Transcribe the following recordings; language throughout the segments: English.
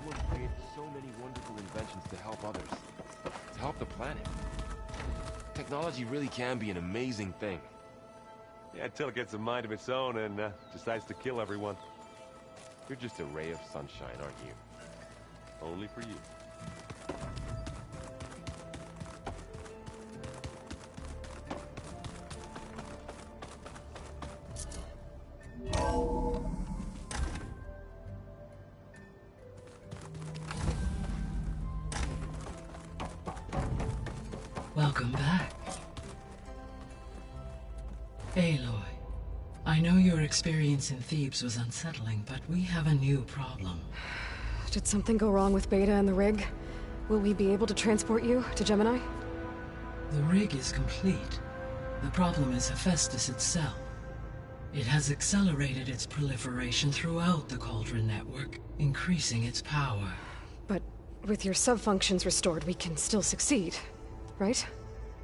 Everyone's created so many wonderful inventions to help others. To help the planet. Technology really can be an amazing thing. Yeah, until it gets a mind of its own and decides to kill everyone. You're just a ray of sunshine, aren't you? Only for you. Welcome back. Aloy, I know your experience in Thebes was unsettling, but we have a new problem. Did something go wrong with Beta and the rig? Will we be able to transport you to Gemini? The rig is complete. The problem is Hephaestus itself. It has accelerated its proliferation throughout the Cauldron network, increasing its power. But with your sub-functions restored, we can still succeed, right?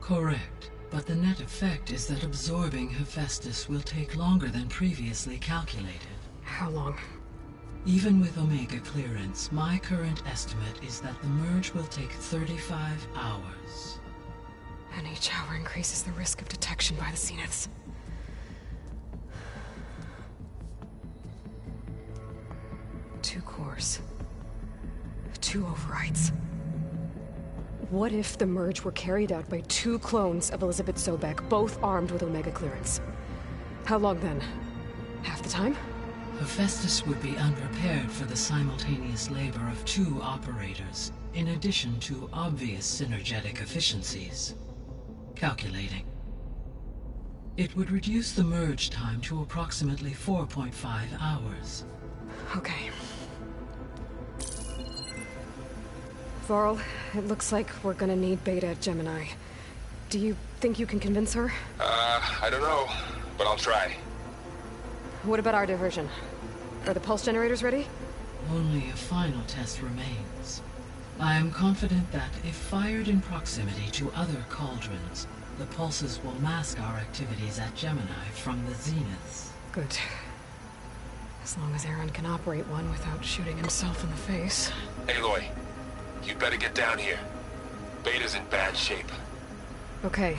Correct. But the net effect is that absorbing Hephaestus will take longer than previously calculated. How long? Even with Omega clearance, my current estimate is that the merge will take 35 hours. And each hour increases the risk of detection by the Zeniths. Two cores. Two overrides. What if the merge were carried out by two clones of Elizabeth Sobek, both armed with Omega clearance? How long then? Half the time? Hephaestus would be unprepared for the simultaneous labor of two operators, in addition to obvious synergetic efficiencies. Calculating. It would reduce the merge time to approximately 4.5 hours. Okay. Varl, it looks like we're gonna need Beta at Gemini. Do you think you can convince her? I don't know, but I'll try. What about our diversion? Are the pulse generators ready? Only a final test remains. I am confident that if fired in proximity to other cauldrons, the pulses will mask our activities at Gemini from the Zeniths. Good. As long as Aaron can operate one without shooting himself in the face. Aloy, you better get down here. Beta's in bad shape. Okay.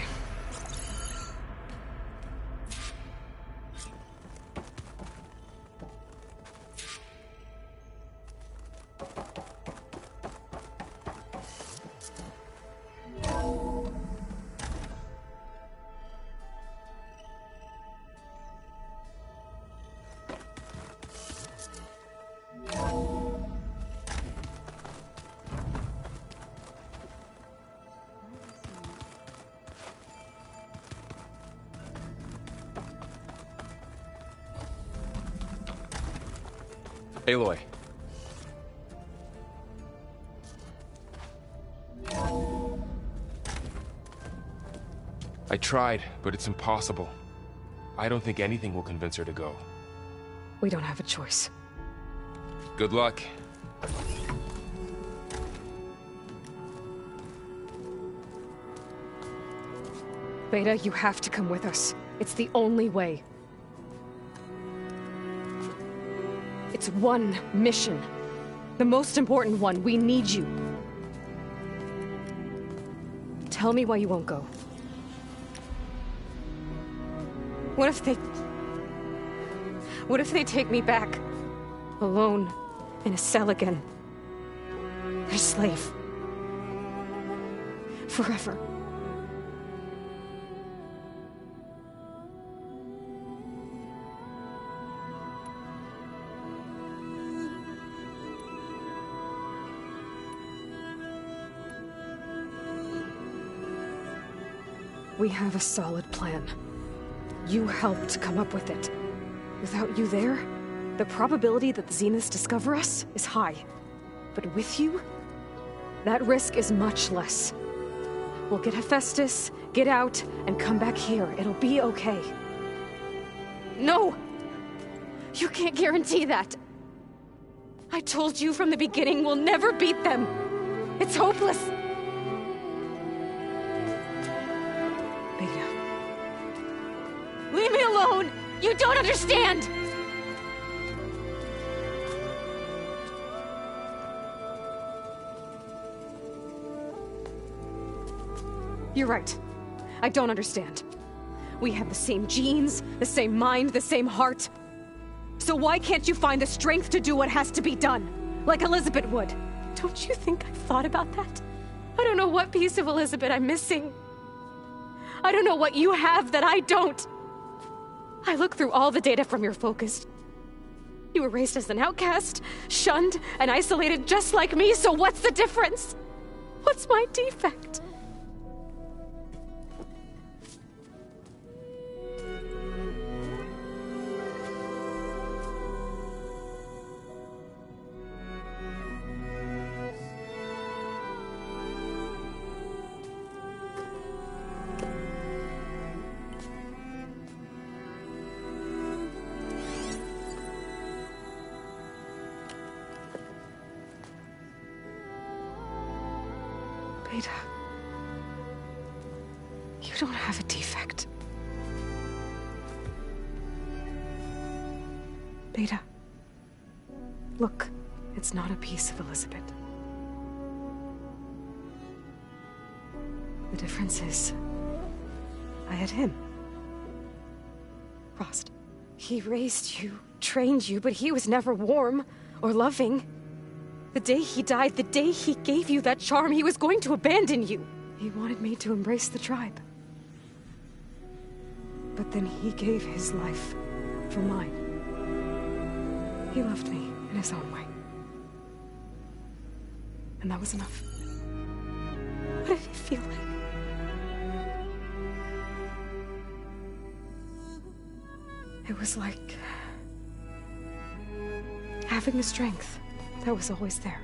Aloy. I tried, but it's impossible. I don't think anything will convince her to go. We don't have a choice. Good luck. Beta, you have to come with us. It's the only way. It's one mission. The most important one. We need you. Tell me why you won't go. What if they take me back? Alone. In a cell again. Their slave. Forever. We have a solid plan. You helped come up with it. Without you there, the probability that the Zeniths discover us is high. But with you, that risk is much less. We'll get Hephaestus, get out, and come back here. It'll be okay. No! You can't guarantee that. I told you from the beginning we'll never beat them. It's hopeless. Leave me alone! You don't understand! You're right. I don't understand. We have the same genes, the same mind, the same heart. So why can't you find the strength to do what has to be done? Like Elizabeth would. Don't you think I've thought about that? I don't know what piece of Elizabeth I'm missing. I don't know what you have that I don't. I look through all the data from your focus. You were raised as an outcast, shunned, and isolated just like me, so what's the difference? What's my defect? Beta, you don't have a defect. Beta, look, it's not a piece of Elizabeth. The difference is, I had him. Rost. He raised you, trained you, but he was never warm or loving. The day he died, the day he gave you that charm, he was going to abandon you. He wanted me to embrace the tribe. But then he gave his life for mine. He loved me in his own way. And that was enough. What did it feel like? It was like having the strength that was always there.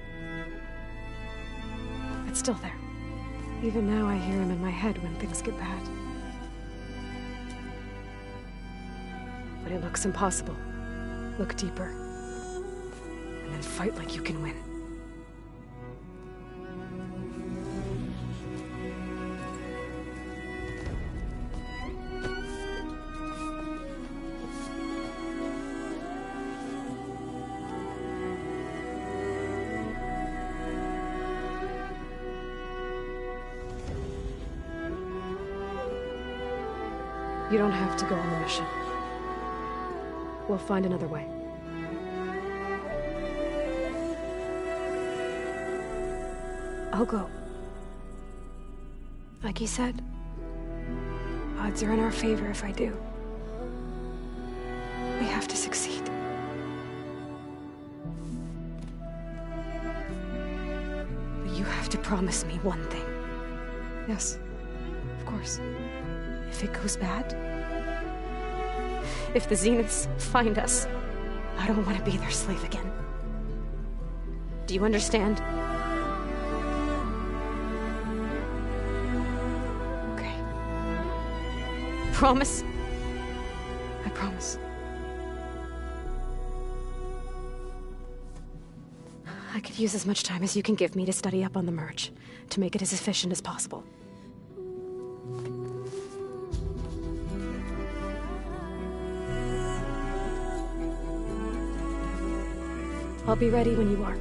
It's still there. Even now I hear him in my head when things get bad. But it looks impossible. Look deeper. And then fight like you can win. You don't have to go on the mission. We'll find another way. I'll go. Like he said, odds are in our favor if I do. We have to succeed. But you have to promise me one thing. Yes, of course. If it goes bad, if the Zeniths find us, I don't want to be their slave again. Do you understand? Okay. Promise? I promise. I could use as much time as you can give me to study up on the merge, to make it as efficient as possible. I'll be ready when you are.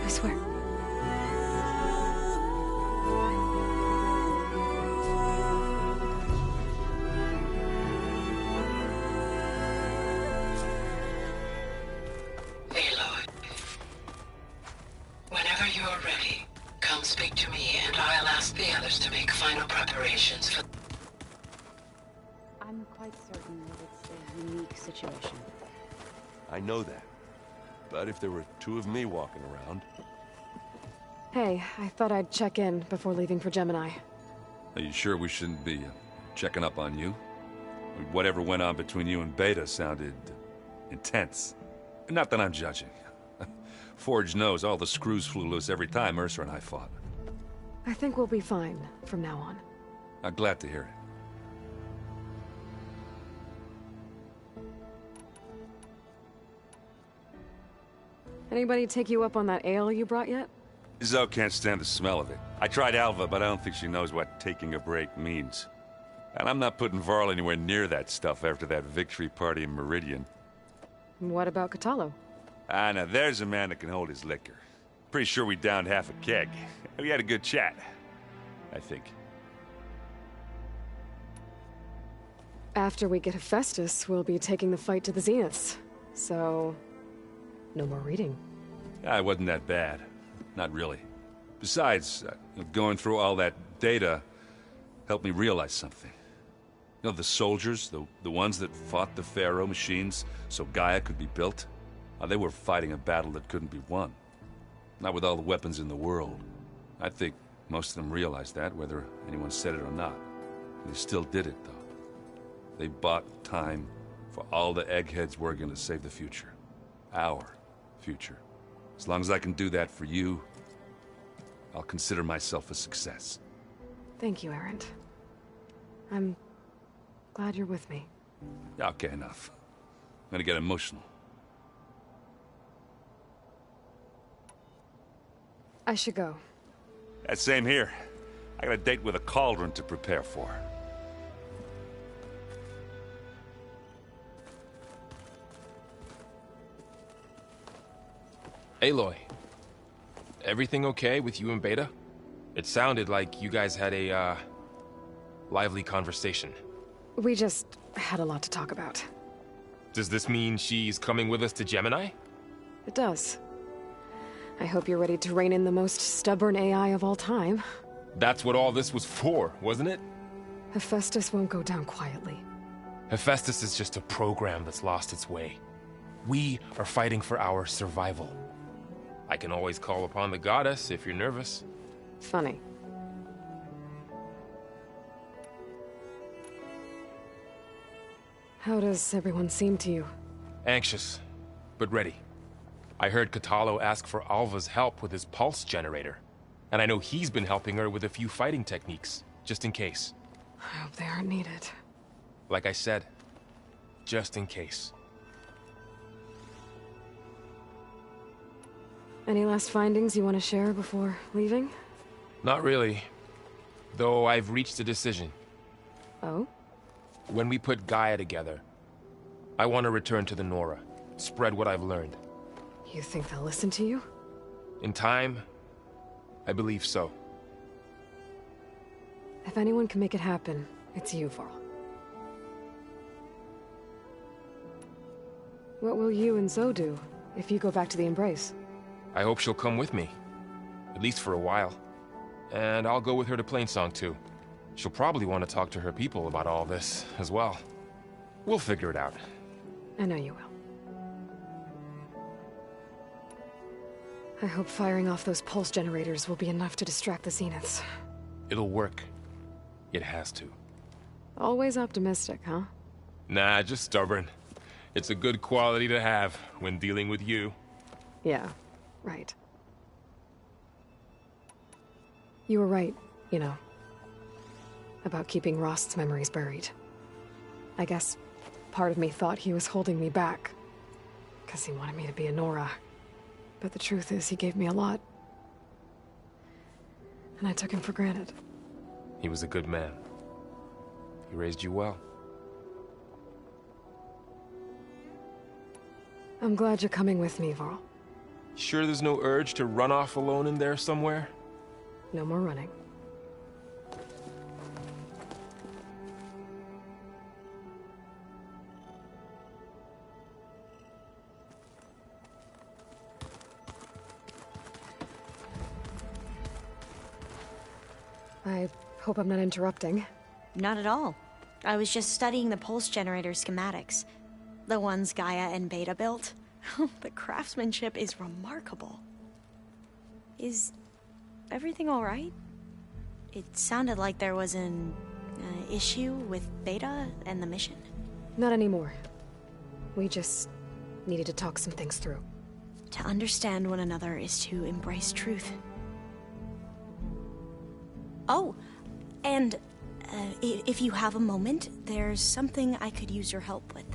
I swear. Aloy, whenever you're ready, come speak to me and I'll ask the others to make final preparations for... I'm quite certain that it's a unique situation. I know that. But if there were two of me walking around... Hey, I thought I'd check in before leaving for Gemini. Are you sure we shouldn't be checking up on you? Whatever went on between you and Beta sounded intense. Not that I'm judging. Forge knows all the screws flew loose every time Mercer and I fought. I think we'll be fine from now on. I'm glad to hear it. Anybody take you up on that ale you brought yet? Zoe can't stand the smell of it. I tried Alva, but I don't think she knows what taking a break means. And I'm not putting Varl anywhere near that stuff after that victory party in Meridian. What about Kotallo? Ah, now there's a man that can hold his liquor. Pretty sure we downed half a keg. We had a good chat. I think. After we get Hephaestus, we'll be taking the fight to the Zeniths. So, no more reading. It wasn't that bad. Not really. Besides, going through all that data helped me realize something. You know, the soldiers, the ones that fought the Pharaoh machines so Gaia could be built, they were fighting a battle that couldn't be won. Not with all the weapons in the world. I think most of them realized that, whether anyone said it or not. They still did it, though. They bought time for all the eggheads working to save the future. Our future. As long as I can do that for you, I'll consider myself a success. Thank you, Erend. I'm glad you're with me. Okay, enough. I'm gonna get emotional. I should go. Same here. I got a date with a cauldron to prepare for. Aloy, everything okay with you and Beta? It sounded like you guys had a, lively conversation. We just had a lot to talk about. Does this mean she's coming with us to Gemini? It does. I hope you're ready to rein in the most stubborn AI of all time. That's what all this was for, wasn't it? Hephaestus won't go down quietly. Hephaestus is just a program that's lost its way. We are fighting for our survival. I can always call upon the goddess if you're nervous. Funny. How does everyone seem to you? Anxious, but ready. I heard Kotallo ask for Alva's help with his pulse generator. And I know he's been helping her with a few fighting techniques, just in case. I hope they aren't needed. Like I said, just in case. Any last findings you want to share before leaving? Not really. Though I've reached a decision. Oh? When we put Gaia together, I want to return to the Nora. Spread what I've learned. You think they'll listen to you? In time, I believe so. If anyone can make it happen, it's you, Varl. What will you and Zoe do if you go back to the Embrace? I hope she'll come with me. At least for a while. And I'll go with her to Plainsong too. She'll probably want to talk to her people about all this as well. We'll figure it out. I know you will. I hope firing off those pulse generators will be enough to distract the Zeniths. It'll work. It has to. Always optimistic, huh? Nah, just stubborn. It's a good quality to have when dealing with you. Yeah, right. You were right, you know. About keeping Rost's memories buried. I guess part of me thought he was holding me back. Because he wanted me to be a Nora. But the truth is, he gave me a lot. And I took him for granted. He was a good man. He raised you well. I'm glad you're coming with me, Varl. Sure there's no urge to run off alone in there somewhere? No more running. I hope I'm not interrupting. Not at all. I was just studying the pulse generator schematics. The ones Gaia and Beta built. The craftsmanship is remarkable. Is everything all right? It sounded like there was an issue with Beta and the mission. Not anymore. We just needed to talk some things through. To understand one another is to embrace truth. Oh, and if you have a moment, there's something I could use your help with.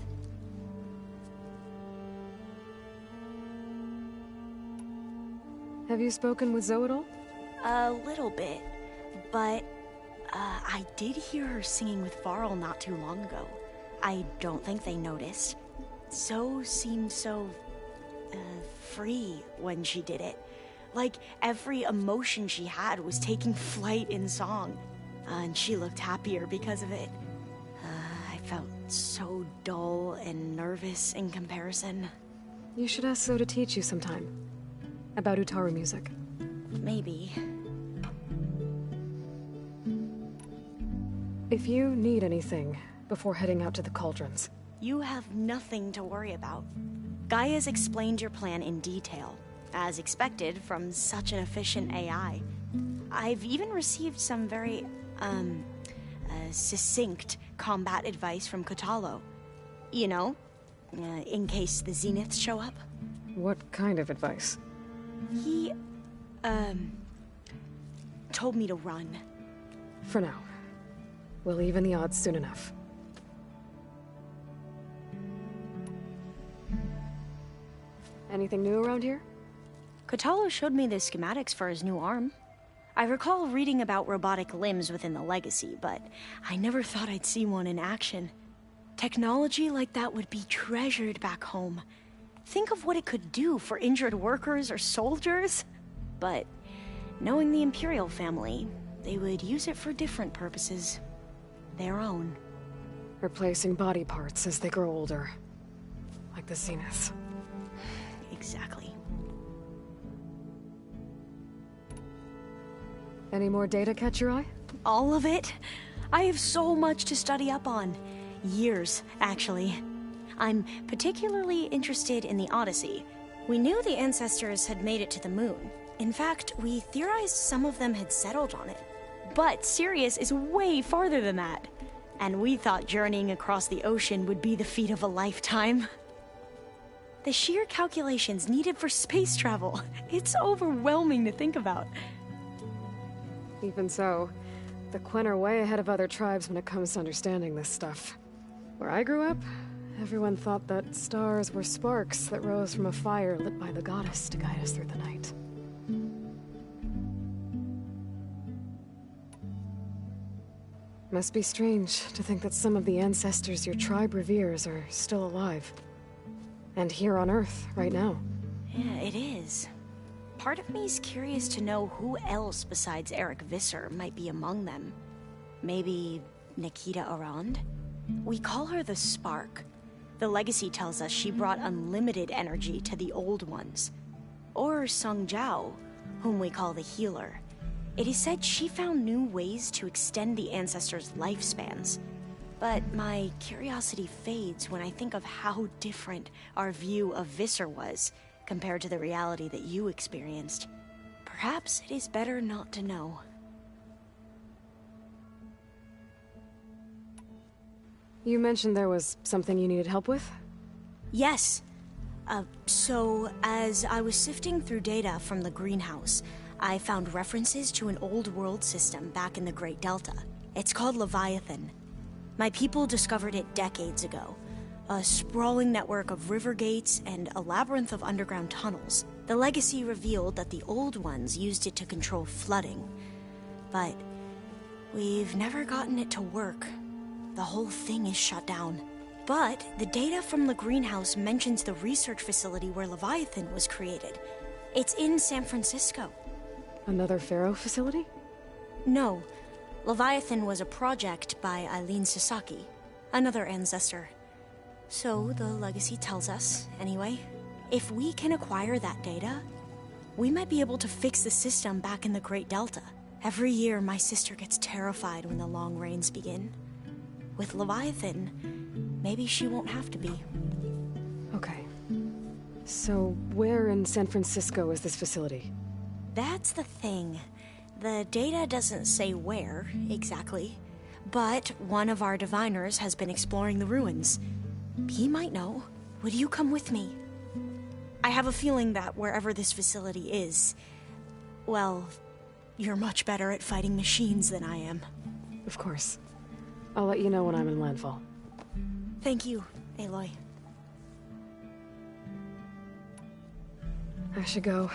Have you spoken with Zoe at all? A little bit, but I did hear her singing with Varl not too long ago. I don't think they noticed. Zoe seemed so free when she did it. Like every emotion she had was taking flight in song. And she looked happier because of it. I felt so dull and nervous in comparison. You should ask Zoe to teach you sometime. About Utaru music. Maybe. If you need anything before heading out to the cauldrons. You have nothing to worry about. Gaia's explained your plan in detail, as expected from such an efficient AI. I've even received some very, succinct combat advice from Kotallo. You know, in case the Zeniths show up. What kind of advice? He, told me to run. For now. We'll even the odds soon enough. Anything new around here? Kotallo showed me the schematics for his new arm. I recall reading about robotic limbs within the Legacy, but I never thought I'd see one in action. Technology like that would be treasured back home. Think of what it could do for injured workers or soldiers. But knowing the Imperial family, they would use it for different purposes. Their own. Replacing body parts as they grow older. Like the Zeniths. Exactly. Any more data catch your eye? All of it? I have so much to study up on. Years, actually. I'm particularly interested in the Odyssey. We knew the ancestors had made it to the moon. In fact, we theorized some of them had settled on it. But Sirius is way farther than that. And we thought journeying across the ocean would be the feat of a lifetime. The sheer calculations needed for space travel. It's overwhelming to think about. Even so, the Quen are way ahead of other tribes when it comes to understanding this stuff. Where I grew up, everyone thought that stars were sparks that rose from a fire lit by the goddess to guide us through the night. Must be strange to think that some of the ancestors your tribe reveres are still alive. And here on Earth, right now. Yeah, it is. Part of me's curious to know who else besides Eric Visser might be among them. Maybe Nikita Arand? We call her the Spark. The Legacy tells us she brought unlimited energy to the Old Ones. Or Sung Jiao, whom we call the Healer. It is said she found new ways to extend the ancestors' lifespans. But my curiosity fades when I think of how different our view of Visser was compared to the reality that you experienced. Perhaps it is better not to know. You mentioned there was something you needed help with? Yes. So as I was sifting through data from the greenhouse, I found references to an old world system back in the Great Delta. It's called Leviathan. My people discovered it decades ago. A sprawling network of river gates and a labyrinth of underground tunnels. The Legacy revealed that the Old Ones used it to control flooding. But we've never gotten it to work. The whole thing is shut down. But the data from the greenhouse mentions the research facility where Leviathan was created. It's in San Francisco. Another Pharaoh facility? No. Leviathan was a project by Eileen Sasaki, another ancestor. So the Legacy tells us, anyway, if we can acquire that data, we might be able to fix the system back in the Great Delta. Every year, my sister gets terrified when the long rains begin. With Leviathan, maybe she won't have to be. Okay. So, where in San Francisco is this facility? That's the thing. The data doesn't say where, exactly. But one of our diviners has been exploring the ruins. He might know. Would you come with me? I have a feeling that wherever this facility is, well, you're much better at fighting machines than I am. Of course. I'll let you know when I'm in landfall. Thank you, Aloy. I should go.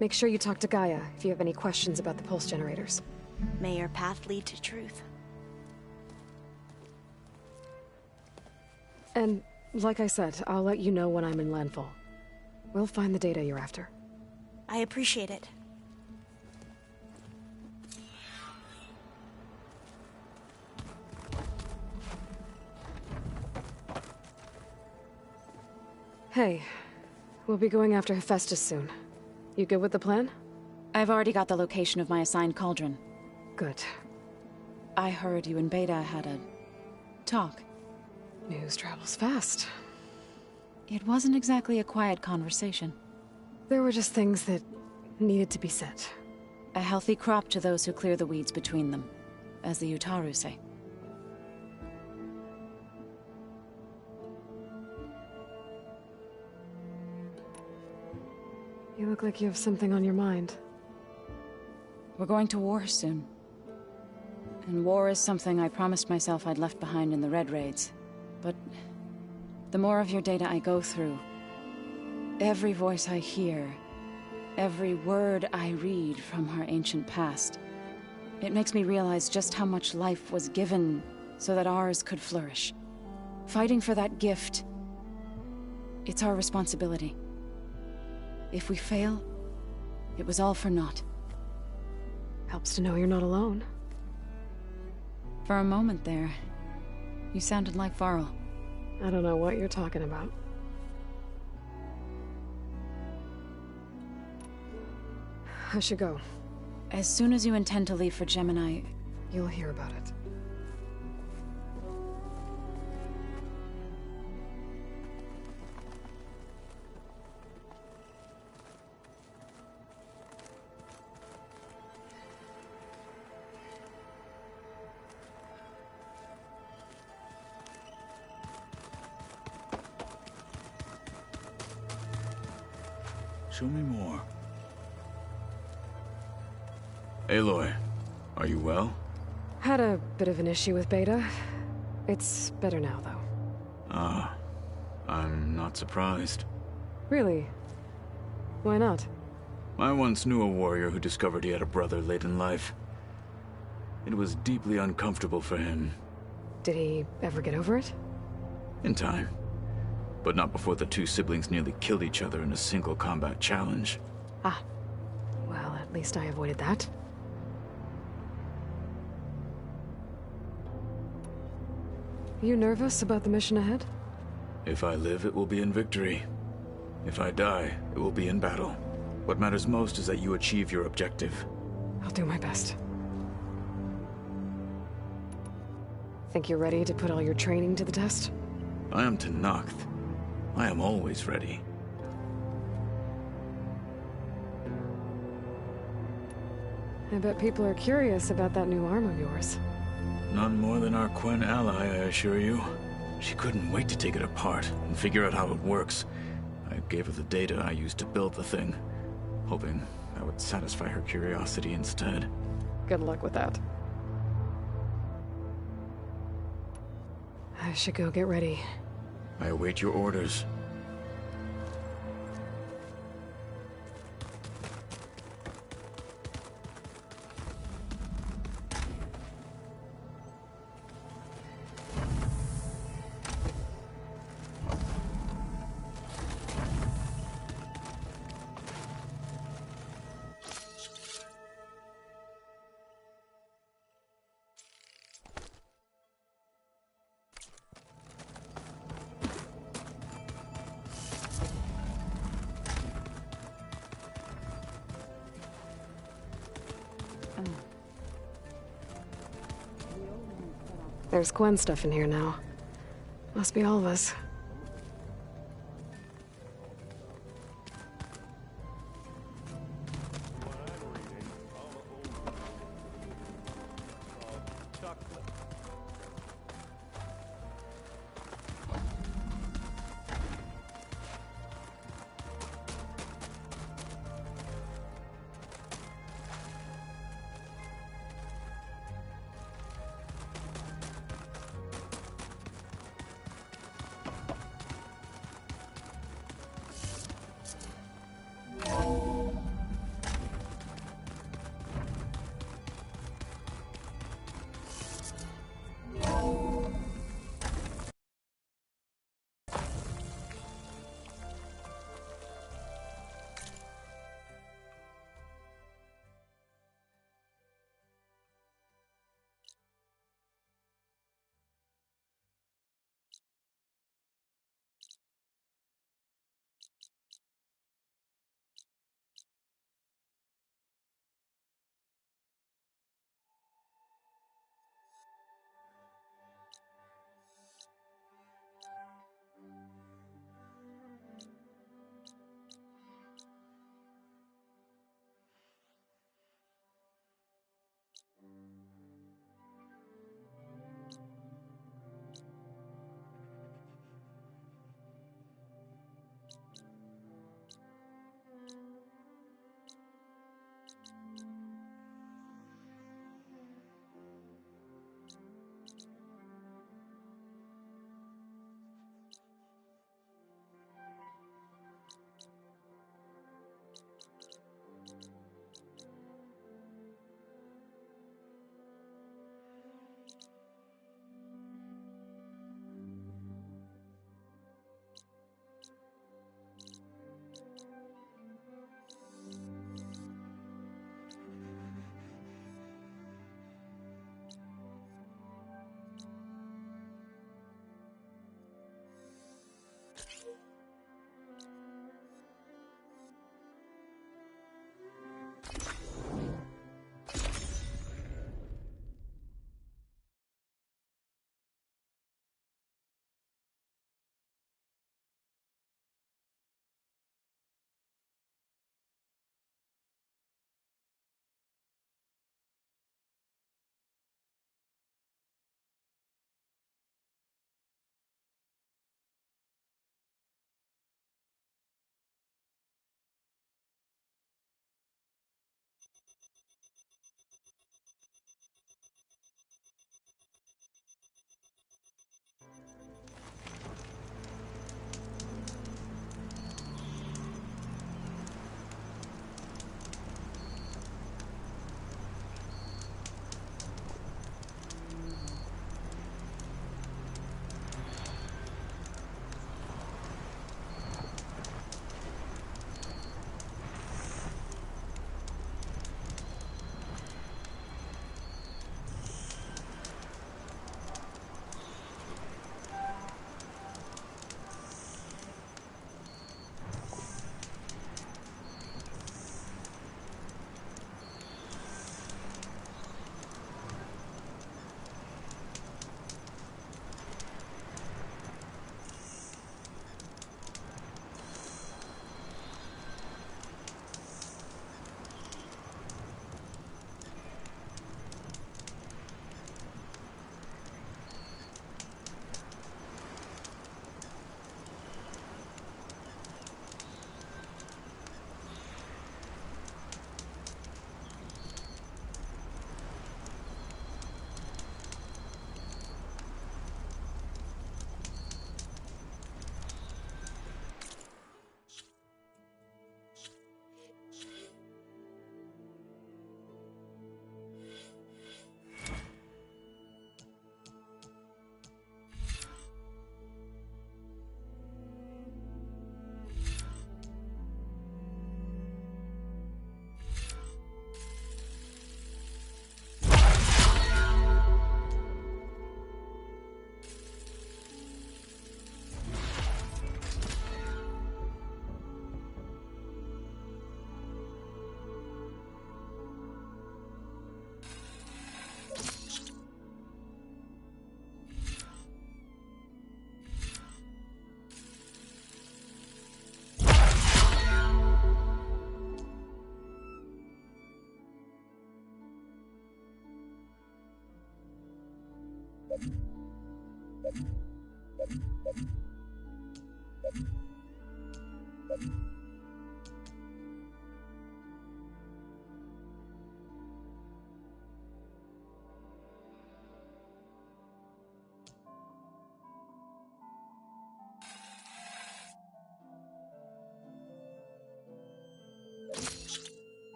Make sure you talk to Gaia if you have any questions about the pulse generators. May your path lead to truth. And, like I said, I'll let you know when I'm in landfall. We'll find the data you're after. I appreciate it. Hey, we'll be going after Hephaestus soon. You good with the plan? I've already got the location of my assigned cauldron. Good. I heard you and Beta had a talk. News travels fast. It wasn't exactly a quiet conversation. There were just things that needed to be said. A healthy crop to those who clear the weeds between them, as the Utaru say. You look like you have something on your mind. We're going to war soon. And war is something I promised myself I'd left behind in the Red Raids. But the more of your data I go through, every voice I hear, every word I read from our ancient past, it makes me realize just how much life was given so that ours could flourish. Fighting for that gift, it's our responsibility. If we fail, it was all for naught. Helps to know you're not alone. For a moment there, you sounded like Varl. I don't know what you're talking about. I should go. As soon as you intend to leave for Gemini, You'll hear about it. Show me more. Aloy, are you well? Had a bit of an issue with Beta. It's better now, though. Ah, I'm not surprised. Really? Why not? I once knew a warrior who discovered he had a brother late in life. It was deeply uncomfortable for him. Did he ever get over it? In time. But not before the two siblings nearly killed each other in a single combat challenge. Ah. Well, at least I avoided that. You nervous about the mission ahead? If I live, it will be in victory. If I die, it will be in battle. What matters most is that you achieve your objective. I'll do my best. Think you're ready to put all your training to the test? I am Tenakth. I am always ready. I bet people are curious about that new arm of yours. None more than our Quen ally, I assure you. She couldn't wait to take it apart and figure out how it works. I gave her the data I used to build the thing, hoping that would satisfy her curiosity instead. Good luck with that. I should go get ready. I await your orders. There's Quen stuff in here now. Must be all of us.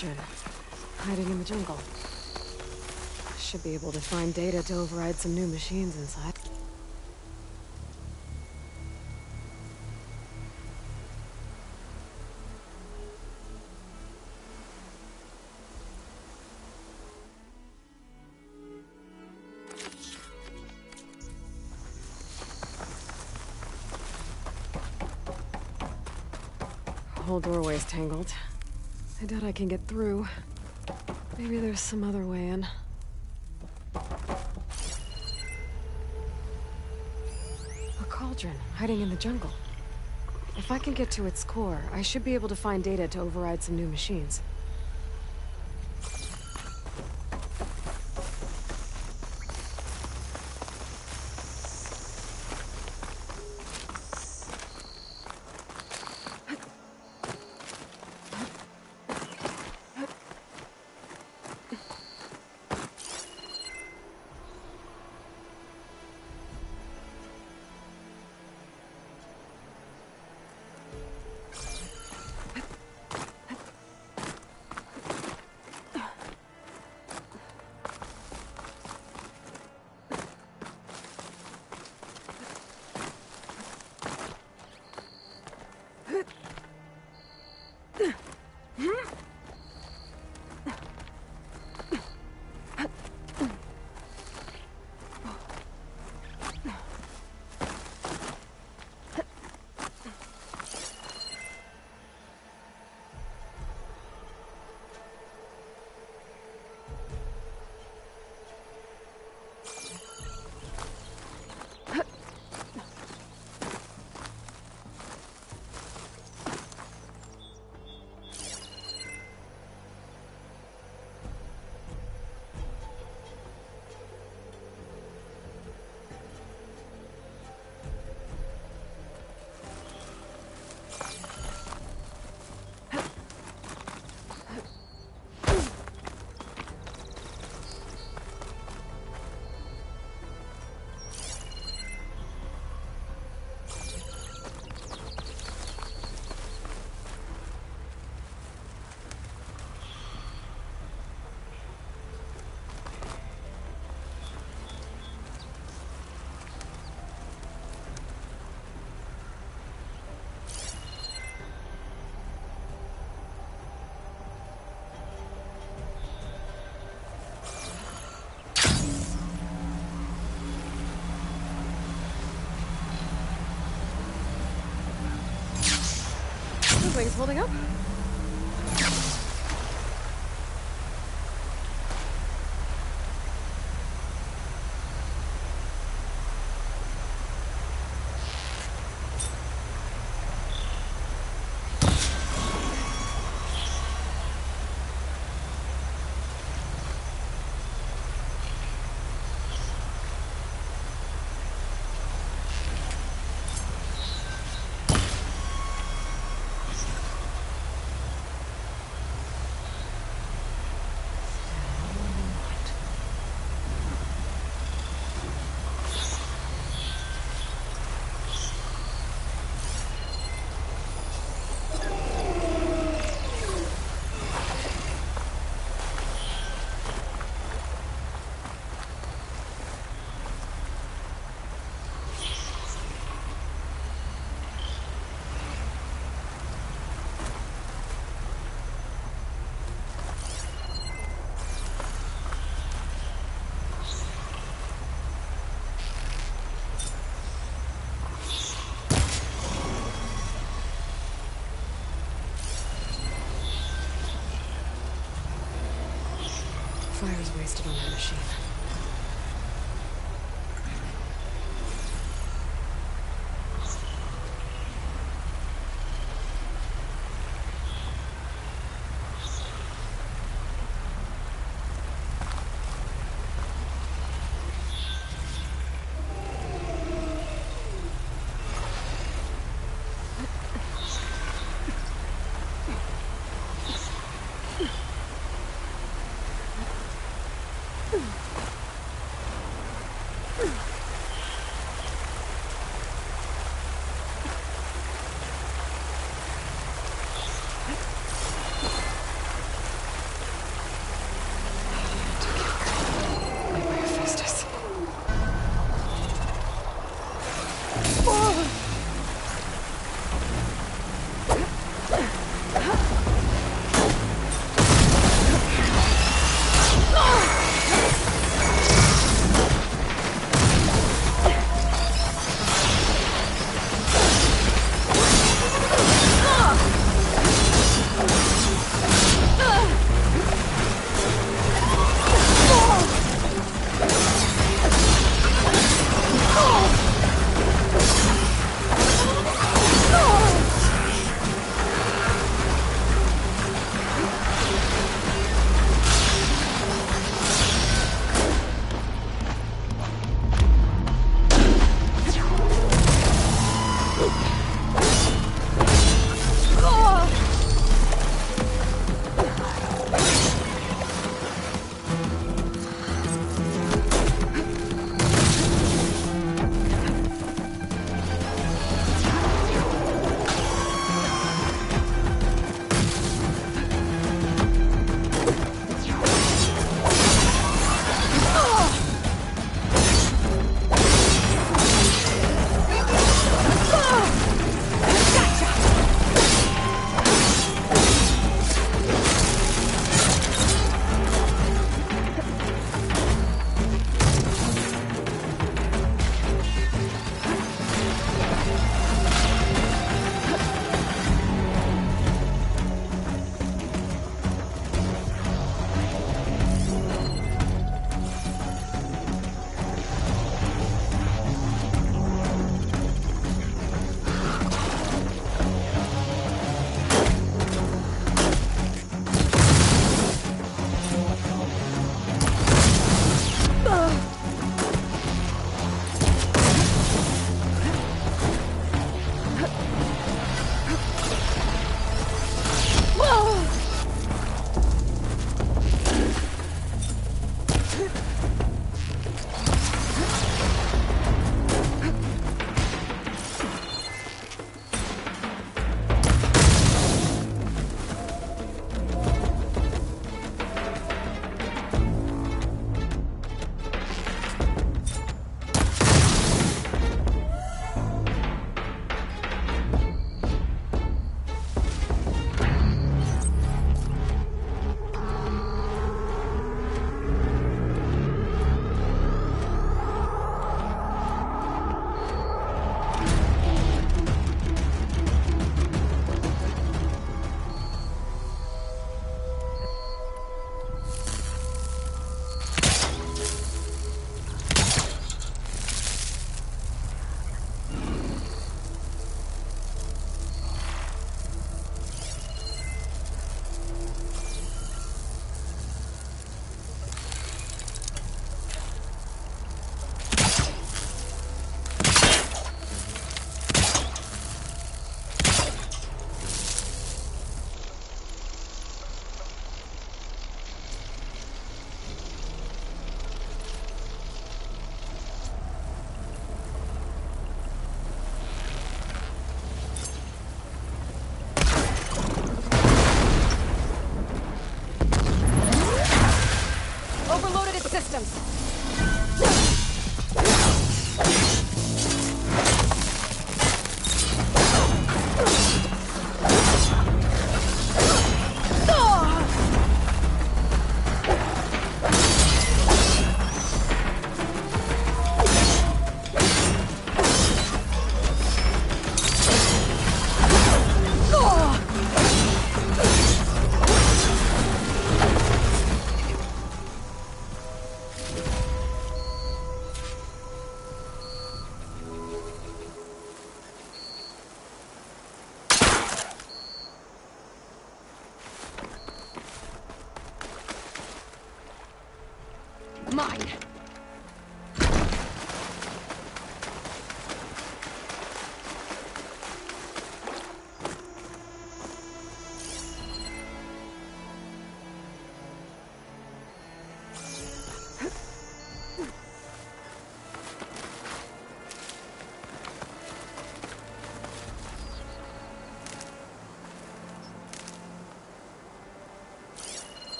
Cauldron, hiding in the jungle. Should be able to find data to override some new machines inside. Whole doorway's tangled. I doubt I can get through. Maybe there's some other way in. A cauldron, hiding in the jungle. If I can get to its core, I should be able to find data to override some new machines. Looks like it's holding up. wasted on that machine.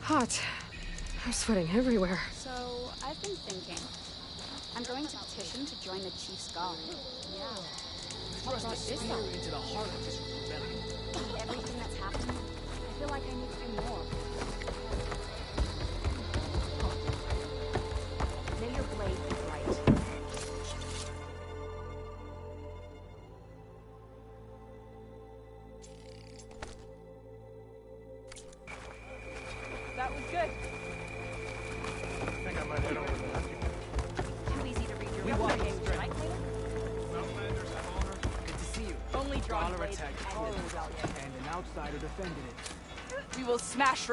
Hot. I'm sweating everywhere. So, I've been thinking. I'm going to petition to join the Chief's Guard. Yeah. What about this one? Into the heart of this rebellion. With everything that's happened, I feel like I need to do more. May your blade be bright. That was good. I think I might head over there. Too easy to read your resume, right, Clayton? Good to see you. Only drawn Dollar blades attacked and Paul the rebellion. and an outsider defended it. We will smash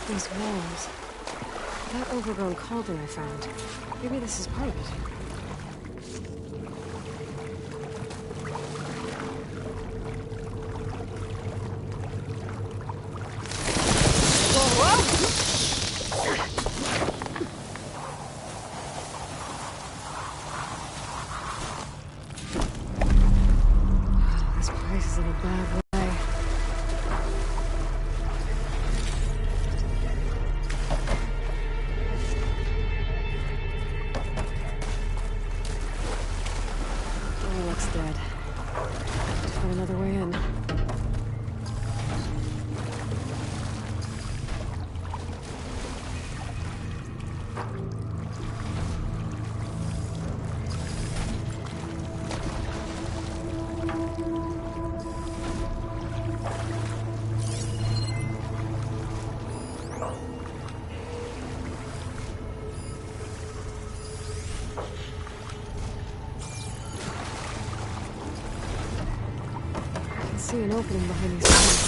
These walls. That overgrown cauldron I found. Maybe this is part of it. This place is in a bad way. Dead. Let's find another way in. I see an opening behind these walls.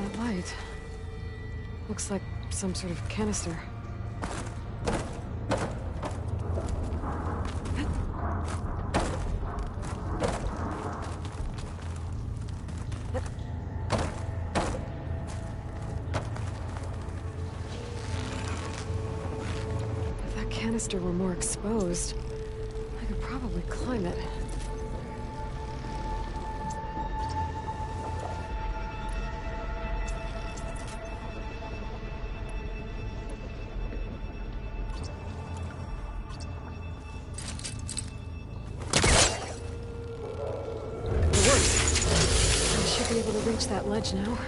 That light looks like some sort of canister. Canister were more exposed, I could probably climb it. It worked. I should be able to reach that ledge now.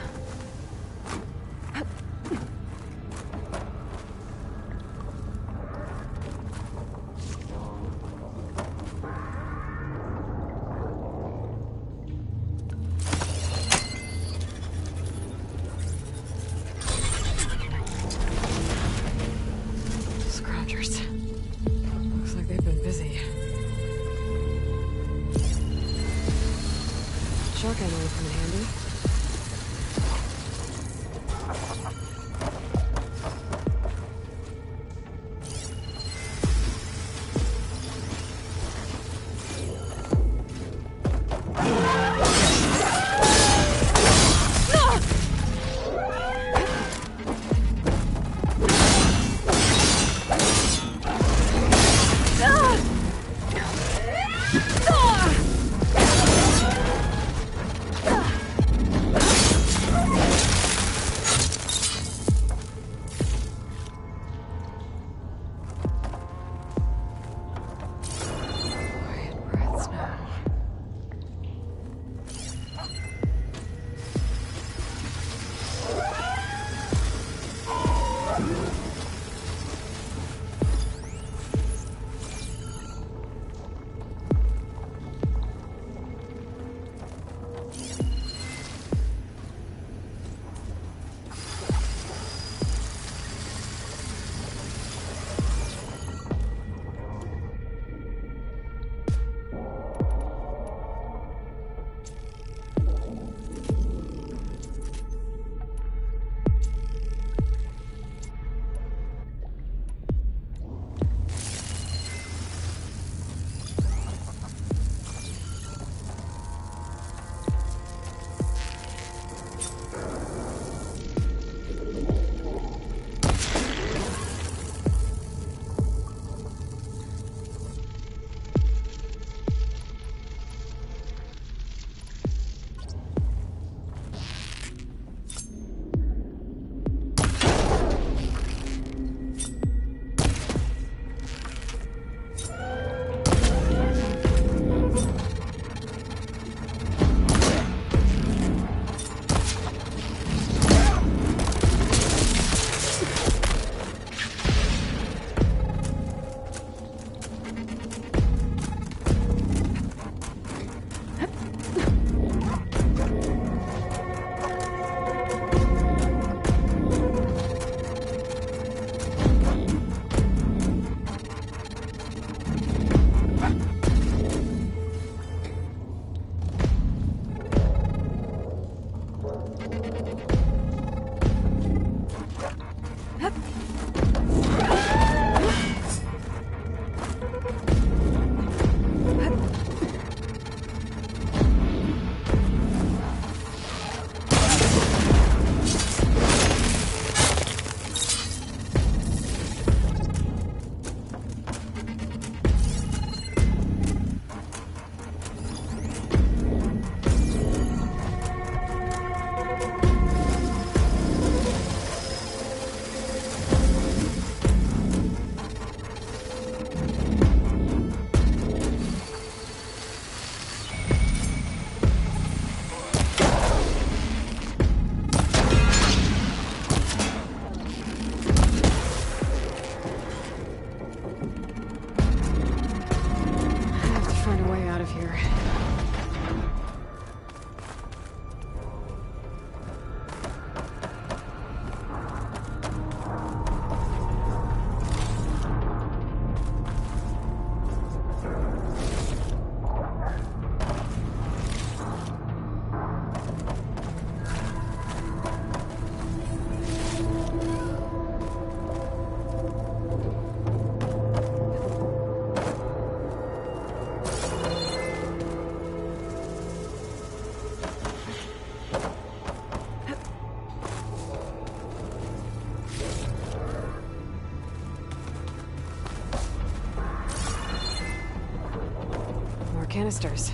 Canisters.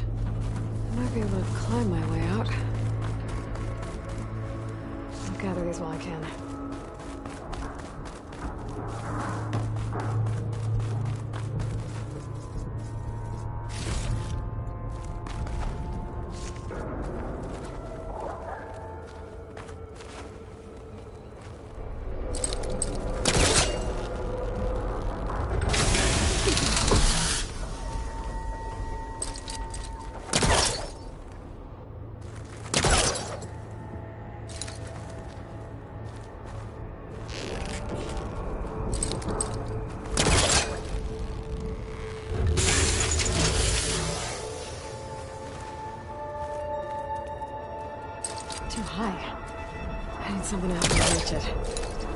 I might be able to climb my way out. I'll gather these while I can. Too high. I need something to help me reach it.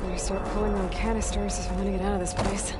Better start pulling on canisters if I want to get out of this place.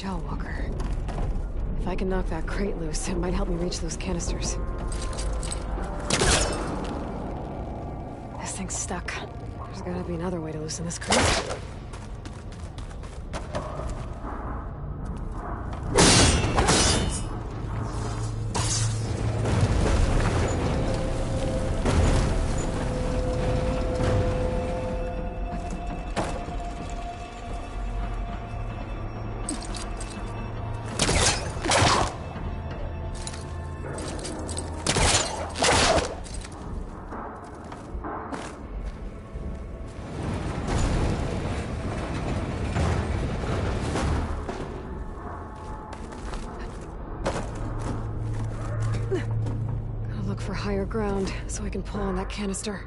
shell walker. If I can knock that crate loose, it might help me reach those canisters. This thing's stuck. There's gotta be another way to loosen this crate. For higher ground, so I can pull on that canister.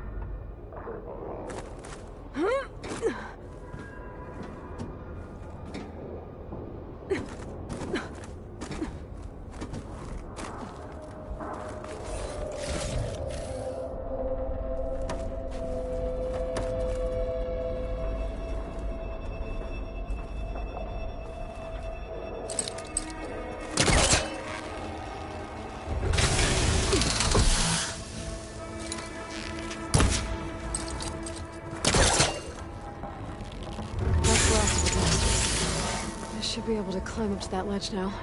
Should be able to climb up to that ledge now.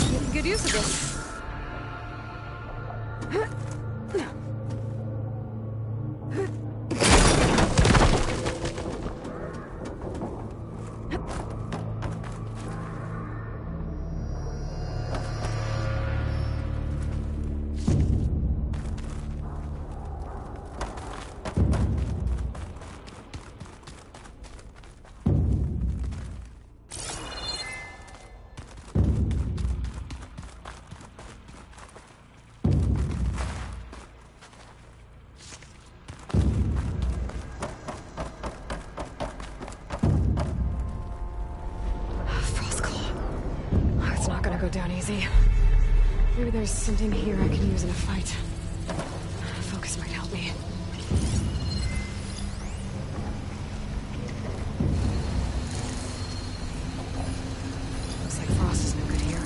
Making good use of this. Go down easy. Maybe there's something here I can use in a fight. Focus might help me. Looks like Frost is no good here.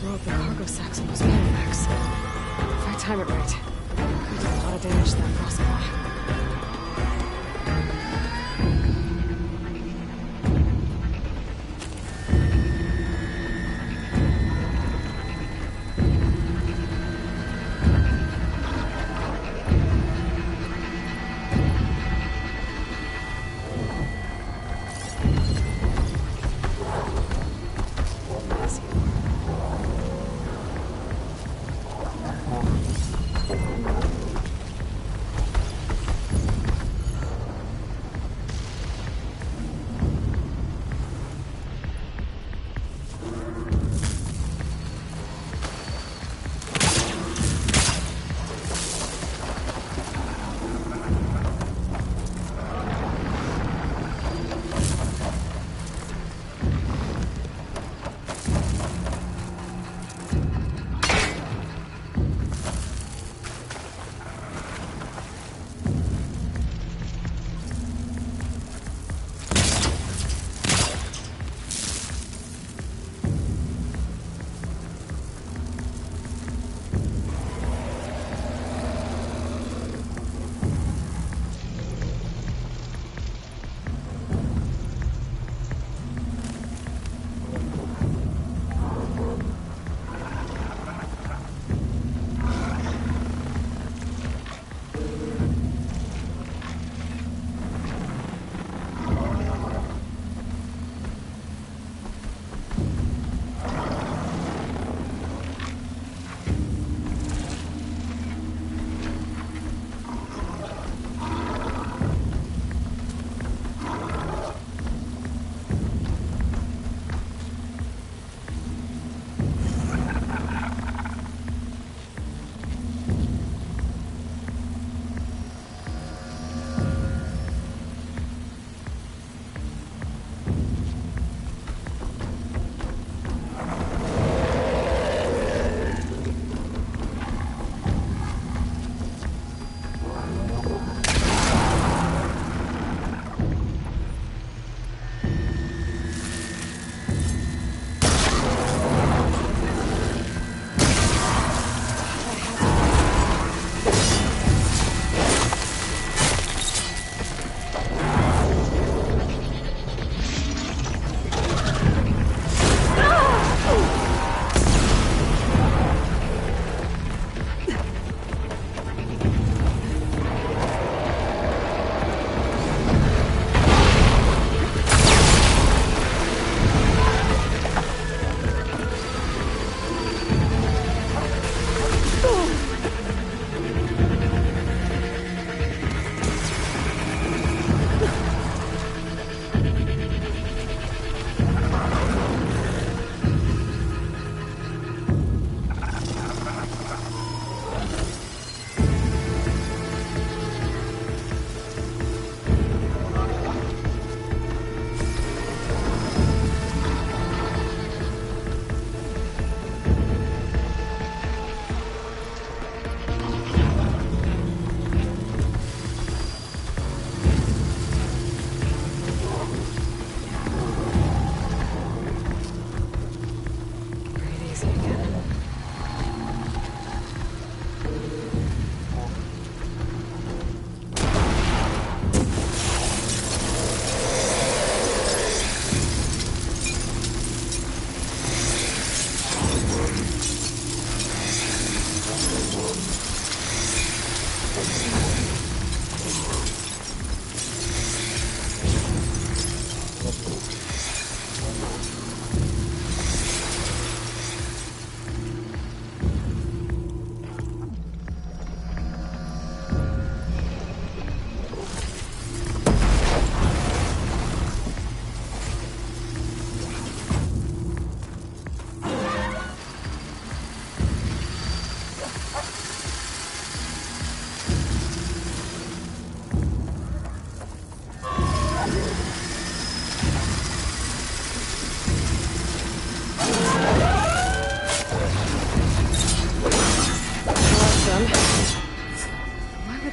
blow up the cargo sacks on those Maniacs. If I time it right, I could do a lot of damage to that crossbar.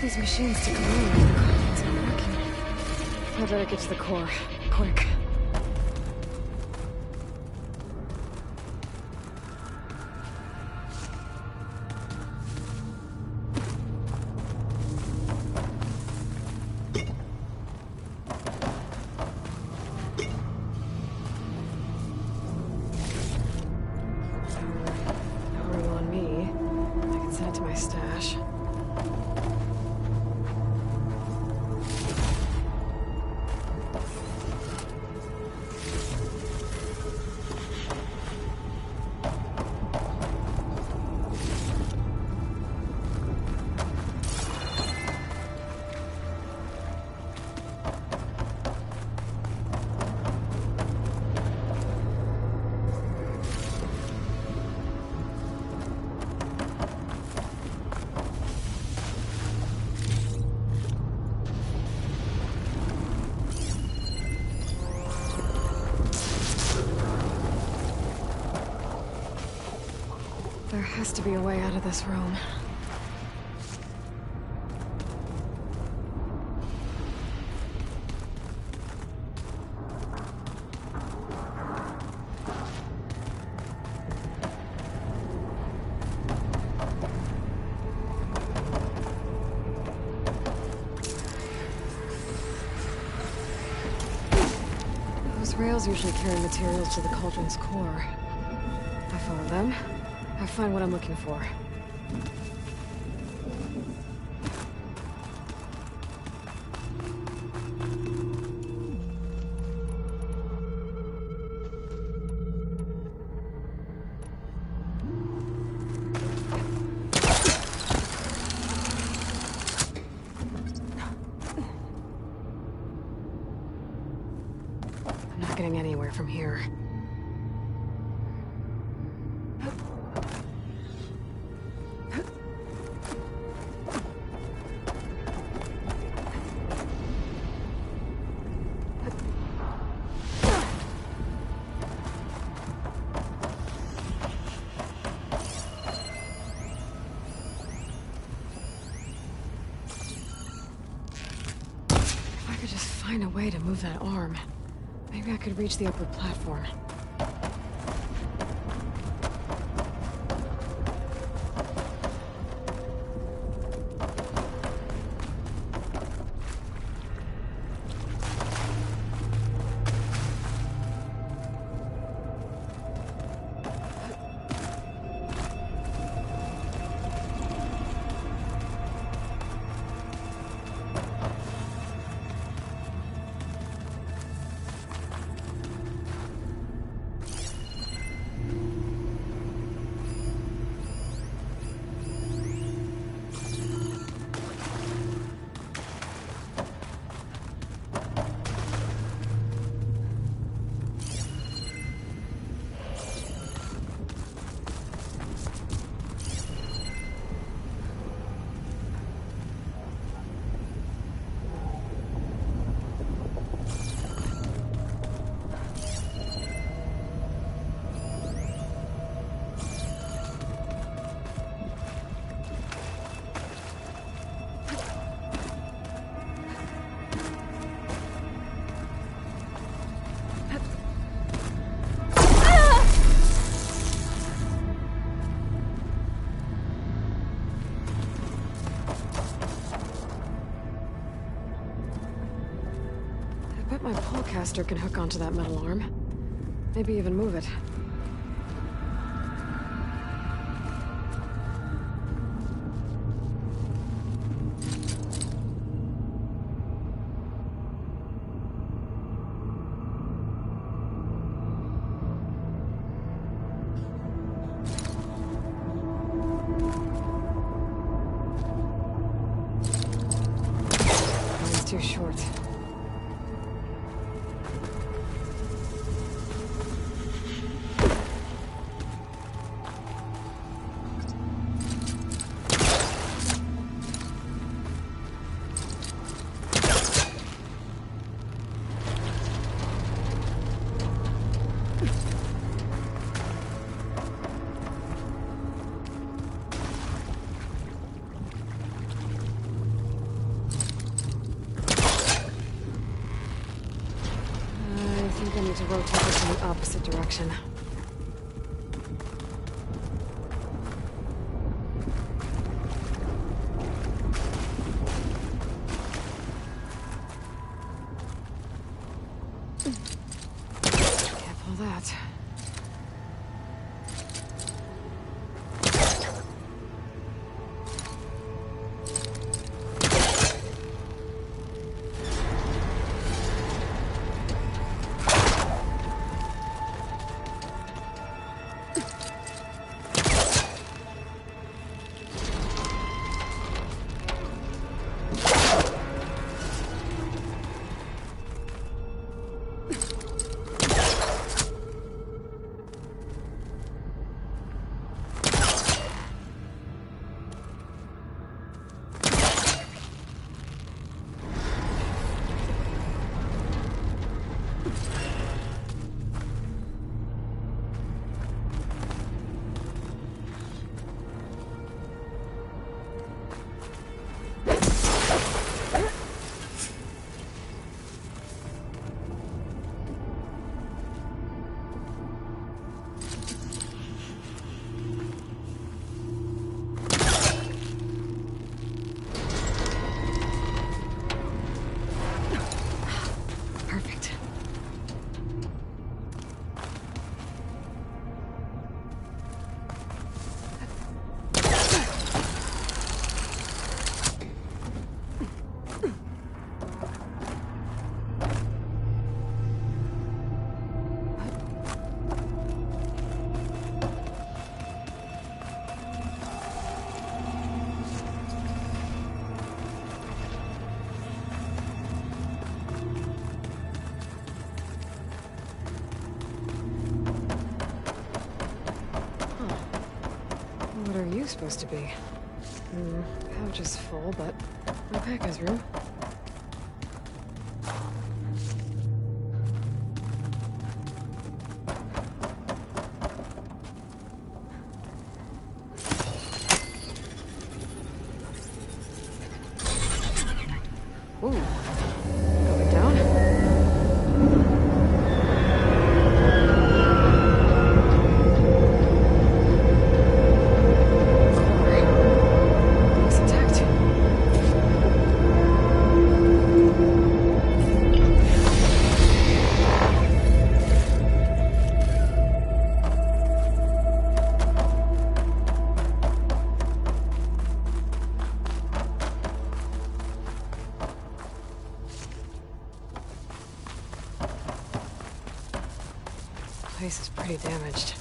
These machines took a while to the contents are working. I better get to the core. Quick. my stash. There has to be a way out of this room. Those rails usually carry materials to the cauldron's core. I follow them. I find what I'm looking for. I'm not getting anywhere from here. Find a way to move that arm. Maybe I could reach the upper platform. My polecaster can hook onto that metal arm. Maybe even move it. Mine's too short. I need to rotate this in the opposite direction. Can't pull that. What are you supposed to be? Pouch is full, but my pack has room. Ooh. Going down? Looks intact. Place is pretty damaged.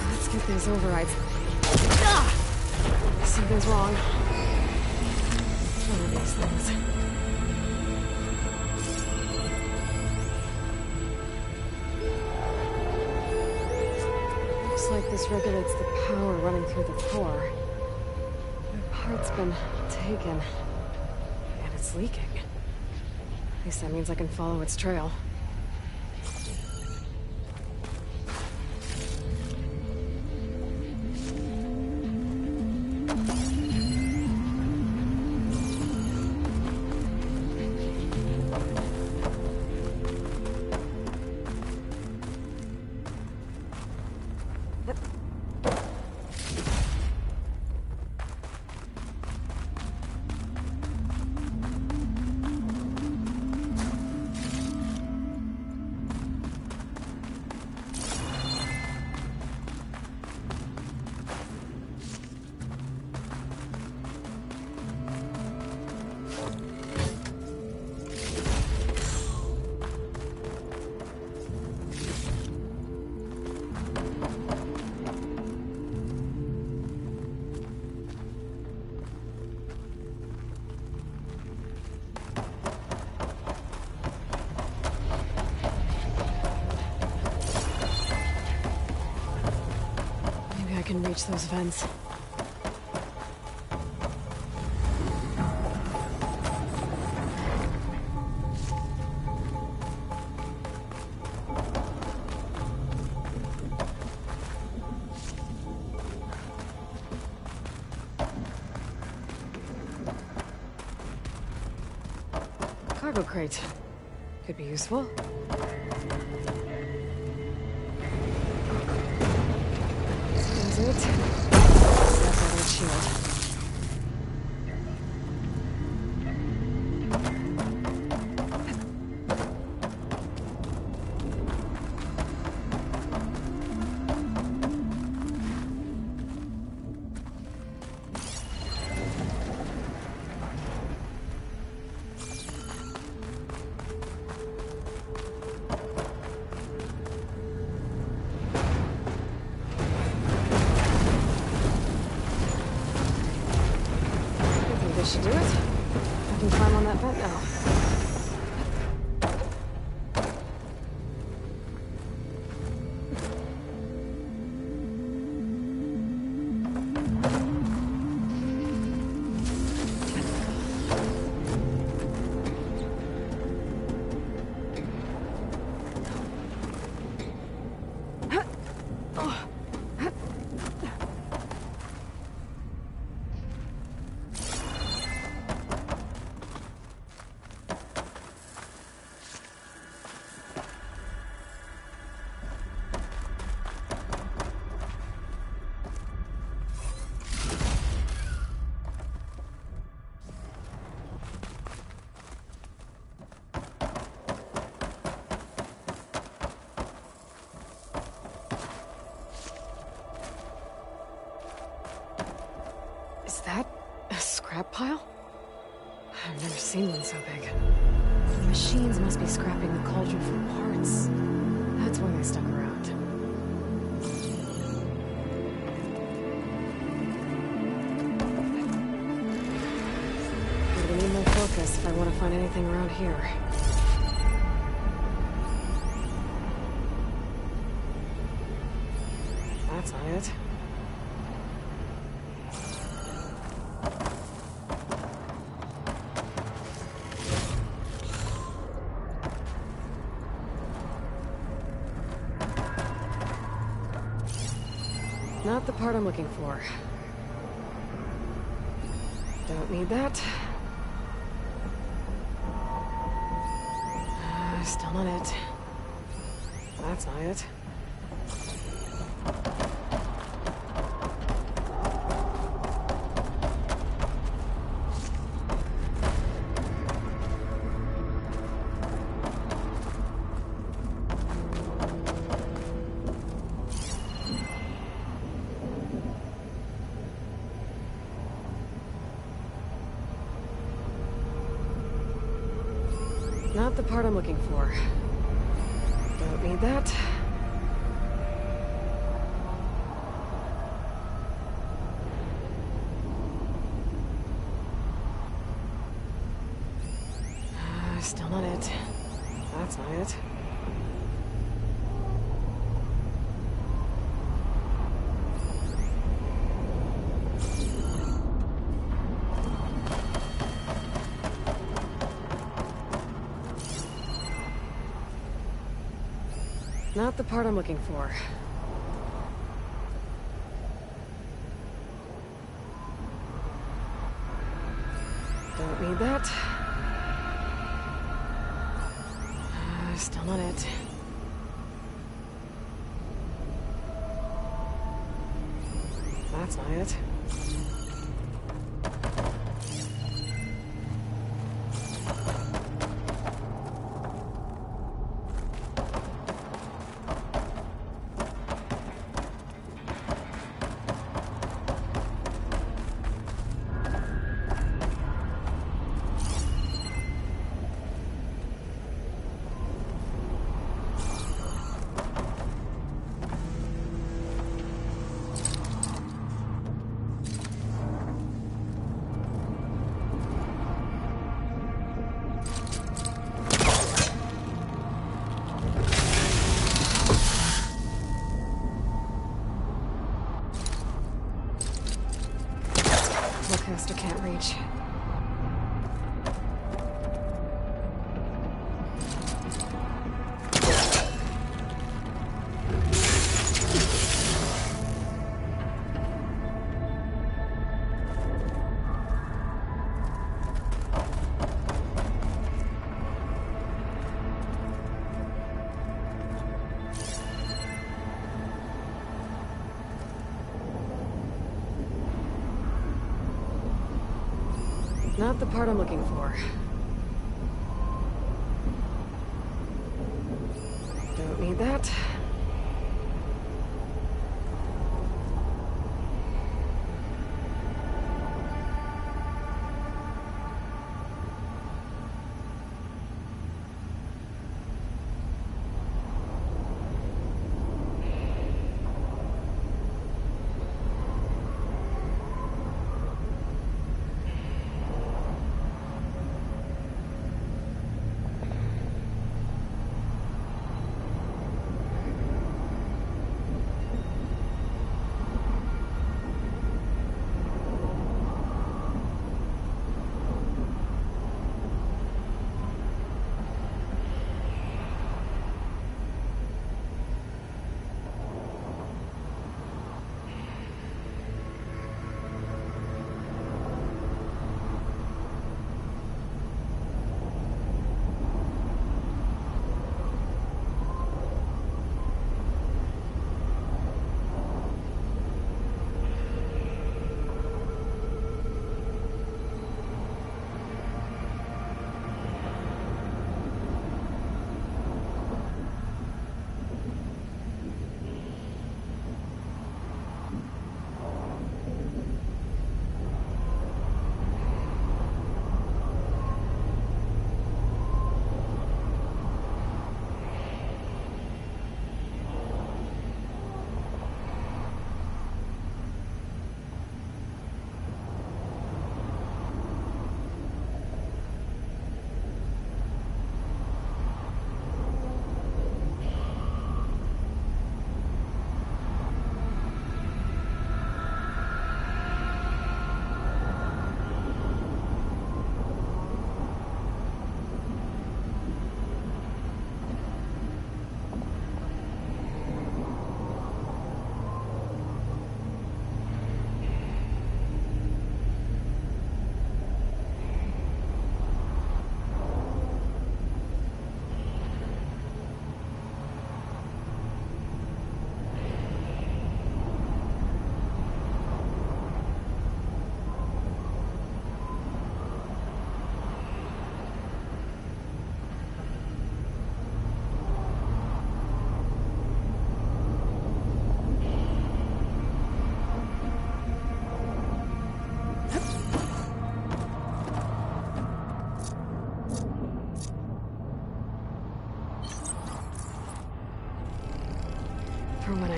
Let's get these overrides. Ah! Something's wrong. One of these things. Looks like this regulates the power running through the core. The part's been taken, and it's leaking. At least that means I can follow its trail. Maybe I can reach those vents. Cargo crate. Could be useful. Is it? Snap out of the shield. Should do it. I can climb on that vent now. Is that a scrap pile? I've never seen one so big. The machines must be scrapping the cauldron for parts. That's why they stuck around. this if I want to find anything around here. That's not it. Not the part I'm looking for. Don't need that. Still not it. That's not it. Not the part I'm looking for. Don't need that. Still not it. That's not it. Not the part I'm looking for. Don't need that. Still not it. That's not it. Lookcaster can't reach. Not the part I'm looking for. Don't need that.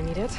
need it.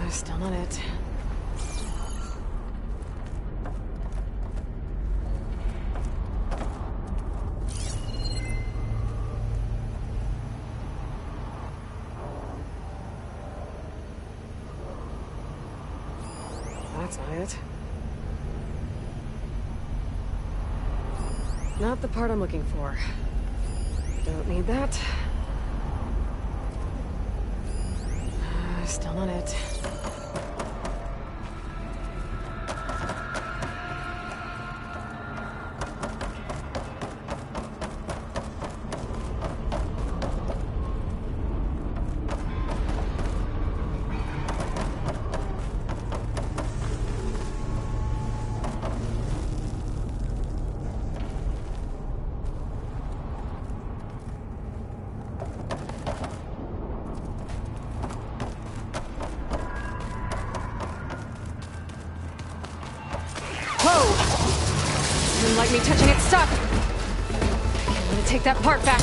Still not it. That's not it. Not the part I'm looking for. Don't need that. Still not it. Didn't like me touching its stuff. I'm gonna take that part back.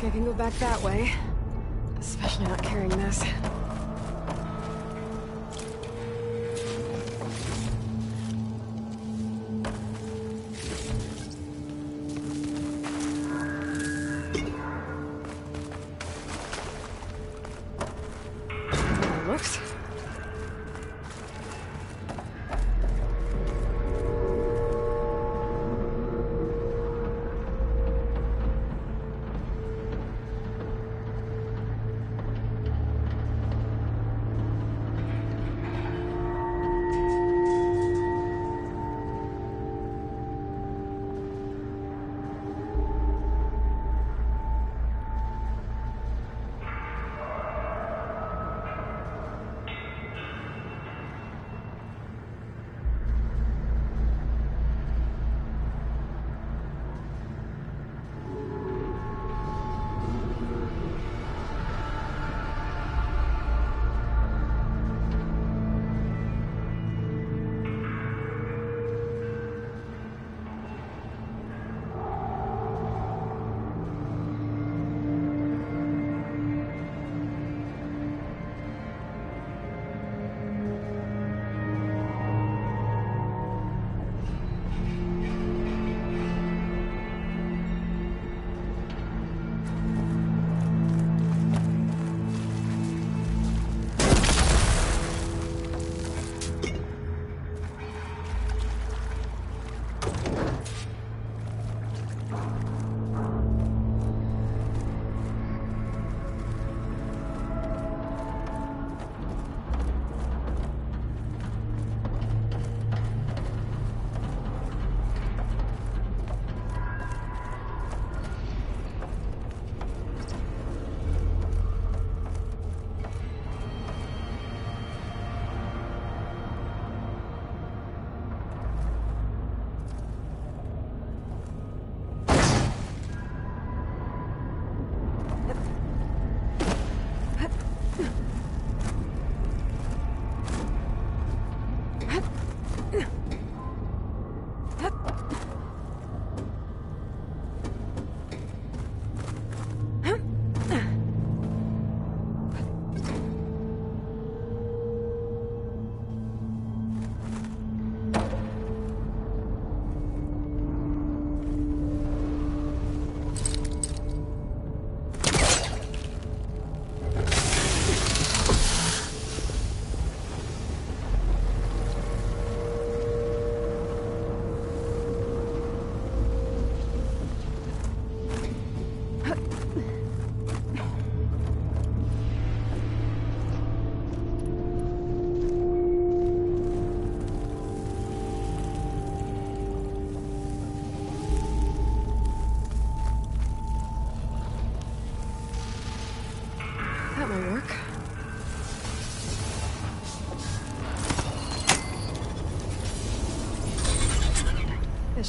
I can go back that way. Especially not carrying this. Looks.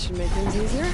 should make things easier.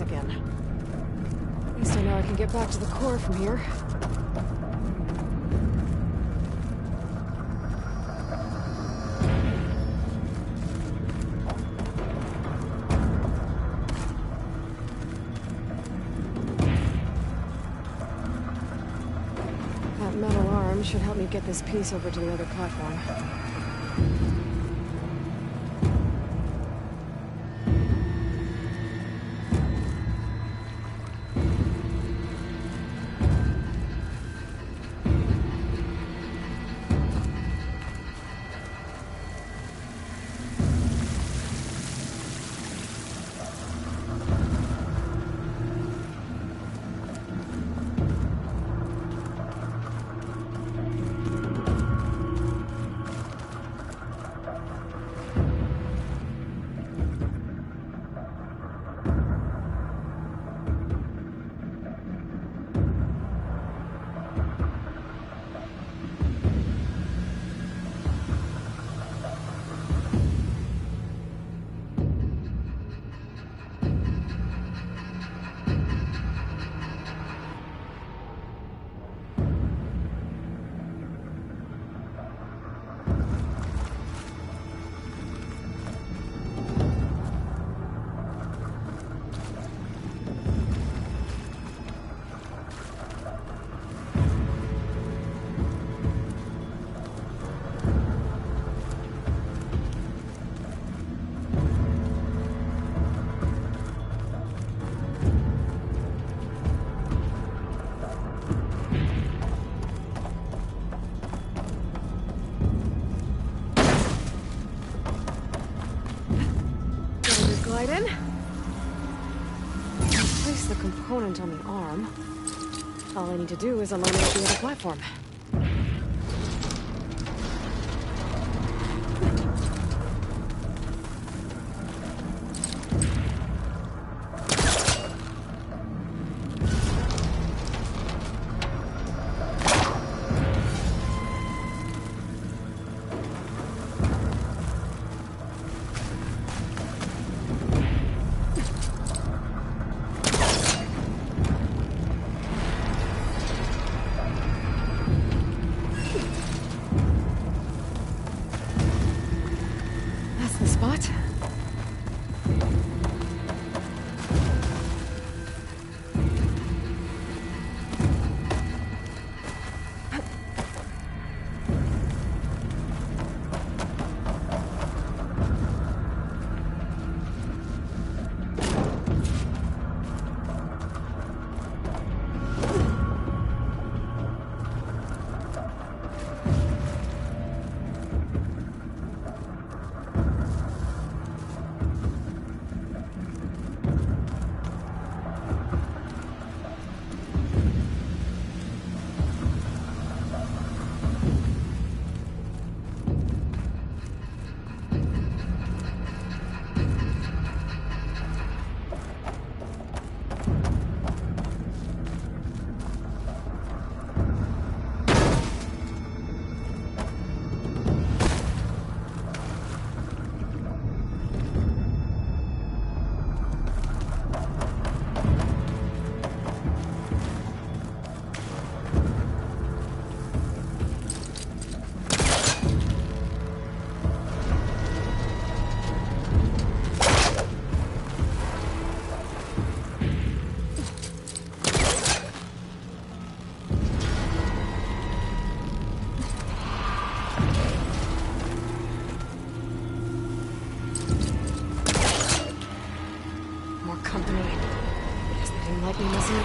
Again. At least I know I can get back to the core from here. That metal arm should help me get this piece over to the other platform. in. Place the component on the arm. All I need to do is eliminate the other platform.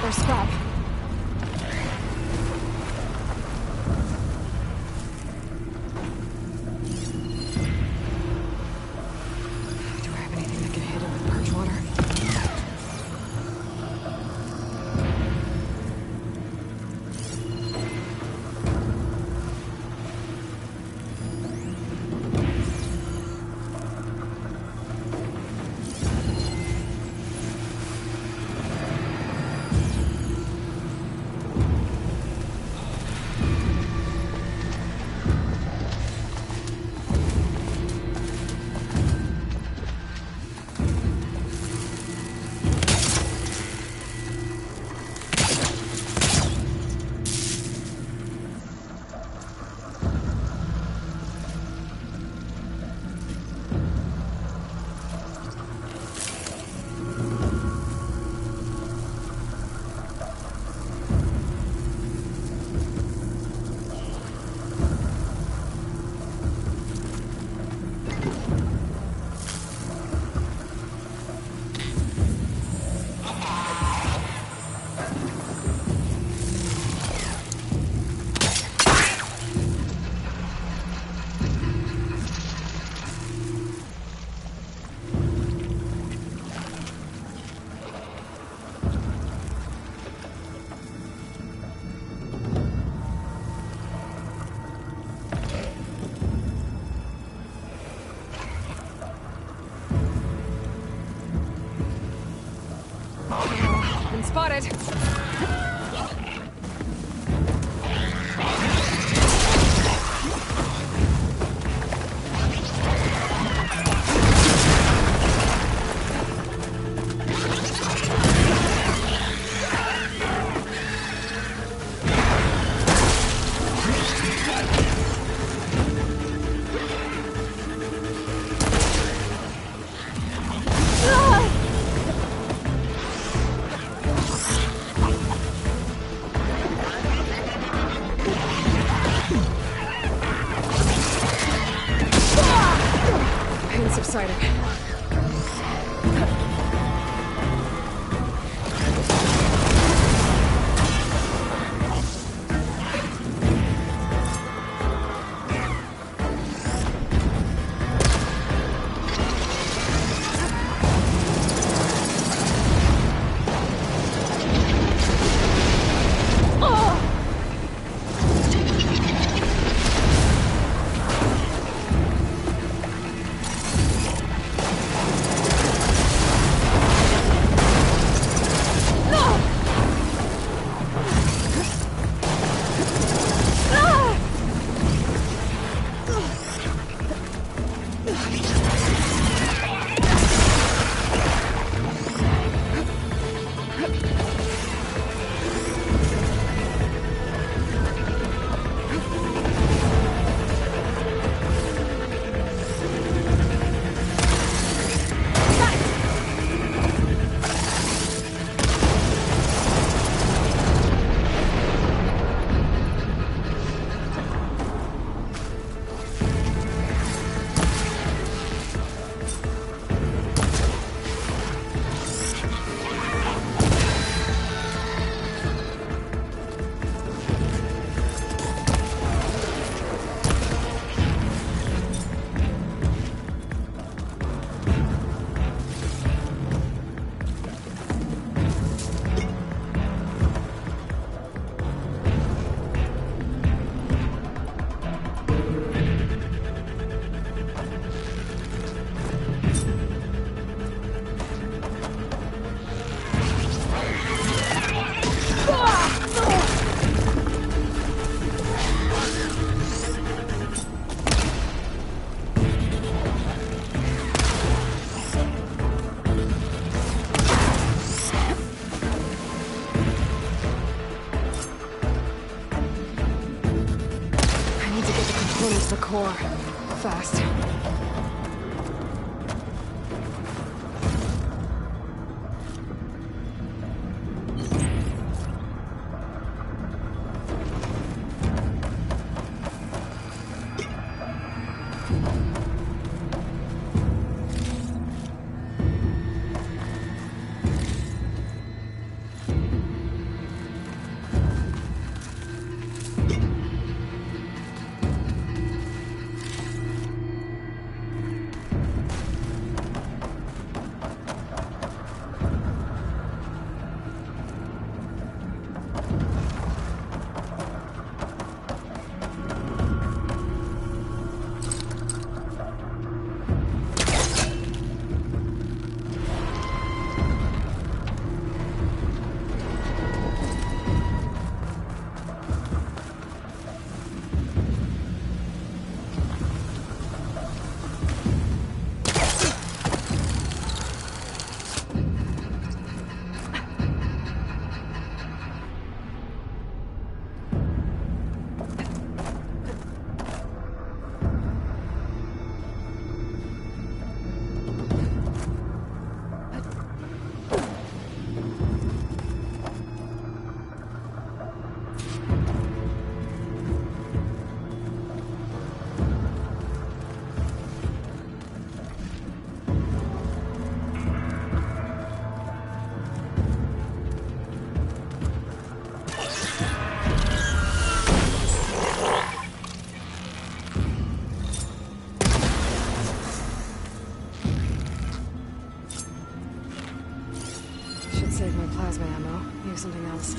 Their scrap. Do I have anything that can hit it with purge water? Been spotted. There's the core. Fast. Save my plasma ammo. Use something else.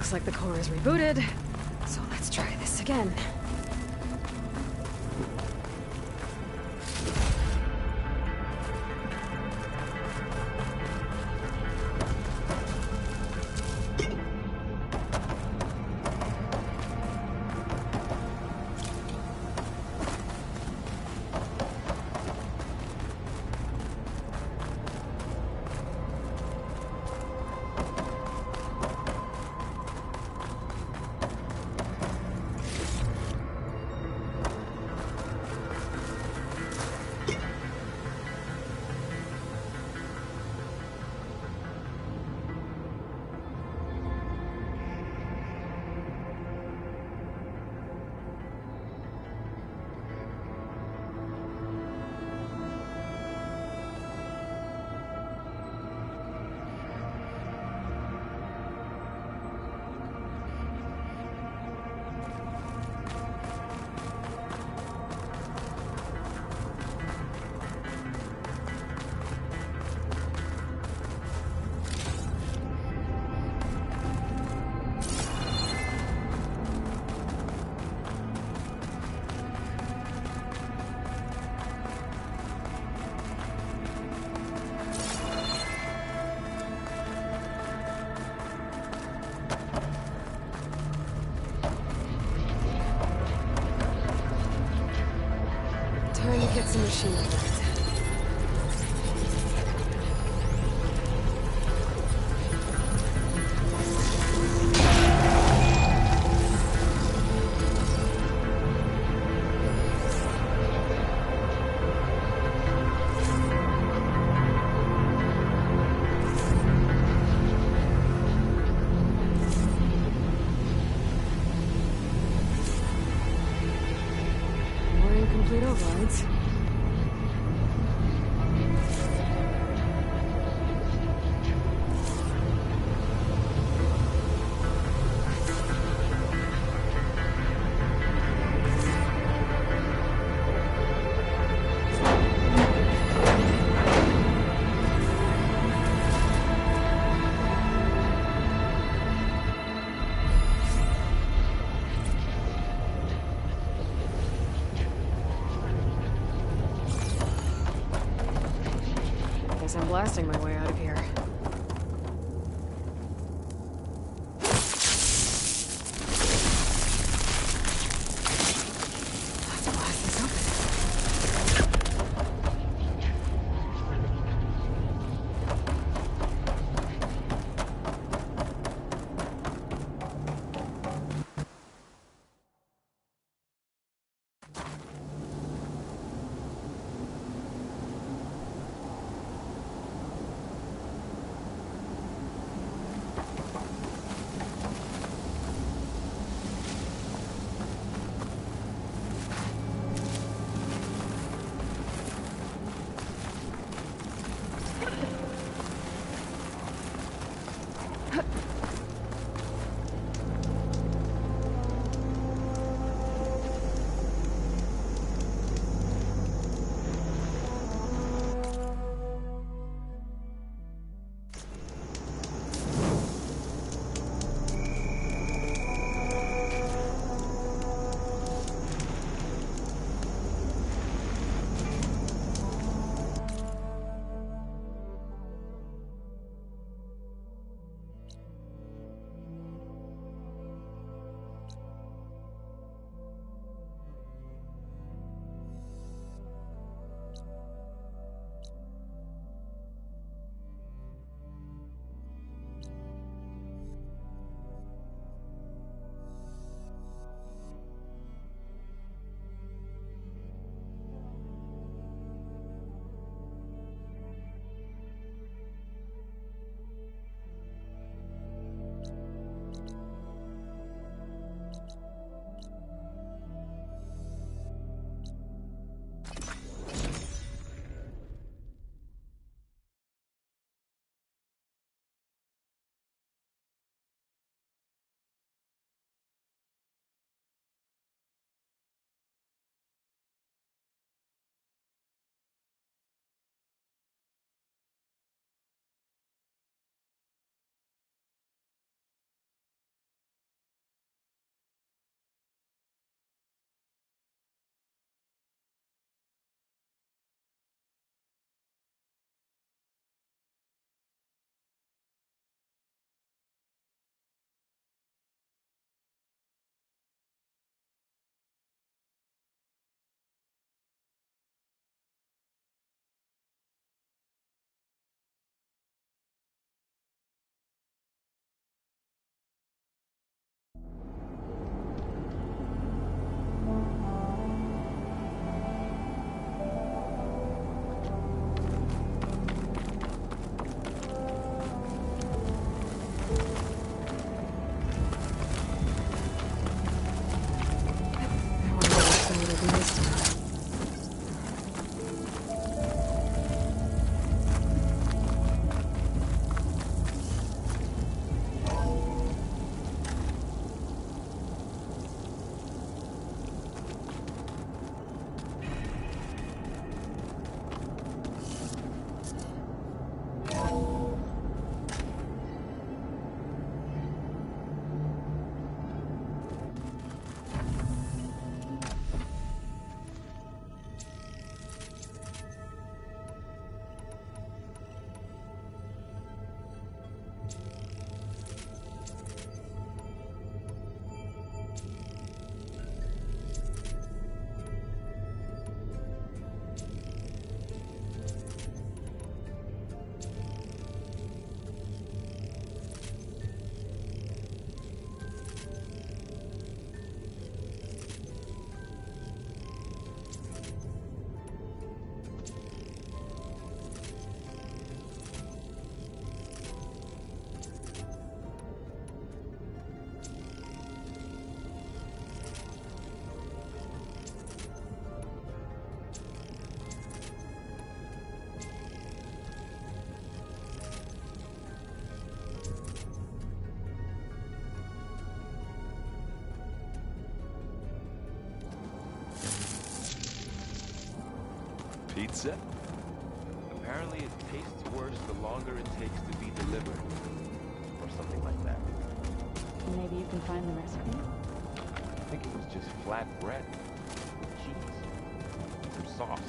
Looks like the core is rebooted, so let's try this again. Time to get some machine left. More incomplete overrides. Guess I'm blasting my way out of here. Let's blast this open. Pizza? Apparently it tastes worse the longer it takes to be delivered. Or something like that. Maybe you can find the recipe? I think it was just flat bread with cheese. Some sauce.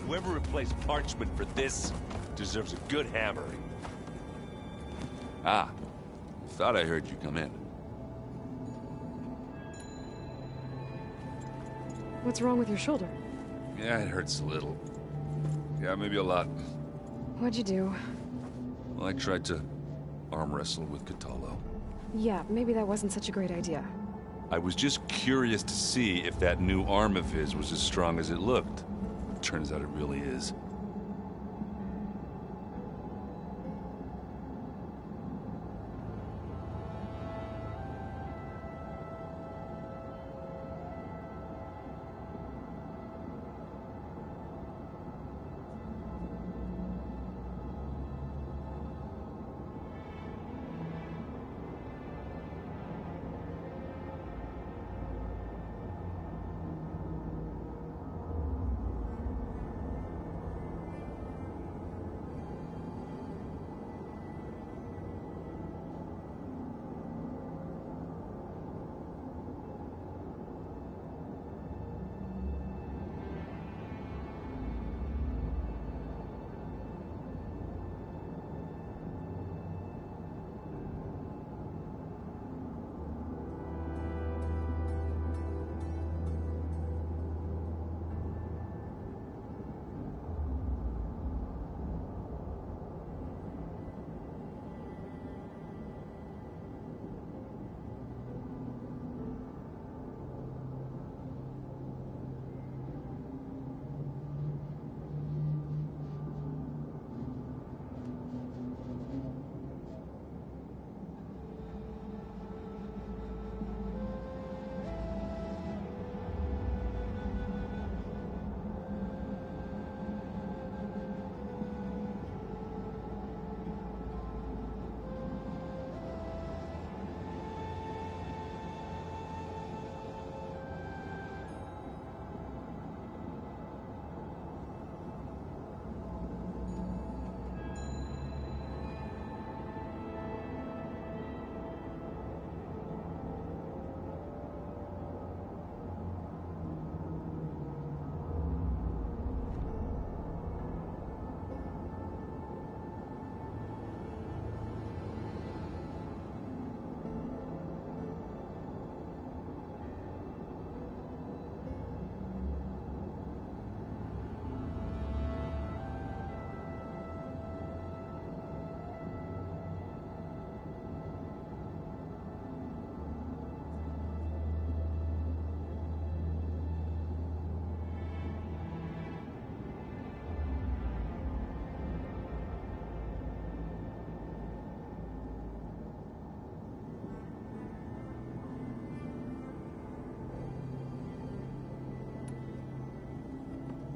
Whoever replaced parchment for this deserves a good hammering. Ah, thought I heard you come in. What's wrong with your shoulder? Yeah, it hurts a little. Yeah, maybe a lot. What'd you do? Well, I tried to arm wrestle with Kotallo. Yeah, maybe that wasn't such a great idea. I was just curious to see if that new arm of his was as strong as it looked. Turns out it really is.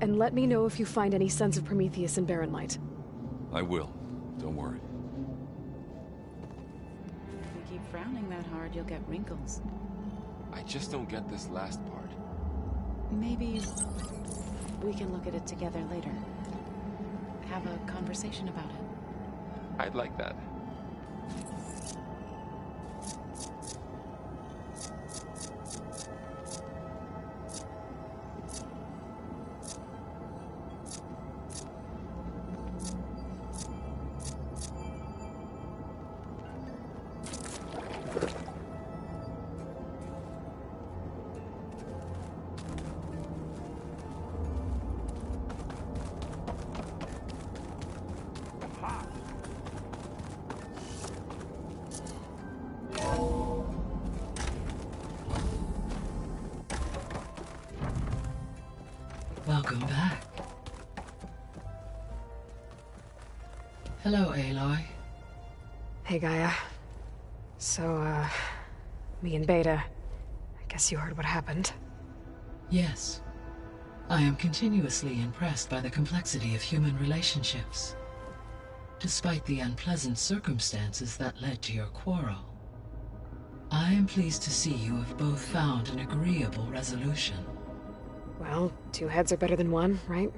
And let me know if you find any Sons of Prometheus in Barren Light. I will. Don't worry. If you keep frowning that hard, you'll get wrinkles. I just don't get this last part. Maybe we can look at it together later. Have a conversation about it. I'd like that. Welcome back. Hello, Aloy. Hey, Gaia. So, me and Beta, I guess you heard what happened. Yes. I am continuously impressed by the complexity of human relationships. Despite the unpleasant circumstances that led to your quarrel, I am pleased to see you have both found an agreeable resolution. Well, two heads are better than one, right?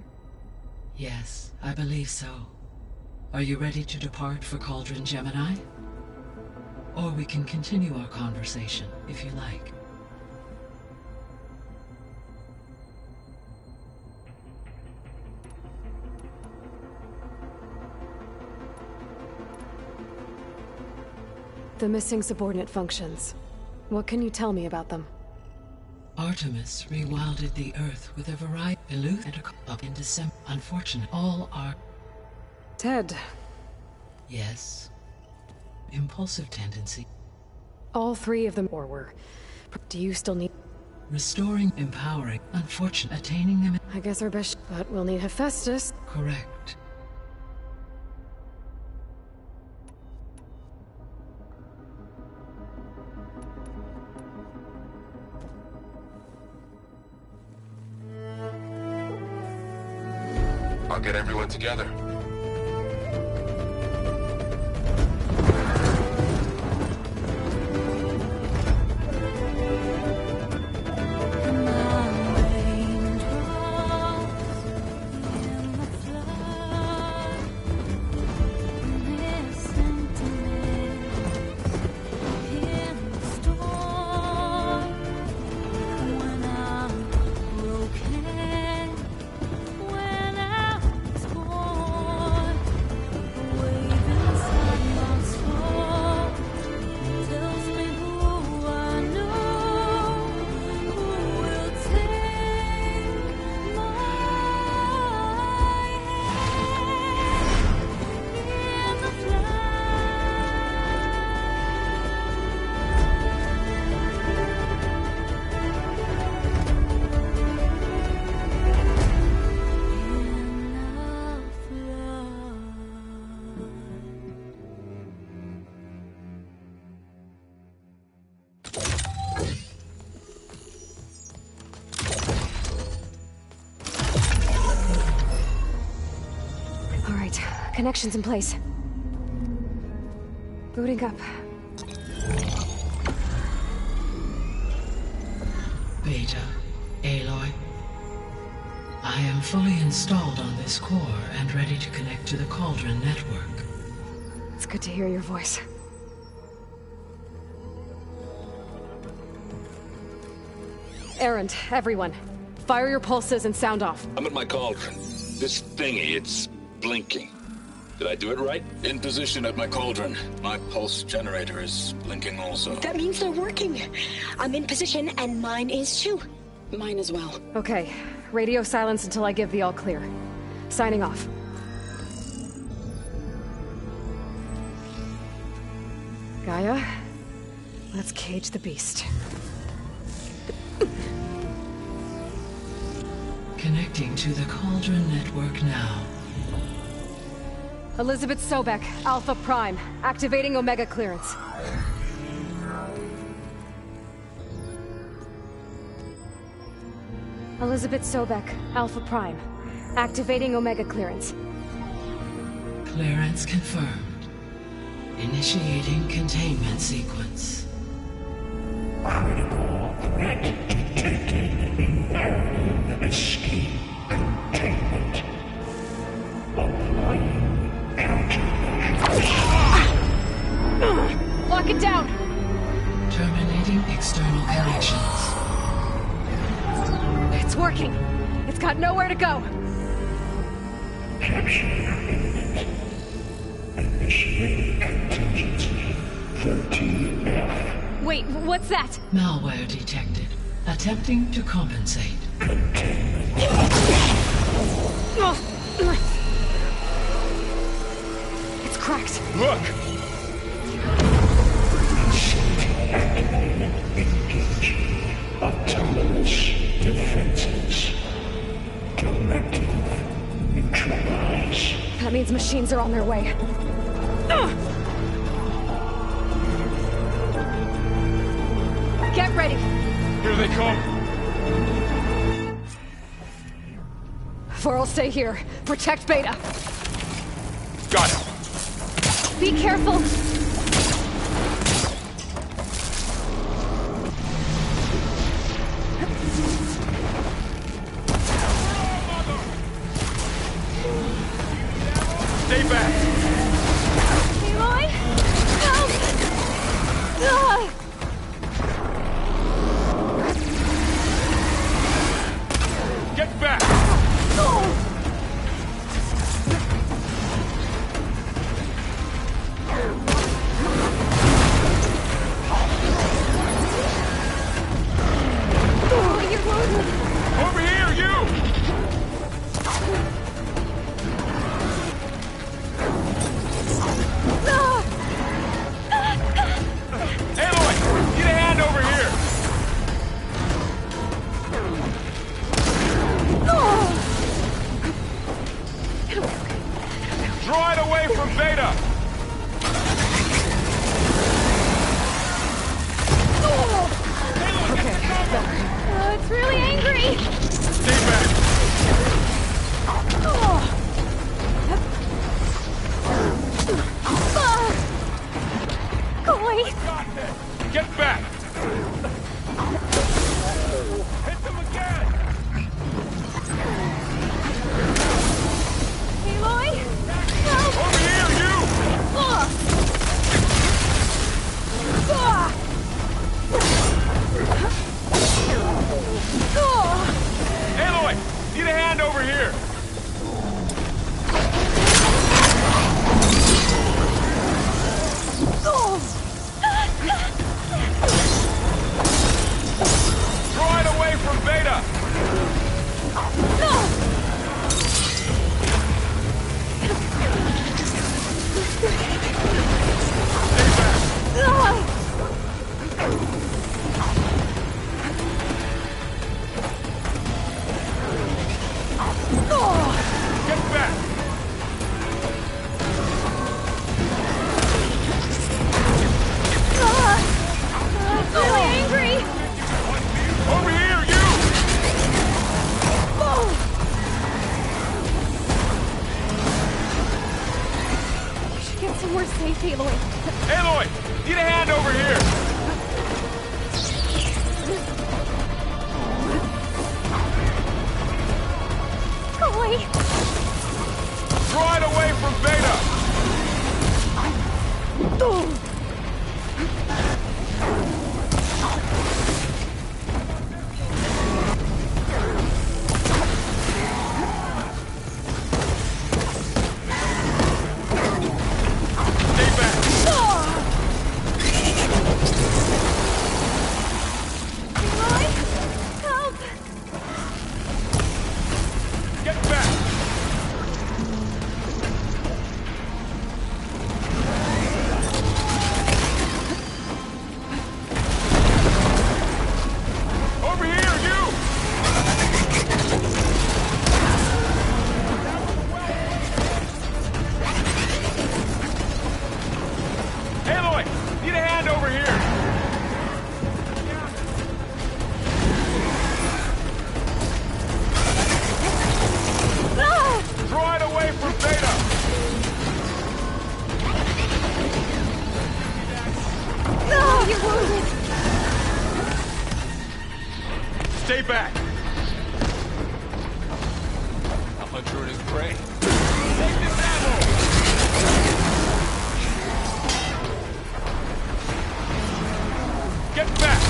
Yes, I believe so. Are you ready to depart for Cauldron Gemini? Or we can continue our conversation, if you like. The missing subordinate functions. What can you tell me about them? Artemis rewilded the Earth with a variety of Eluth and up in December. Unfortunate, all are dead. Yes. Impulsive tendency. All three of them, or were. Do you still need... Restoring, empowering, unfortunate, attaining them... I guess our best... But we'll need Hephaestus. Correct. I'll get everyone together. Connections in place. Booting up. Beta, Aloy. I am fully installed on this core and ready to connect to the Cauldron network. It's good to hear your voice. Erend, everyone. Fire your pulses and sound off. I'm at my cauldron. This thingy, it's blinking. Did I do it right? In position at my cauldron. My pulse generator is blinking also. That means they're working. I'm in position and mine is too. Mine as well. Okay. Radio silence until I give the all clear. Signing off. Gaia, let's cage the beast. Connecting to the Cauldron network now. Elizabeth Sobek, Alpha Prime, activating Omega clearance. Elizabeth Sobek, Alpha Prime, activating Omega clearance. Clearance confirmed. Initiating containment sequence. Critical threat detected. Imperative escape containment. Applying Lock it down! Terminating external connections. It's working! It's got nowhere to go! Capture imminent. Initiating contingency 13F. Wait, what's that? Malware detected. Attempting to compensate. Containment. It's cracked. Look! Activated. Engaging autonomous defenses. machines are on their way. Get ready! Here they come! Vor'll stay here. Protect Beta. Got it! Be careful! Stay back! Aloy! Help! Ah! Get back! Oh! Over here, you! Aloy! Get a hand over here! Draw it away from Beta! It's really angry! Stay back! Koi! Get back! Hit them again! Aloy! Help! Over here, you! Aloy! Need a hand over here! Draw it away from Beta! Get back! It's really angry! Over here, you! We should get somewhere safe, Aloy. Aloy! Need a hand over here! Koi! Draw it away from Beta! Stay back! Aloy! Help! Get back! Over here, you! Aloy! Need a hand over here! Draw it away from Beta! No! You're wounded! Stay back! A hunter and his prey. Take this ammo! Get back!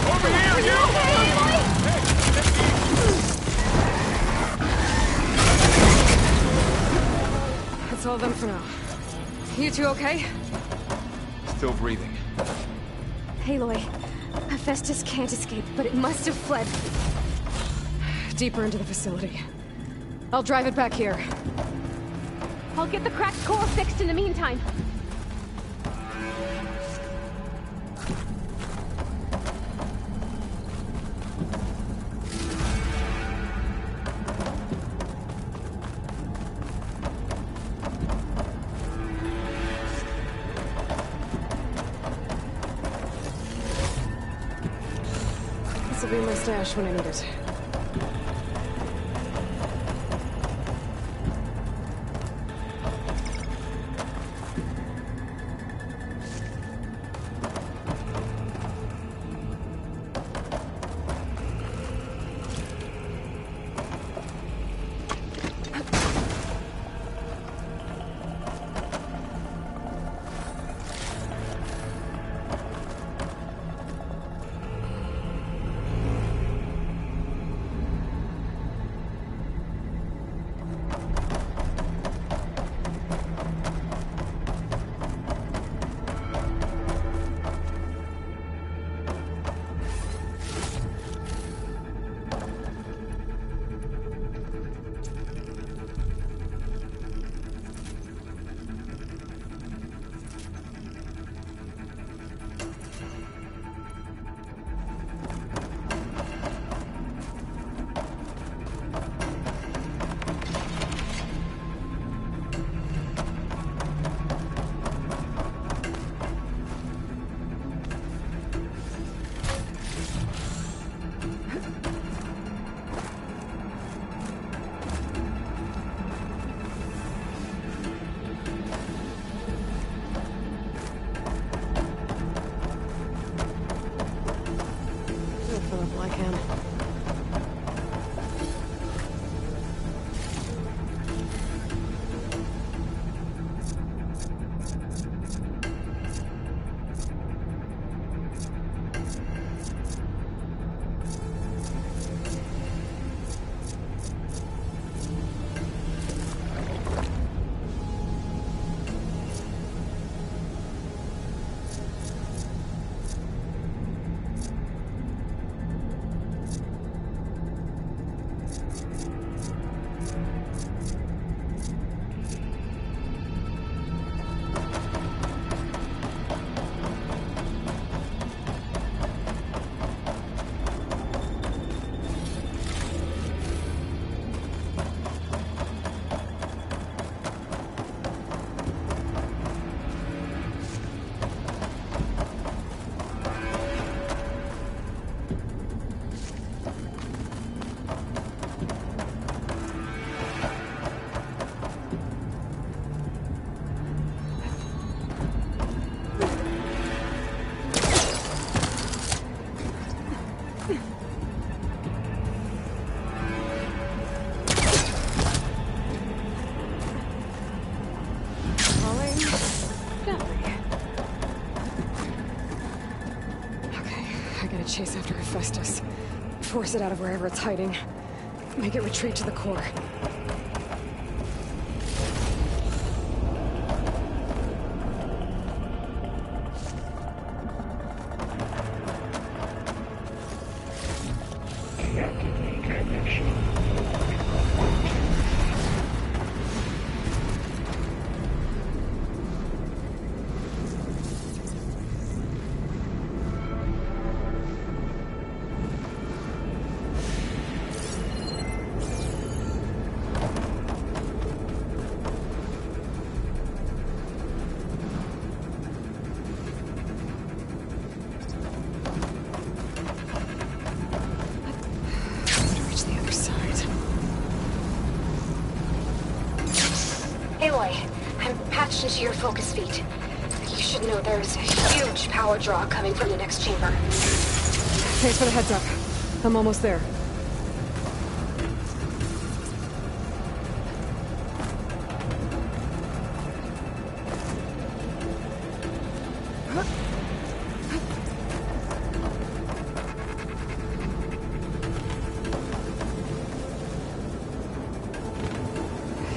Over here, you! That's all of them for now. You two okay? Still breathing. Aloy, Hephaestus can't escape, but it must have fled. Deeper into the facility. I'll drive it back here. I'll get the cracked core fixed in the meantime. will be in my stash when I need it. Chase after Hephaestus. Force it out of wherever it's hiding. Make it retreat to the core. Into your focus feed. You should know there's a huge power draw coming from the next chamber. Thanks for the heads up. I'm almost there.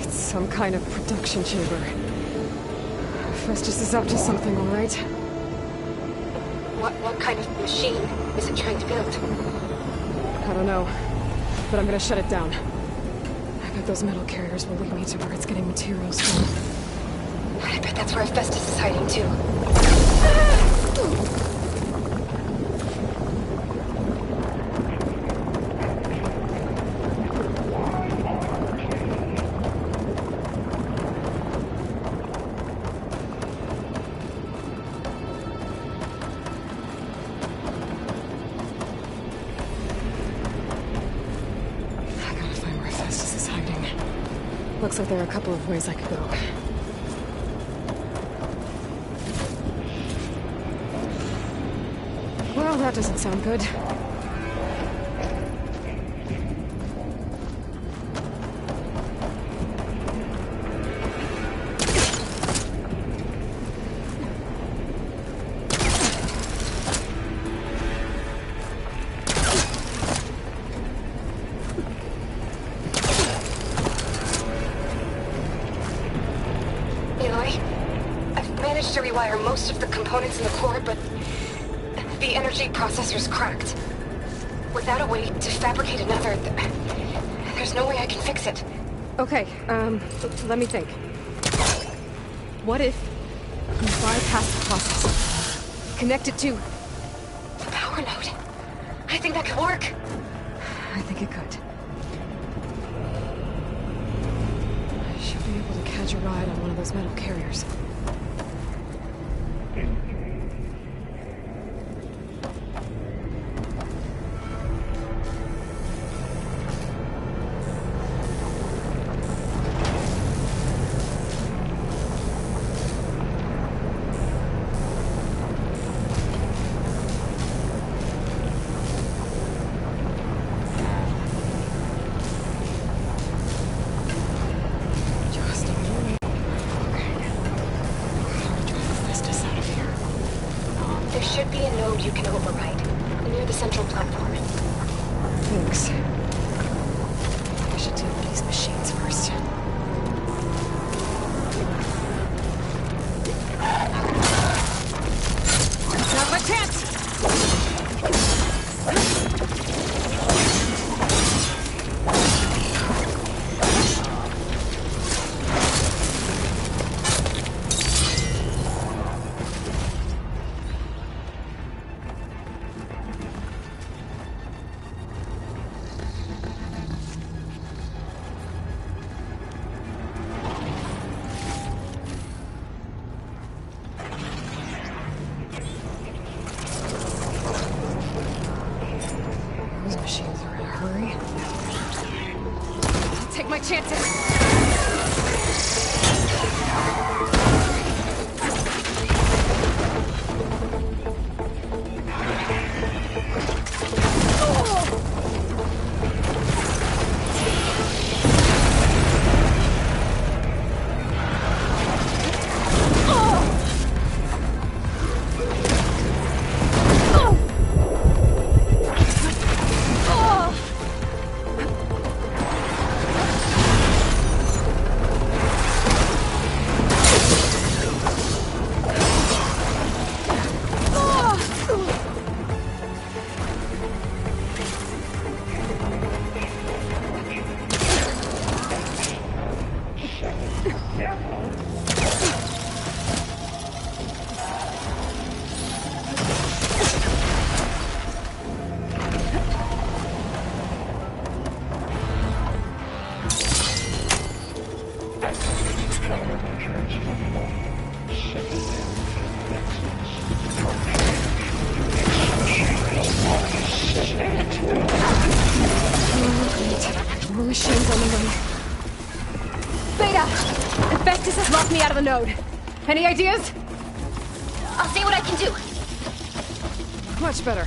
It's some kind of production chamber. Festus is up to something, all right? What kind of machine is it trying to build? I don't know, but I'm gonna shut it down. I bet those metal carriers will lead me to where it's getting materials from. I bet that's where Festus is hiding too. Looks like there are a couple of ways I could go. Well, that doesn't sound good. To rewire most of the components in the core, but the energy processor's cracked. Without a way to fabricate another, there's no way I can fix it. Okay, let me think. What if you bypass the processor? Connect it to... the power node. I think that could work. I think it could. I should be able to catch a ride on one of those metal carriers. More machines on the way. Beta! Infestus has locked me out of the node. Any ideas? I'll see what I can do. Much better.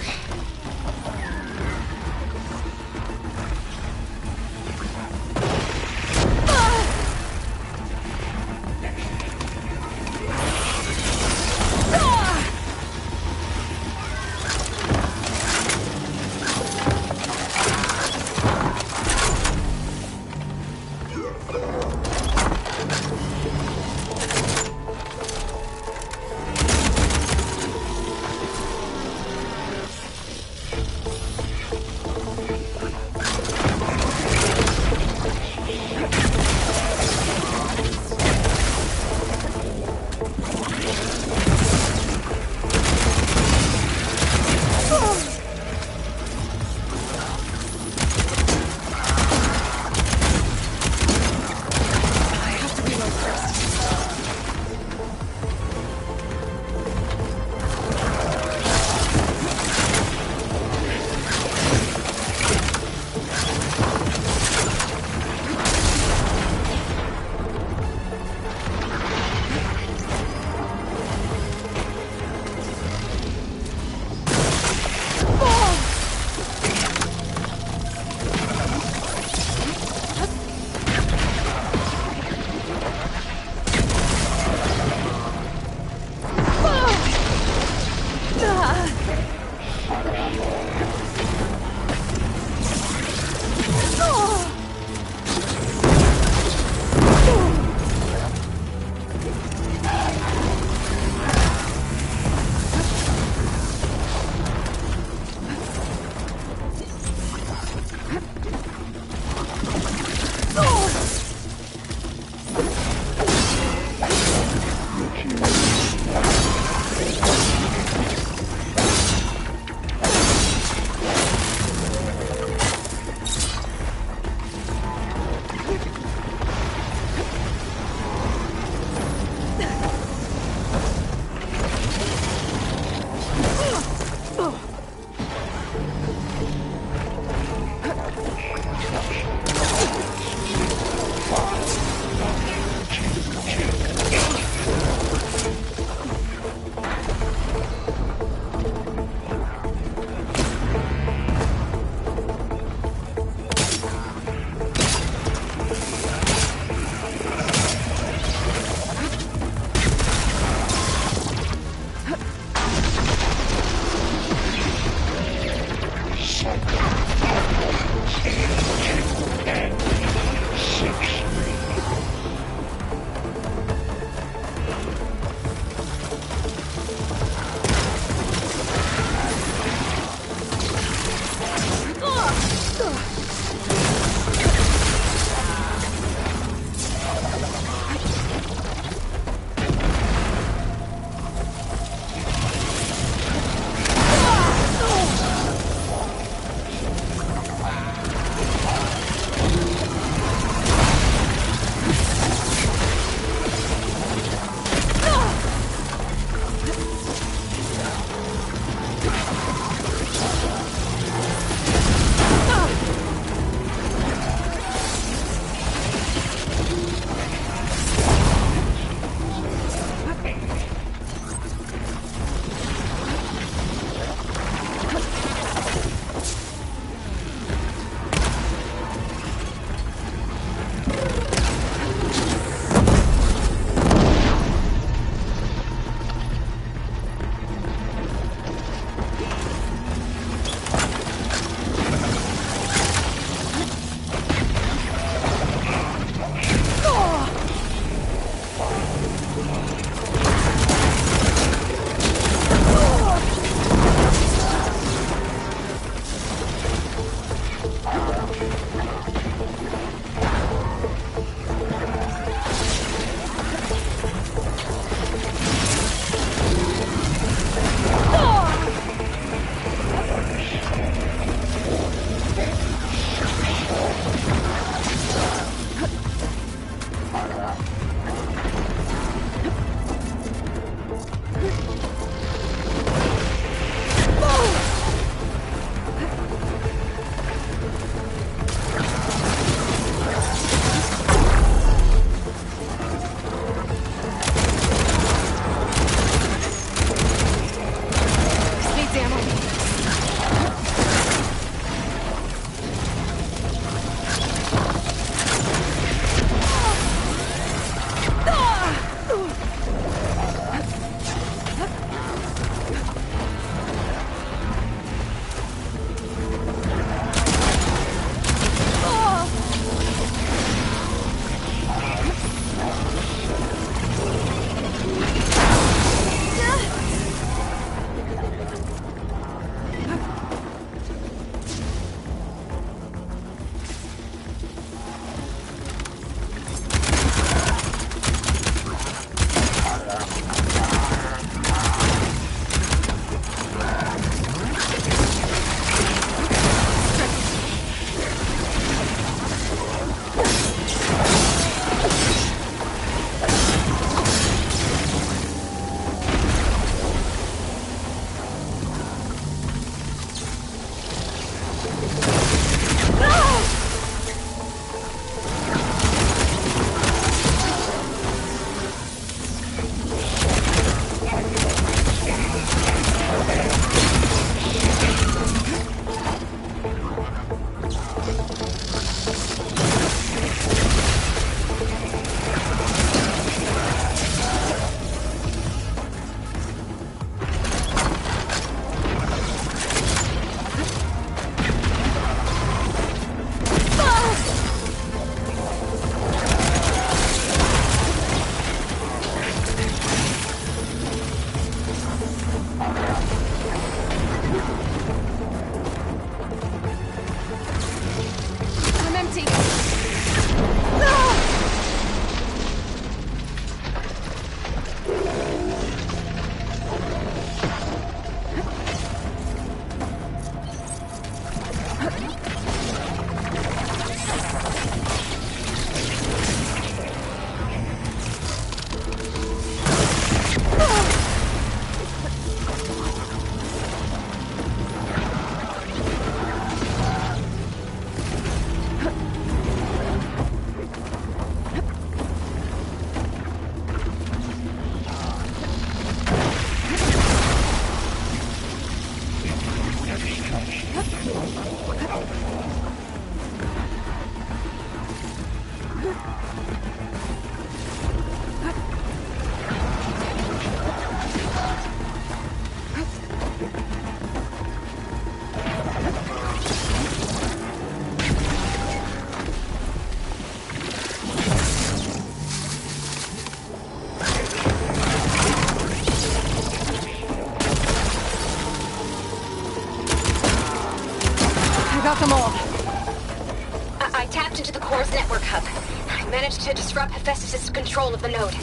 managed to disrupt Hephaestus' control of the node.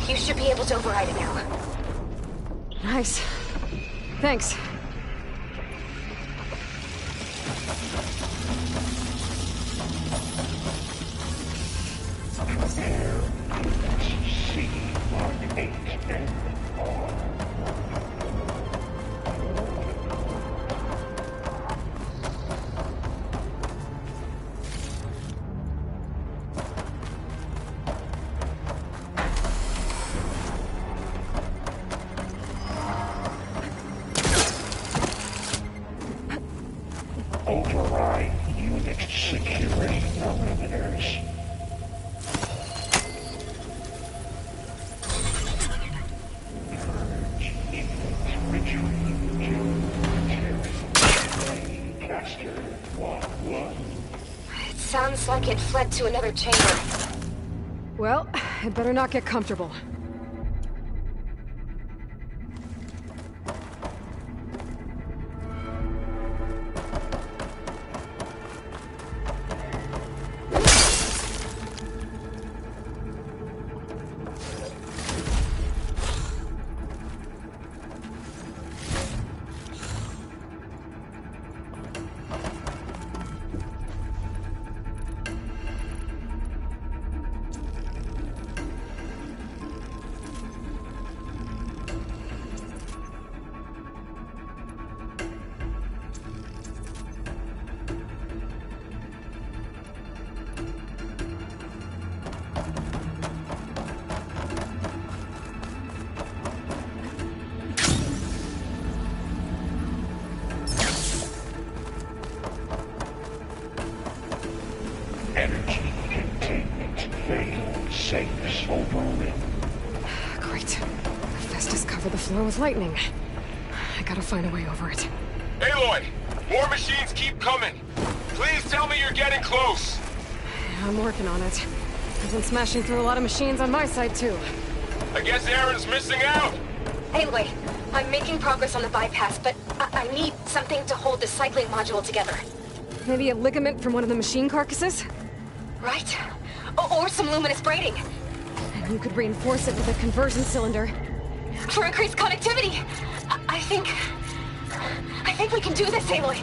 You should be able to override it now. Nice. Thanks. See Mark 8 and R. Override unit security perimeters. It sounds like it fled to another chamber. Well, it better not get comfortable. Energy containment failed. Safes overrun. Great. Hephaestus covered the floor with lightning. I gotta find a way over it. Aloy! More machines keep coming! Please tell me you're getting close! I'm working on it. I've been smashing through a lot of machines on my side, too. I guess Aaron's missing out! Anyway, I'm making progress on the bypass, but I need something to hold the cycling module together. Maybe a ligament from one of the machine carcasses? Right. Or some luminous braiding. And you could reinforce it with a conversion cylinder. For increased connectivity! I think we can do this, Aloy.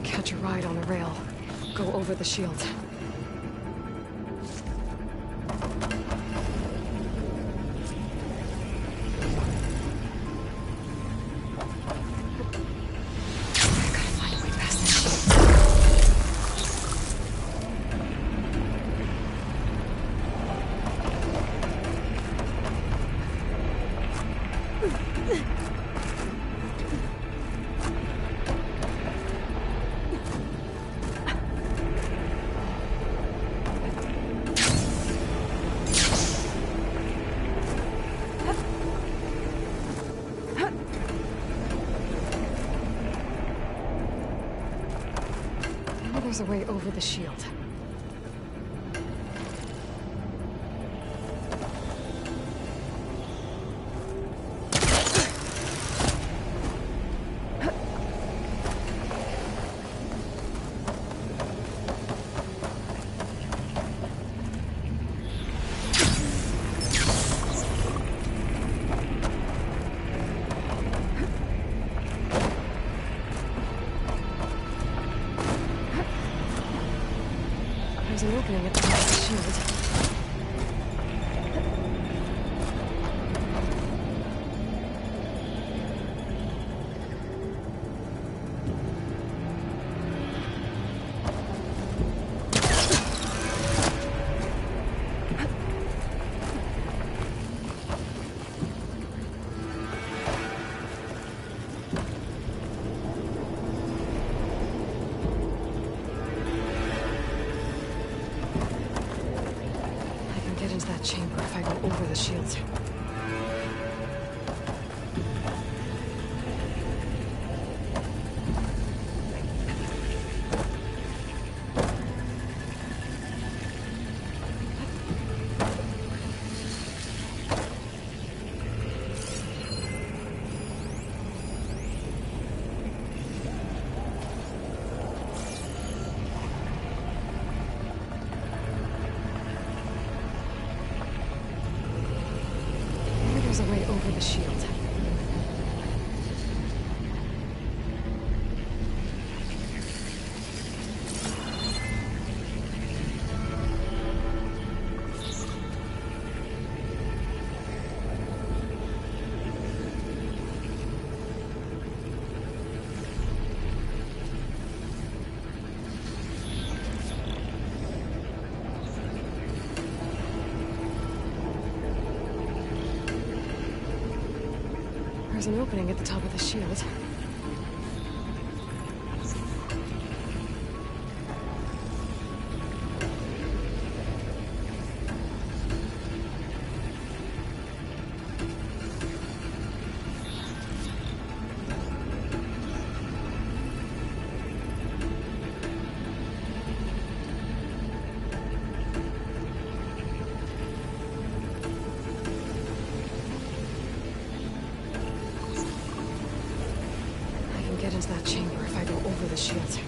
Catch a ride on the rail. Go over the shield. There's a way over the shield. shield. Chamber if I go over the shields. There's a way over the shield. There's an opening at the top of the shield. Get into that chamber if I go over the shields.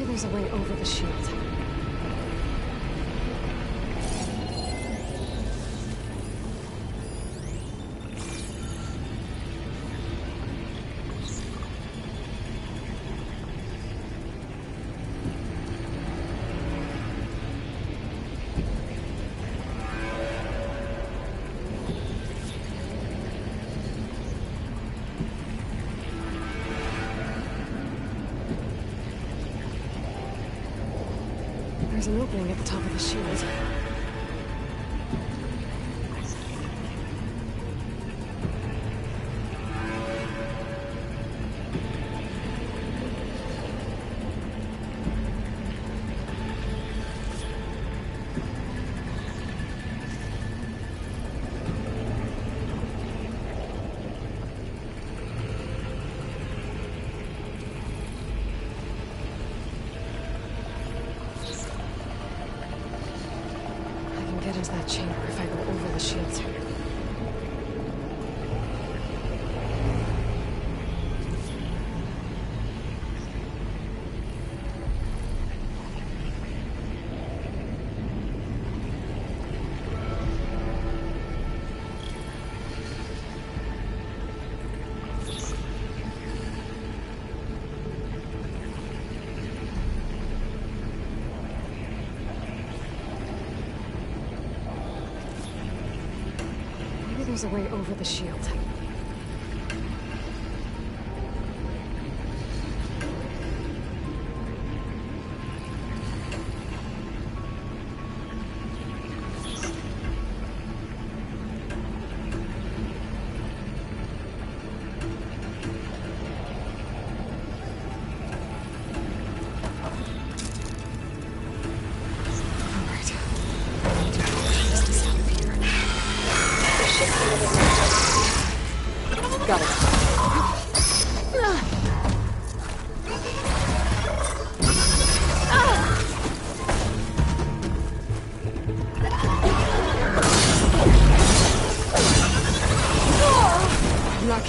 There's a way over the shield. There's an opening at the top of the shield. Get into that chamber if I go over the shields. There's a way over the shield.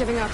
giving up.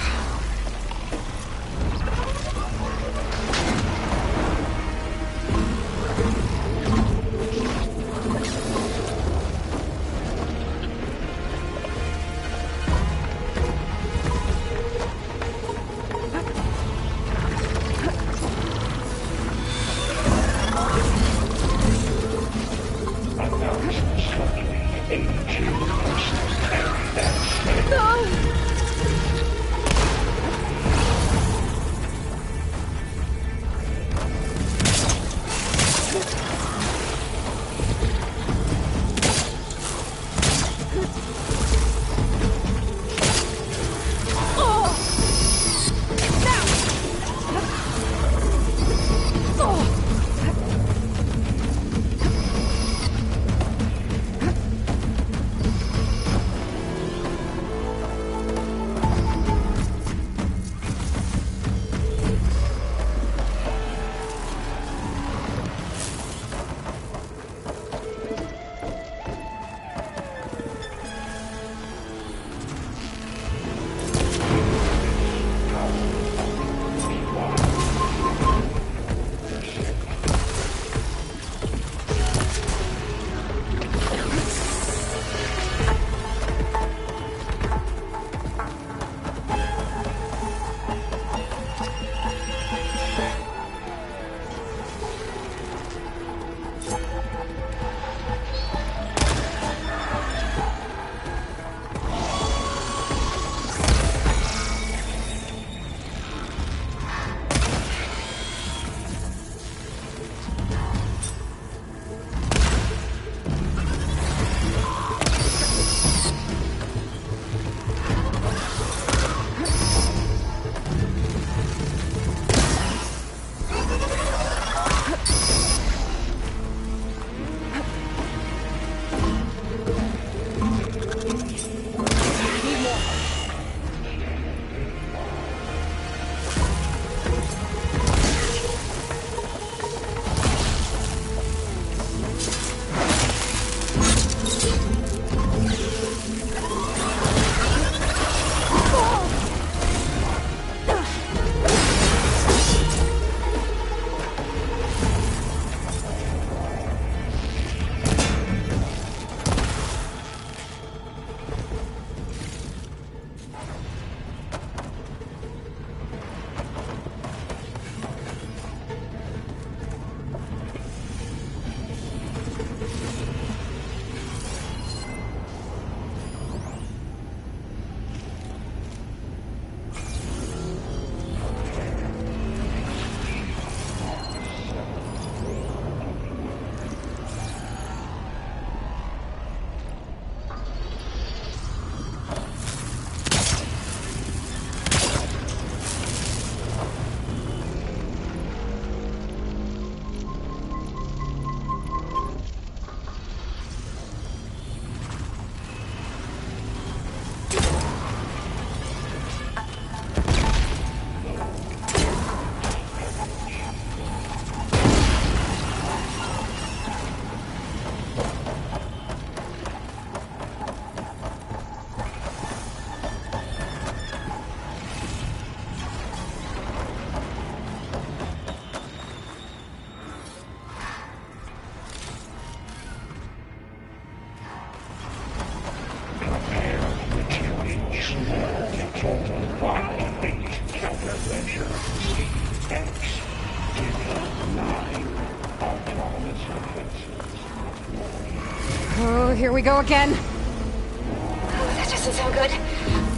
Oh, here we go again. Oh, that doesn't sound good.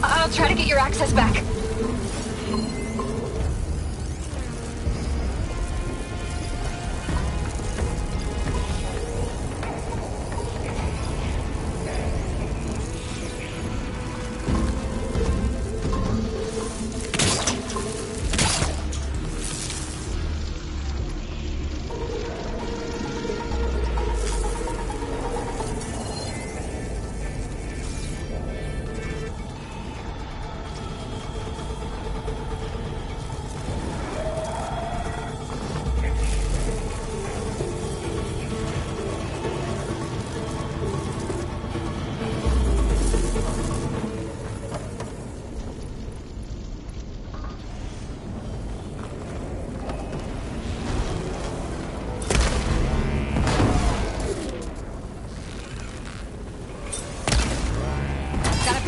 I'll try to get your access back.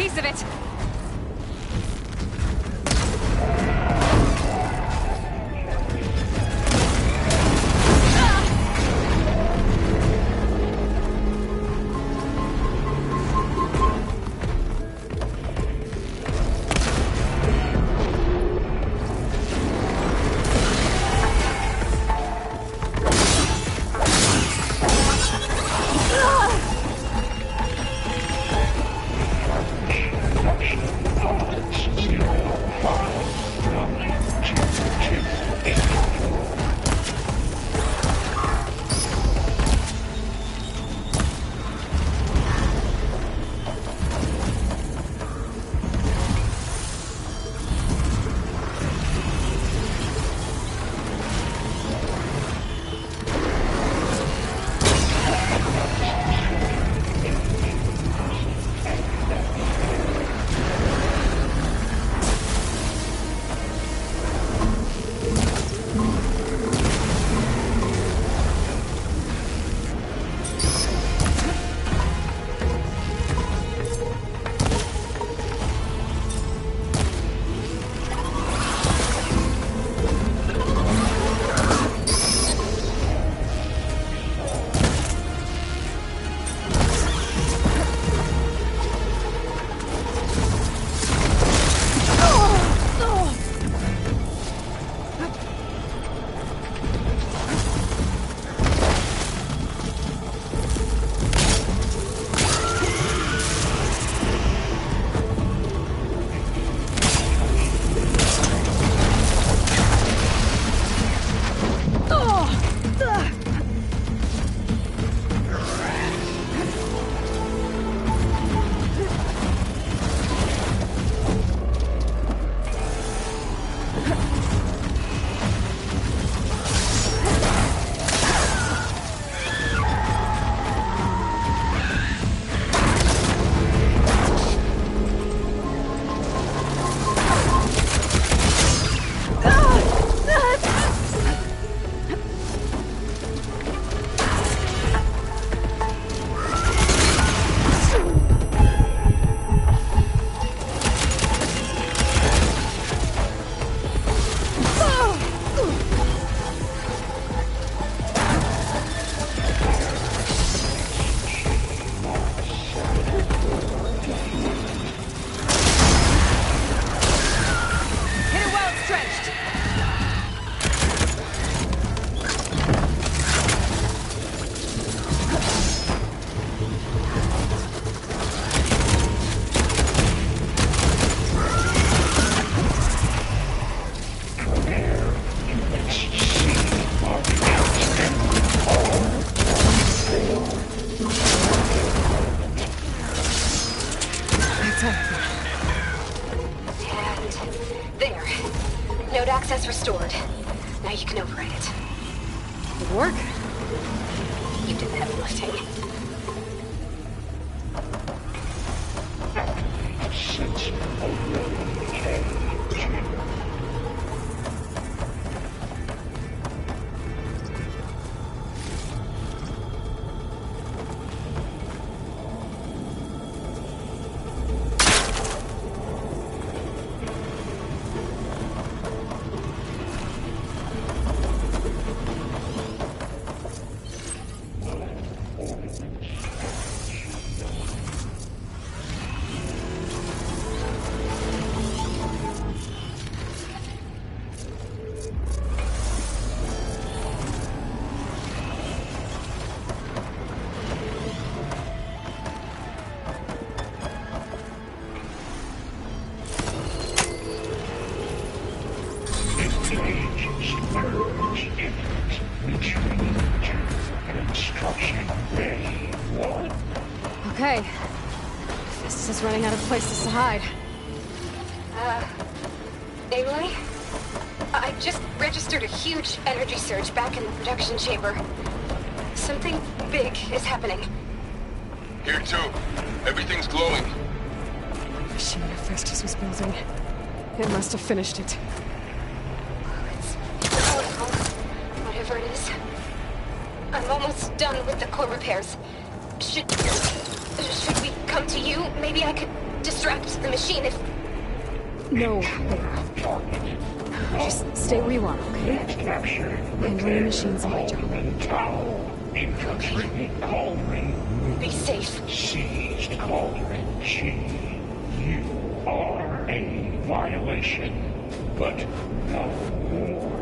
piece of it! Access restored. Now you can override it. Did it work? You did the heavy lifting. Okay. This is running out of places to hide. Aloy? I just registered a huge energy surge back in the production chamber. Something big is happening. Here too. Everything's glowing. The machine Hephaestus was building. It must have finished it. It's powerful. Whatever it is. I'm almost done with the core repairs. Should we come to you? Maybe I could distract the machine if... No. Just stay where you are, okay? Handling the machine's my job. Infiltrated Cauldron. Be safe. Seized Cauldron G. You are a violation, but no more.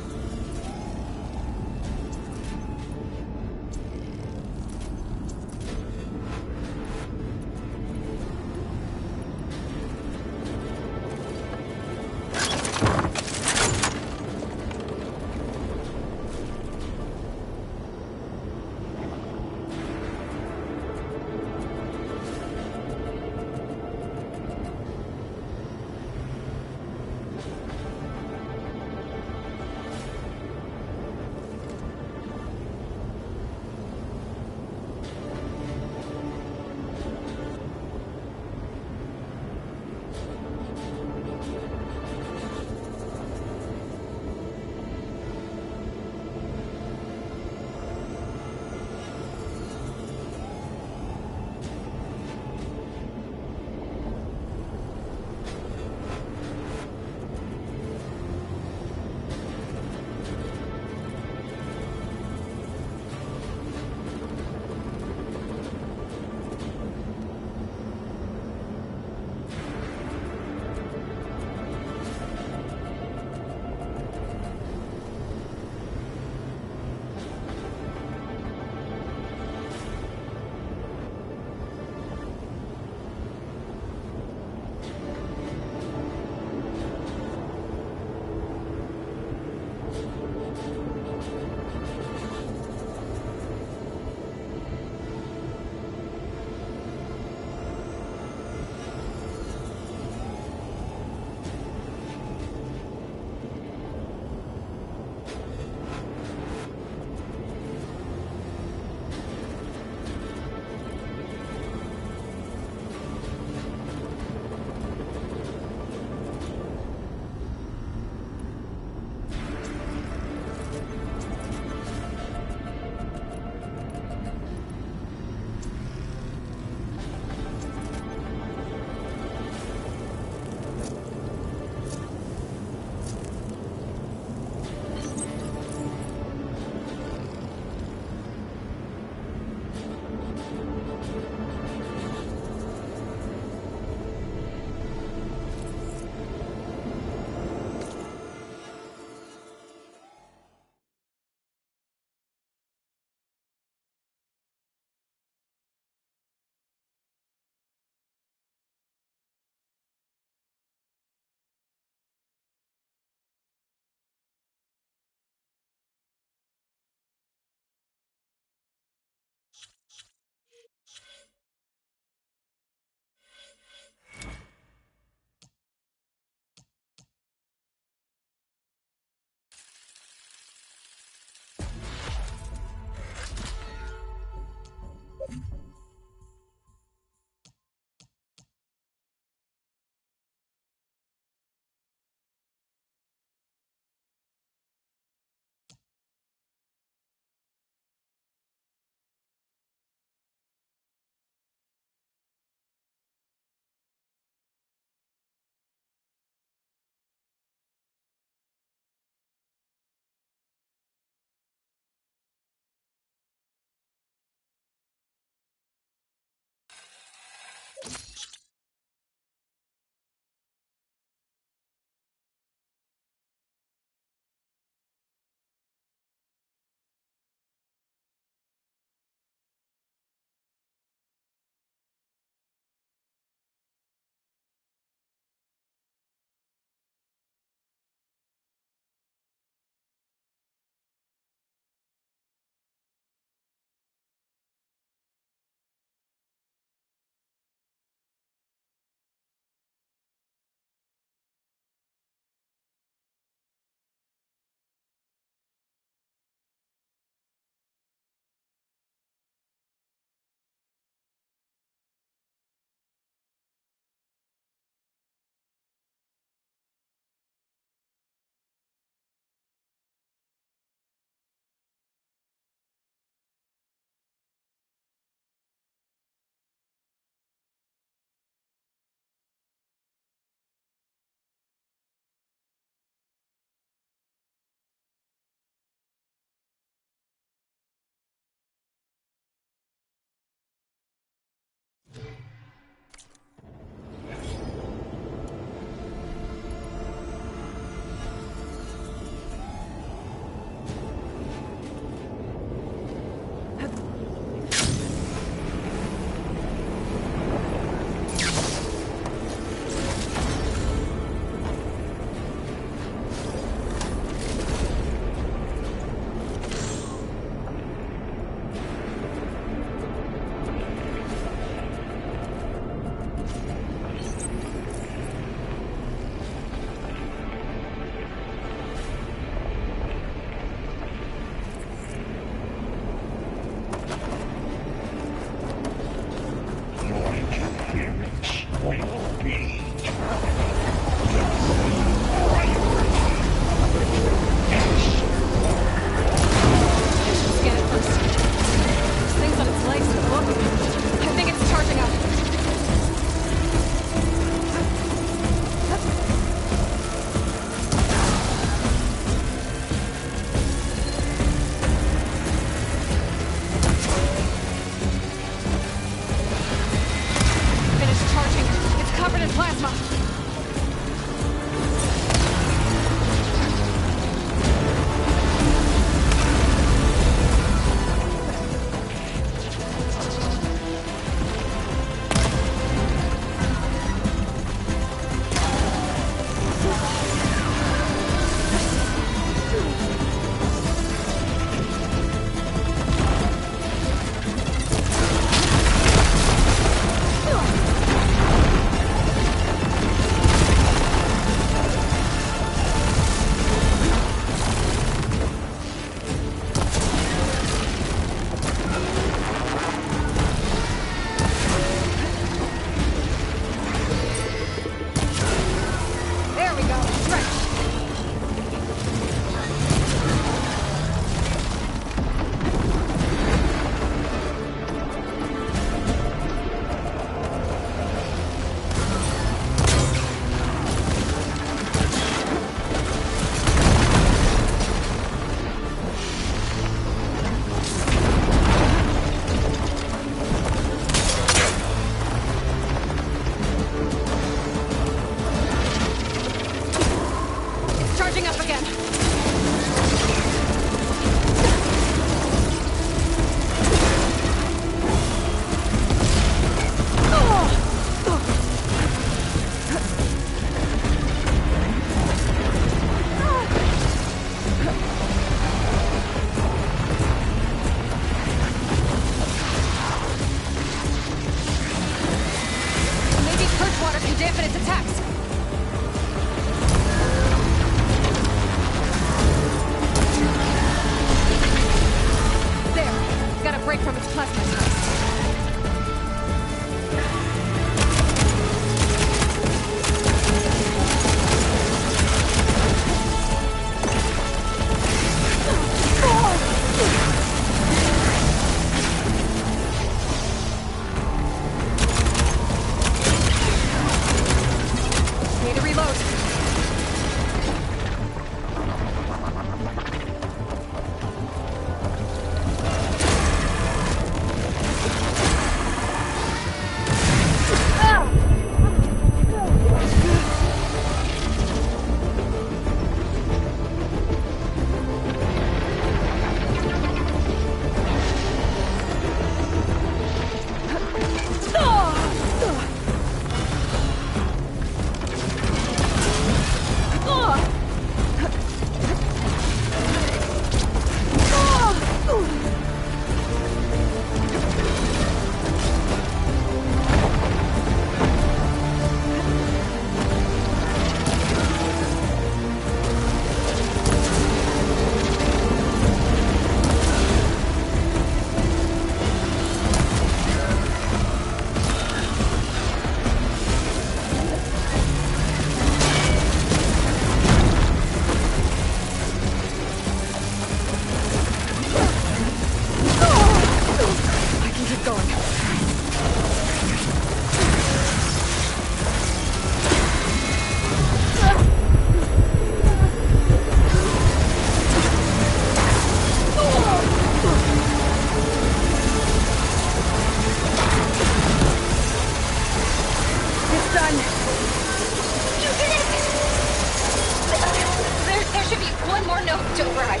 to override.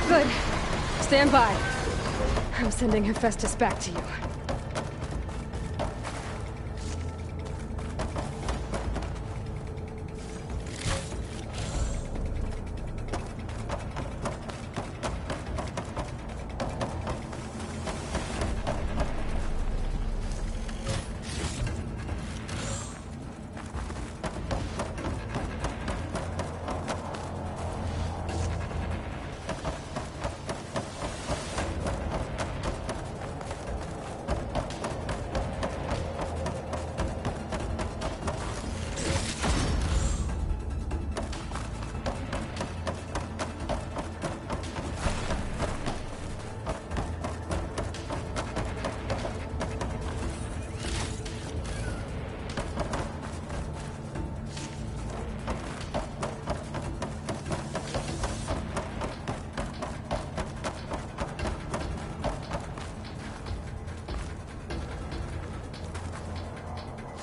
Good. Stand by. I'm sending Hephaestus back to you.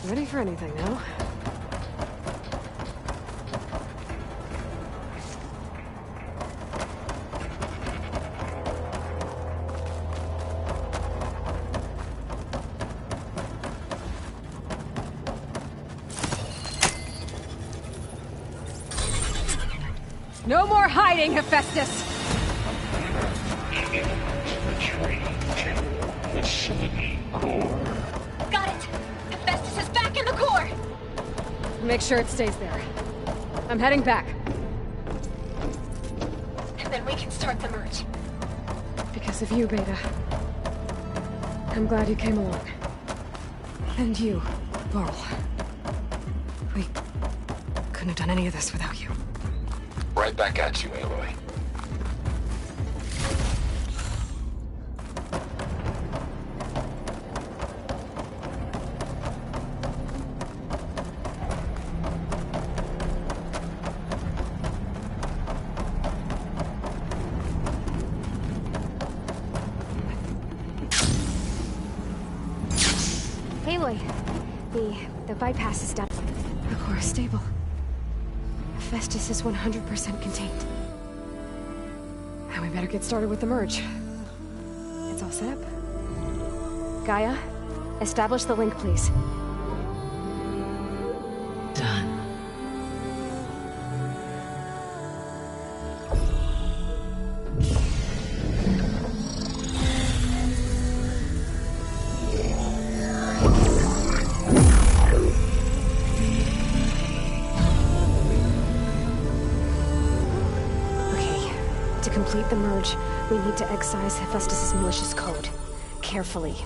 Ready for anything now? No more hiding, Hephaestus! Retreat to facility core. Got it! Hephaestus is back in the core! Make sure it stays there. I'm heading back. And then we can start the merge. Because of you, Beta. I'm glad you came along. And you, Varl. We couldn't have done any of this without you. Right back at you, Aloy. Aloy, the bypass is done. The core is stable. Hephaestus is 100% contained. Now we better get started with the merge. It's all set up. Gaia, establish the link, please. Done. To complete the merge, we need to excise Hephaestus' malicious code. Carefully.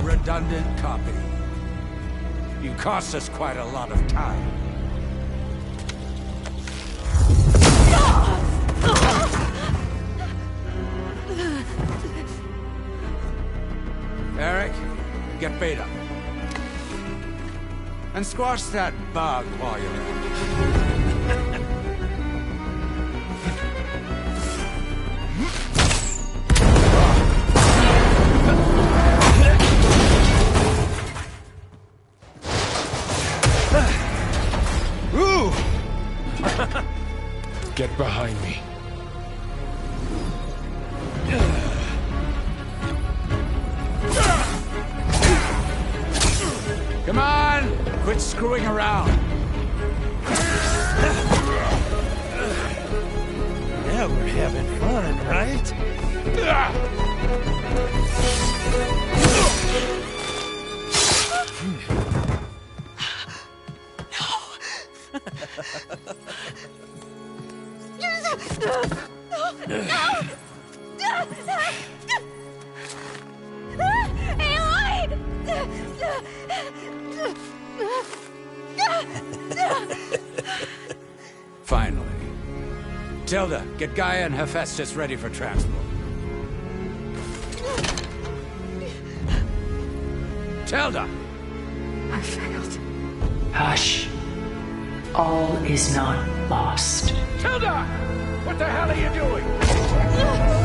Redundant copy. You cost us quite a lot of time. Eric, get Beta. And squash that bug while you're at it. Get behind me. Come on! Quit screwing around. Yeah, we're having fun, right? Finally. Tilda, get Gaia and Hephaestus ready for transport. Tilda! I failed. Hush. All is not lost. Tilda! What the hell are you doing?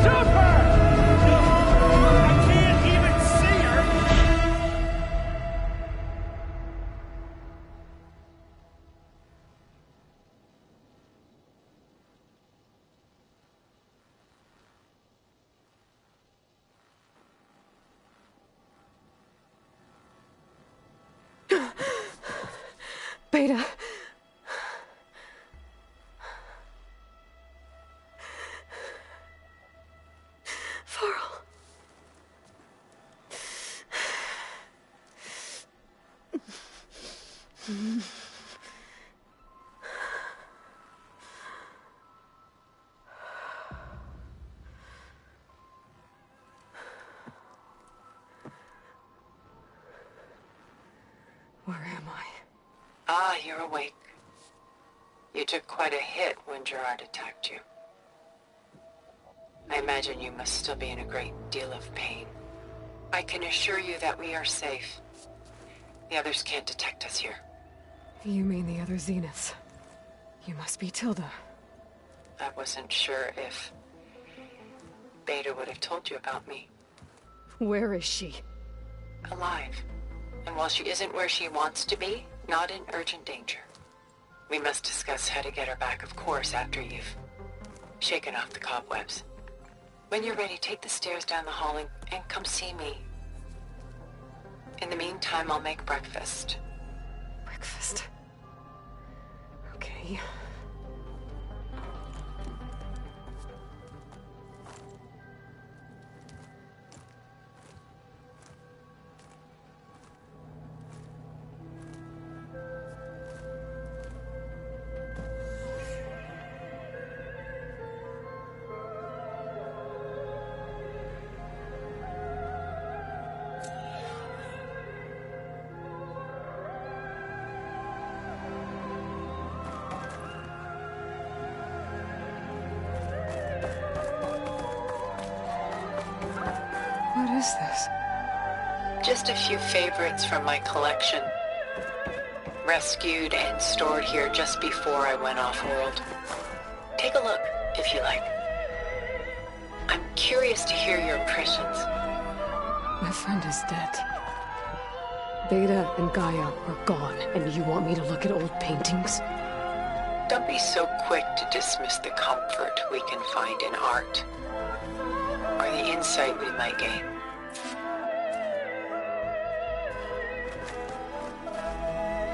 Stop her! I can't even see her! Beta. Varl. Where am I? Ah, you're awake. You took quite a hit when Gerard attacked you. I imagine you must still be in a great deal of pain. I can assure you that we are safe. The others can't detect us here. You mean the other Zeniths? You must be Tilda. I wasn't sure if Beta would have told you about me. Where is she? Alive. And while she isn't where she wants to be, not in urgent danger. We must discuss how to get her back, of course, after you've shaken off the cobwebs. When you're ready, take the stairs down the hall and come see me. In the meantime, I'll make breakfast. Breakfast? Okay. What is this? Just a few favorites from my collection. Rescued and stored here just before I went off-world. Take a look, if you like. I'm curious to hear your impressions. My friend is dead. Beta and Gaia are gone, and you want me to look at old paintings? Don't be so quick to dismiss the comfort we can find in art, or the insight we might gain.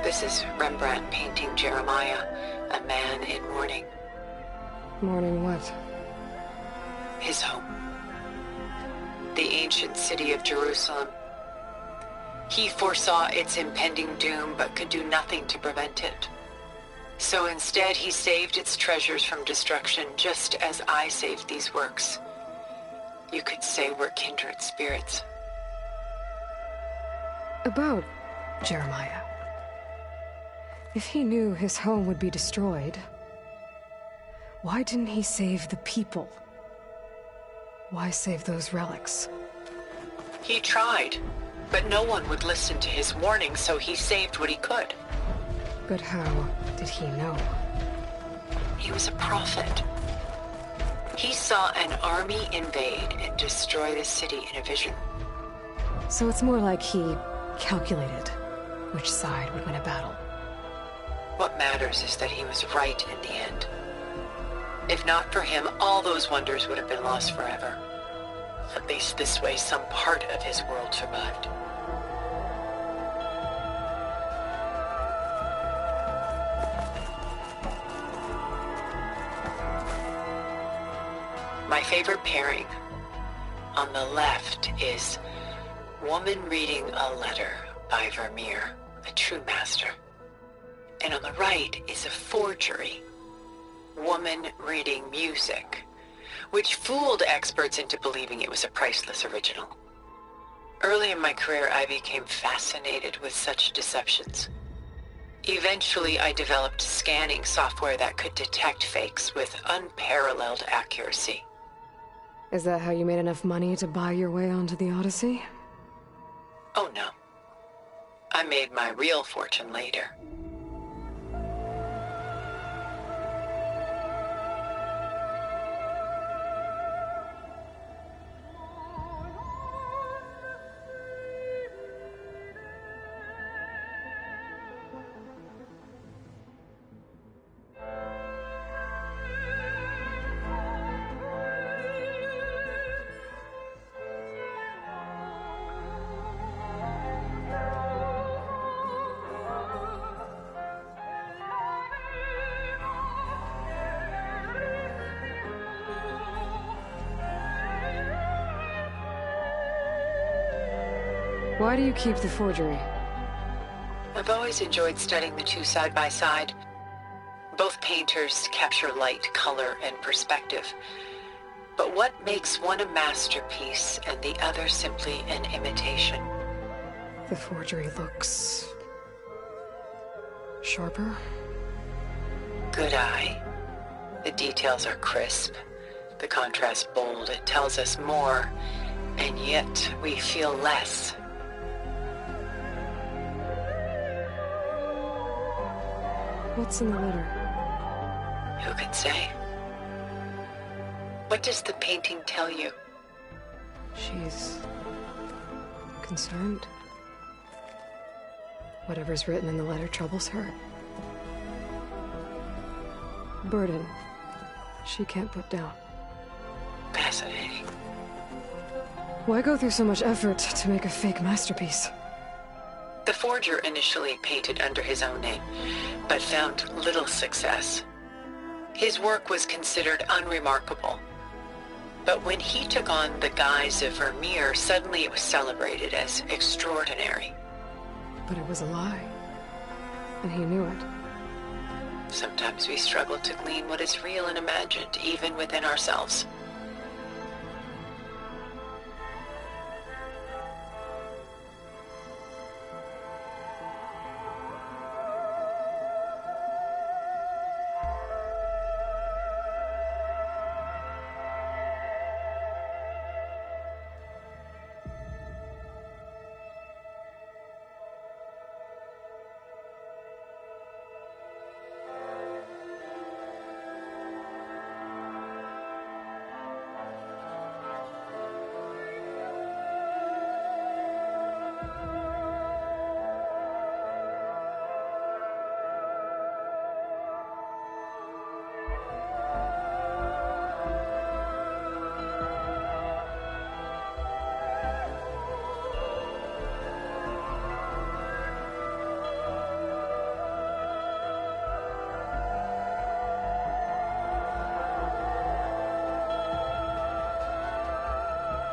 This is Rembrandt painting Jeremiah, a man in mourning. Mourning what? His home. The ancient city of Jerusalem. He foresaw its impending doom, but could do nothing to prevent it. So instead, he saved its treasures from destruction, just as I saved these works. You could say we're kindred spirits. About Jeremiah. If he knew his home would be destroyed, why didn't he save the people? Why save those relics? He tried, but no one would listen to his warning, so he saved what he could. But how did he know? He was a prophet. He saw an army invade and destroy the city in a vision. So it's more like he calculated which side would win a battle. What matters is that he was right in the end. If not for him, all those wonders would have been lost forever. At least this way, some part of his world survived. My favorite pairing on the left is Woman Reading a Letter by Vermeer, a true master. And on the right is a forgery, Woman Reading Music, which fooled experts into believing it was a priceless original. Early in my career, I became fascinated with such deceptions. Eventually, I developed scanning software that could detect fakes with unparalleled accuracy. Is that how you made enough money to buy your way onto the Odyssey? Oh no. I made my real fortune later. Why do you keep the forgery? I've always enjoyed studying the two side by side. Both painters capture light, color, and perspective. But what makes one a masterpiece and the other simply an imitation? The forgery looks... sharper? Good eye. The details are crisp. The contrast bold. It tells us more, and yet we feel less. What's in the letter? Who can say? What does the painting tell you? She's... concerned. Whatever's written in the letter troubles her. Burden she can't put down. Fascinating. Why go through so much effort to make a fake masterpiece? The forger initially painted under his own name, but found little success. His work was considered unremarkable. But when he took on the guise of Vermeer, suddenly it was celebrated as extraordinary. But it was a lie. And he knew it. Sometimes we struggle to glean what is real and imagined, even within ourselves.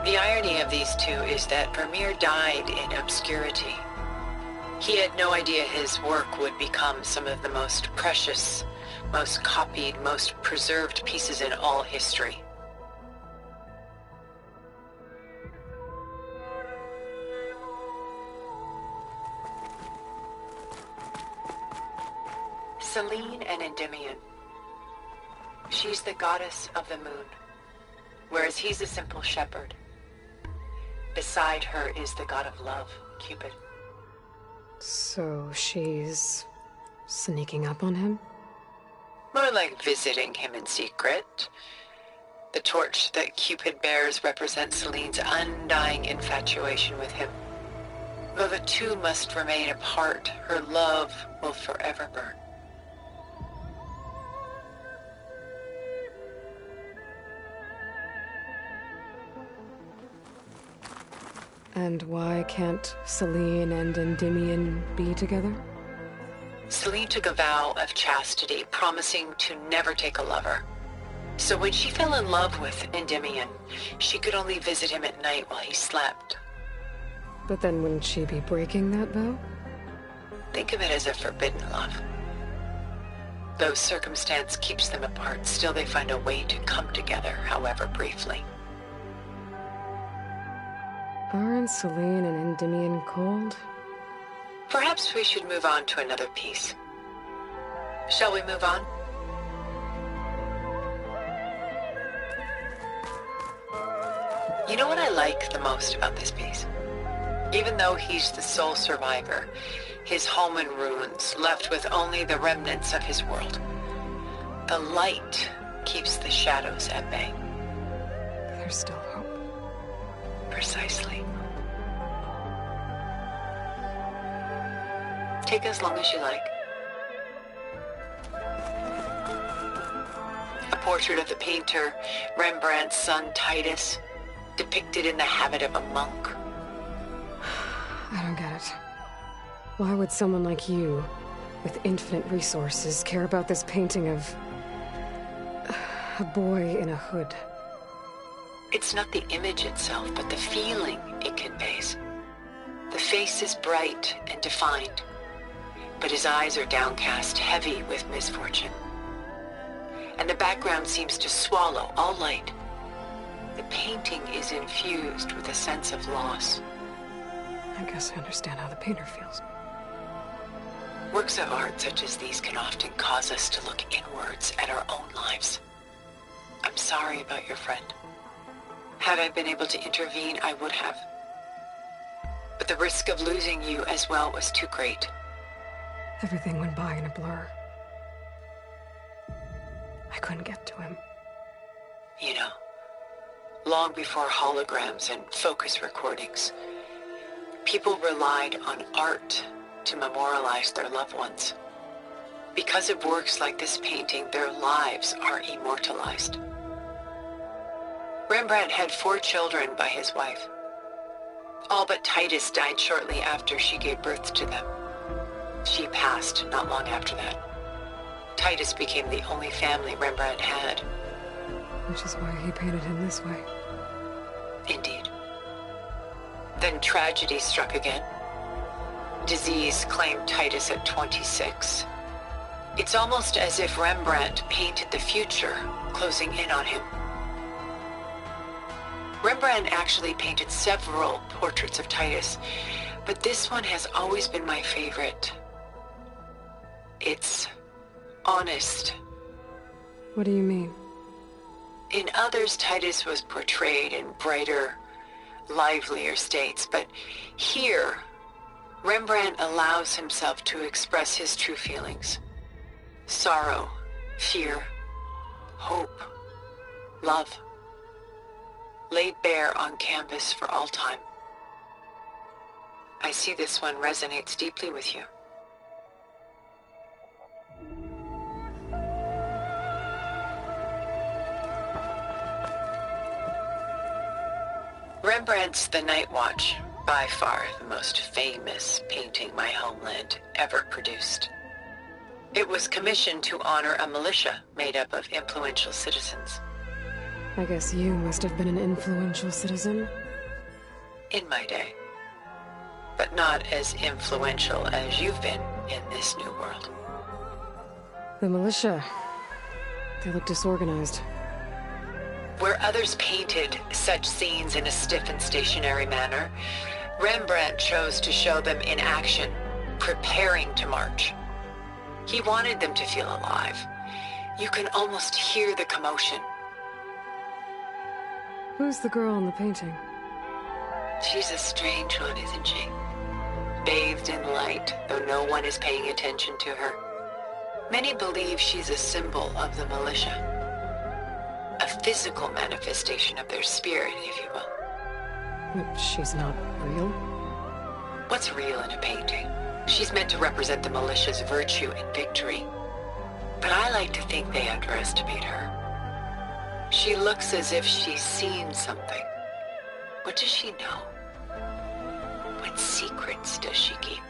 The irony of these two is that Vermeer died in obscurity. He had no idea his work would become some of the most precious, most copied, most preserved pieces in all history. Selene and Endymion. She's the goddess of the moon, whereas he's a simple shepherd. Beside her is the god of love, Cupid. So she's... sneaking up on him? More like visiting him in secret. The torch that Cupid bears represents Selene's undying infatuation with him. Though the two must remain apart, her love will forever burn. And why can't Celine and Endymion be together? Celine took a vow of chastity, promising to never take a lover. So when she fell in love with Endymion, she could only visit him at night while he slept. But then wouldn't she be breaking that vow? Think of it as a forbidden love. Though circumstance keeps them apart, still they find a way to come together, however briefly. Aren't Celine and Endymion cold? Perhaps we should move on to another piece. Shall we move on? You know what I like the most about this piece? Even though he's the sole survivor, his home in ruins, left with only the remnants of his world. The light keeps the shadows at bay. There's still hope. Precisely. Take as long as you like. A portrait of the painter, Rembrandt's son Titus, depicted in the habit of a monk. I don't get it. Why would someone like you, with infinite resources, care about this painting of a boy in a hood? It's not the image itself, but the feeling it conveys. The face is bright and defined, but his eyes are downcast, heavy with misfortune. And the background seems to swallow all light. The painting is infused with a sense of loss. I guess I understand how the painter feels. Works of art such as these can often cause us to look inwards at our own lives. I'm sorry about your friend. Had I been able to intervene, I would have. But the risk of losing you as well was too great. Everything went by in a blur. I couldn't get to him. You know, long before holograms and focus recordings, people relied on art to memorialize their loved ones. Because of works like this painting, their lives are immortalized. Rembrandt had 4 children by his wife. All but Titus died shortly after she gave birth to them. She passed not long after that. Titus became the only family Rembrandt had. Which is why he painted him this way. Indeed. Then tragedy struck again. Disease claimed Titus at 26. It's almost as if Rembrandt painted the future, closing in on him. Rembrandt actually painted several portraits of Titus, but this one has always been my favorite. It's honest. What do you mean? In others, Titus was portrayed in brighter, livelier states, but here, Rembrandt allows himself to express his true feelings. Sorrow, fear, hope, love, laid bare on canvas for all time. I see this one resonates deeply with you. Rembrandt's The Night Watch, by far the most famous painting my homeland ever produced. It was commissioned to honor a militia made up of influential citizens. I guess you must have been an influential citizen. In my day. But not as influential as you've been in this new world. The militia. They look disorganized. Where others painted such scenes in a stiff and stationary manner, Rembrandt chose to show them in action, preparing to march. He wanted them to feel alive. You can almost hear the commotion. Who's the girl in the painting? She's a strange one, isn't she? Bathed in light, though no one is paying attention to her. Many believe she's a symbol of the militia. A physical manifestation of their spirit, if you will. But she's not real? What's real in a painting? She's meant to represent the militia's virtue and victory. But I like to think they underestimate her. She looks as if she's seen something. What does she know? What secrets does she keep?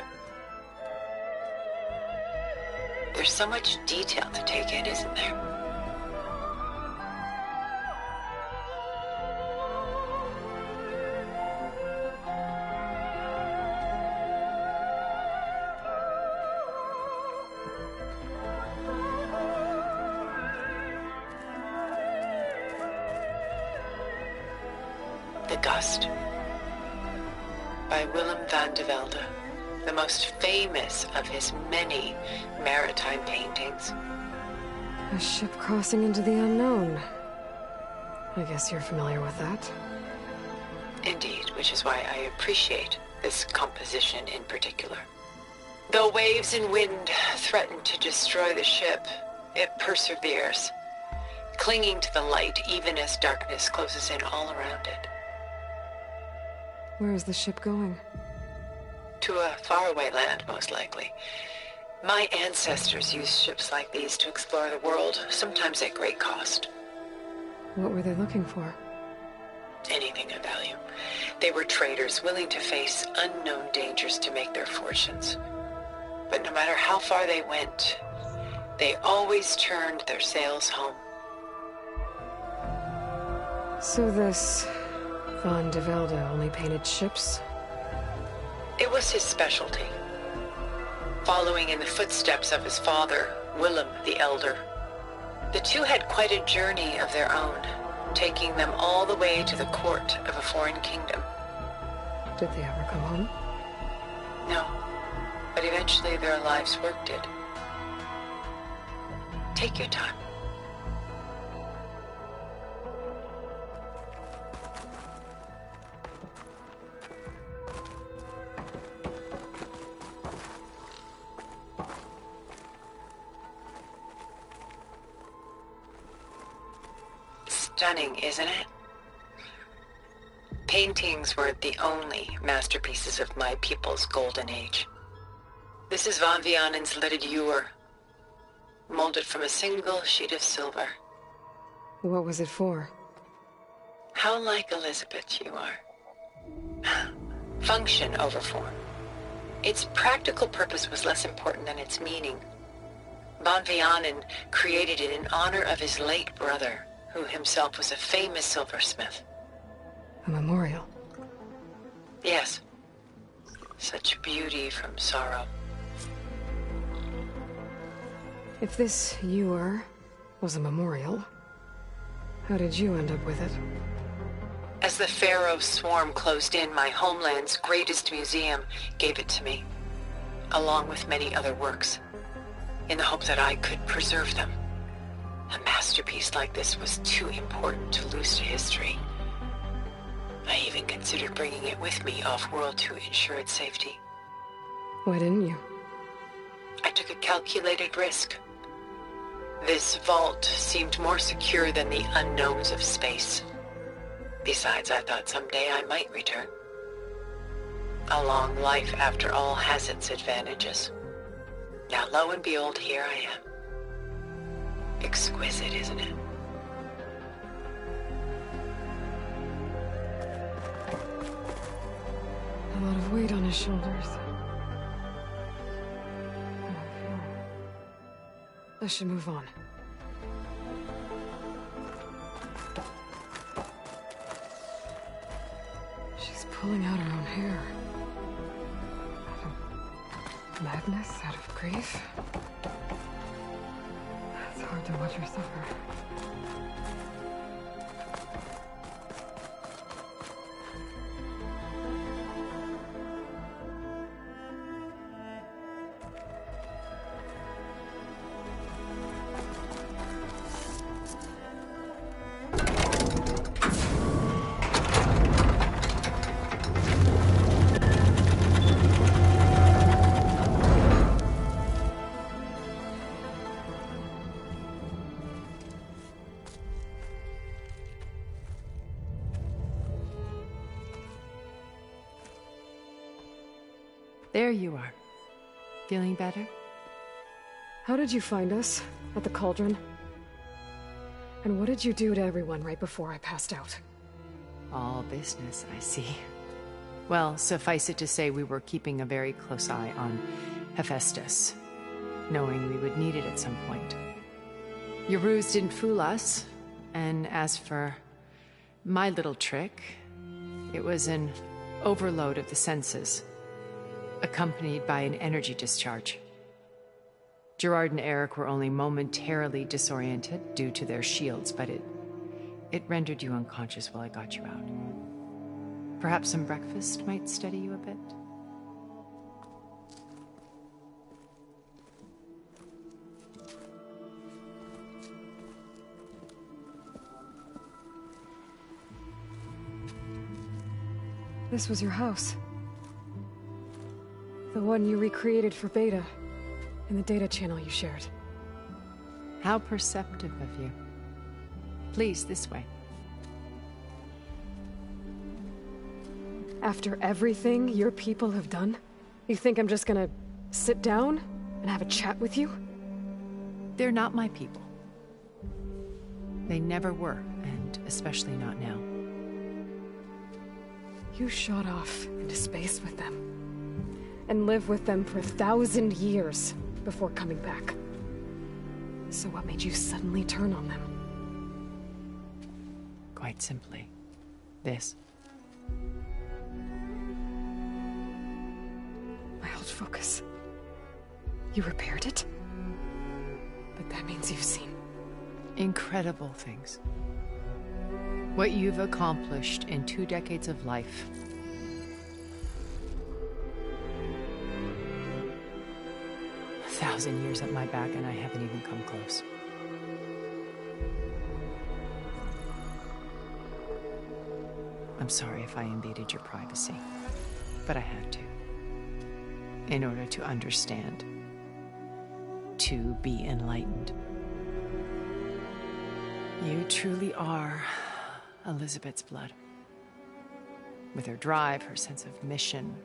There's so much detail to take in, isn't there? The Gust by Willem van de Velde, the most famous of his many maritime paintings. A ship crossing into the unknown. I guess you're familiar with that. Indeed, which is why I appreciate this composition in particular. Though waves and wind threaten to destroy the ship, it perseveres, clinging to the light even as darkness closes in all around it. Where is the ship going? To a faraway land, most likely. My ancestors used ships like these to explore the world, sometimes at great cost. What were they looking for? Anything of value. They were traders willing to face unknown dangers to make their fortunes. But no matter how far they went, they always turned their sails home. So this Van de Velde only painted ships? It was his specialty. Following in the footsteps of his father, Willem the Elder. The two had quite a journey of their own, taking them all the way to the court of a foreign kingdom. Did they ever come home? No, but eventually their lives worked it. Take your time. Stunning, isn't it? Paintings weren't the only masterpieces of my people's golden age. This is Van Vianen's lidded ewer, molded from a single sheet of silver. What was it for? How like Elizabeth you are. Function over form. Its practical purpose was less important than its meaning. Van Vianen created it in honor of his late brother, who himself was a famous silversmith. A memorial? Yes. Such beauty from sorrow. If this ewer was a memorial, how did you end up with it? As the Pharaoh swarm closed in, my homeland's greatest museum gave it to me, along with many other works, in the hope that I could preserve them. A masterpiece like this was too important to lose to history. I even considered bringing it with me off-world to ensure its safety. Why didn't you? I took a calculated risk. This vault seemed more secure than the unknowns of space. Besides, I thought someday I might return. A long life, after all, has its advantages. Now, lo and behold, here I am. Exquisite, isn't it? A lot of weight on his shoulders. I should move on. She's pulling out her own hair. Out of madness, out of grief. It's hard to watch her suffer. There you are. Feeling better? How did you find us? At the Cauldron? And what did you do to everyone right before I passed out? All business, I see. Well, suffice it to say we were keeping a very close eye on Hephaestus, knowing we would need it at some point. Your ruse didn't fool us, and as for my little trick, it was an overload of the senses, accompanied by an energy discharge. Gerard and Eric were only momentarily disoriented due to their shields, but it rendered you unconscious while I got you out. Perhaps some breakfast might steady you a bit? This was your house. The one you recreated for Beta, in the data channel you shared. How perceptive of you. Please, this way. After everything your people have done, you think I'm just gonna sit down and have a chat with you? They're not my people. They never were, and especially not now. You shot off into space with them, and lived with them for 1,000 years before coming back. So what made you suddenly turn on them? Quite simply, this. My old focus. You repaired it? But that means you've seen... incredible things. What you've accomplished in 2 decades of life. A 1,000 years at my back and I haven't even come close. I'm sorry if I invaded your privacy, but I had to. In order to understand. To be enlightened. You truly are Elizabeth's blood. With her drive, her sense of mission,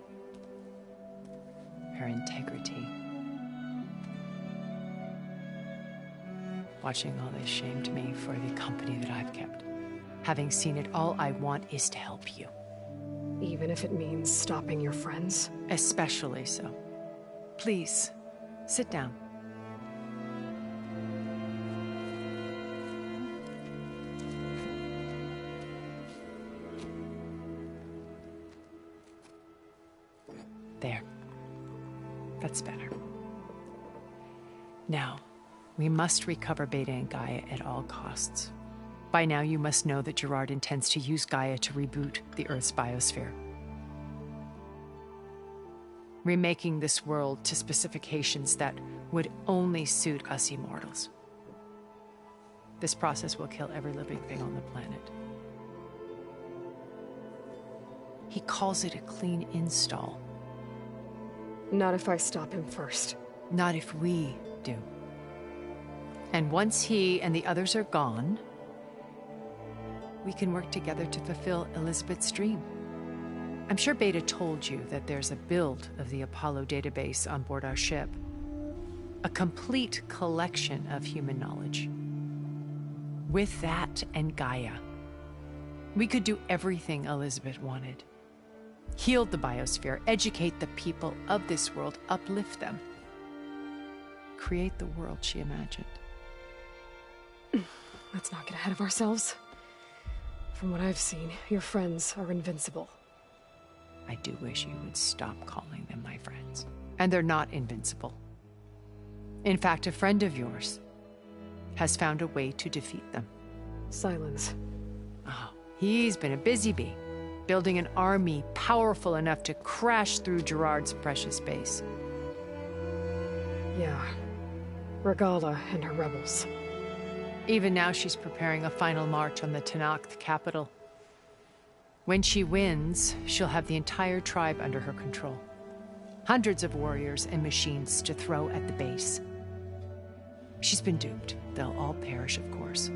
her integrity. Watching all this shamed me for the company that I've kept. Having seen it, all I want is to help you. Even if it means stopping your friends? Especially so. Please, sit down. There. That's better. Now, we must recover Beta and Gaia at all costs. By now, you must know that Gerard intends to use Gaia to reboot the Earth's biosphere. Remaking this world to specifications that would only suit us immortals. This process will kill every living thing on the planet. He calls it a clean install. Not if I stop him first. Not if we do. And once he and the others are gone, we can work together to fulfill Elizabeth's dream. I'm sure Beta told you that there's a build of the Apollo database on board our ship. A complete collection of human knowledge. With that and Gaia, we could do everything Elizabeth wanted. Heal the biosphere, educate the people of this world, uplift them. Create the world she imagined. Let's not get ahead of ourselves. From what I've seen, your friends are invincible. I do wish you would stop calling them my friends. And they're not invincible. In fact, a friend of yours has found a way to defeat them. Silence. Oh, he's been a busy bee, building an army powerful enough to crash through Gerard's precious base. Yeah. Regala and her rebels. Even now she's preparing a final march on the Tenakth capital. When she wins, she'll have the entire tribe under her control. Hundreds of warriors and machines to throw at the base. She's been duped. They'll all perish, of course.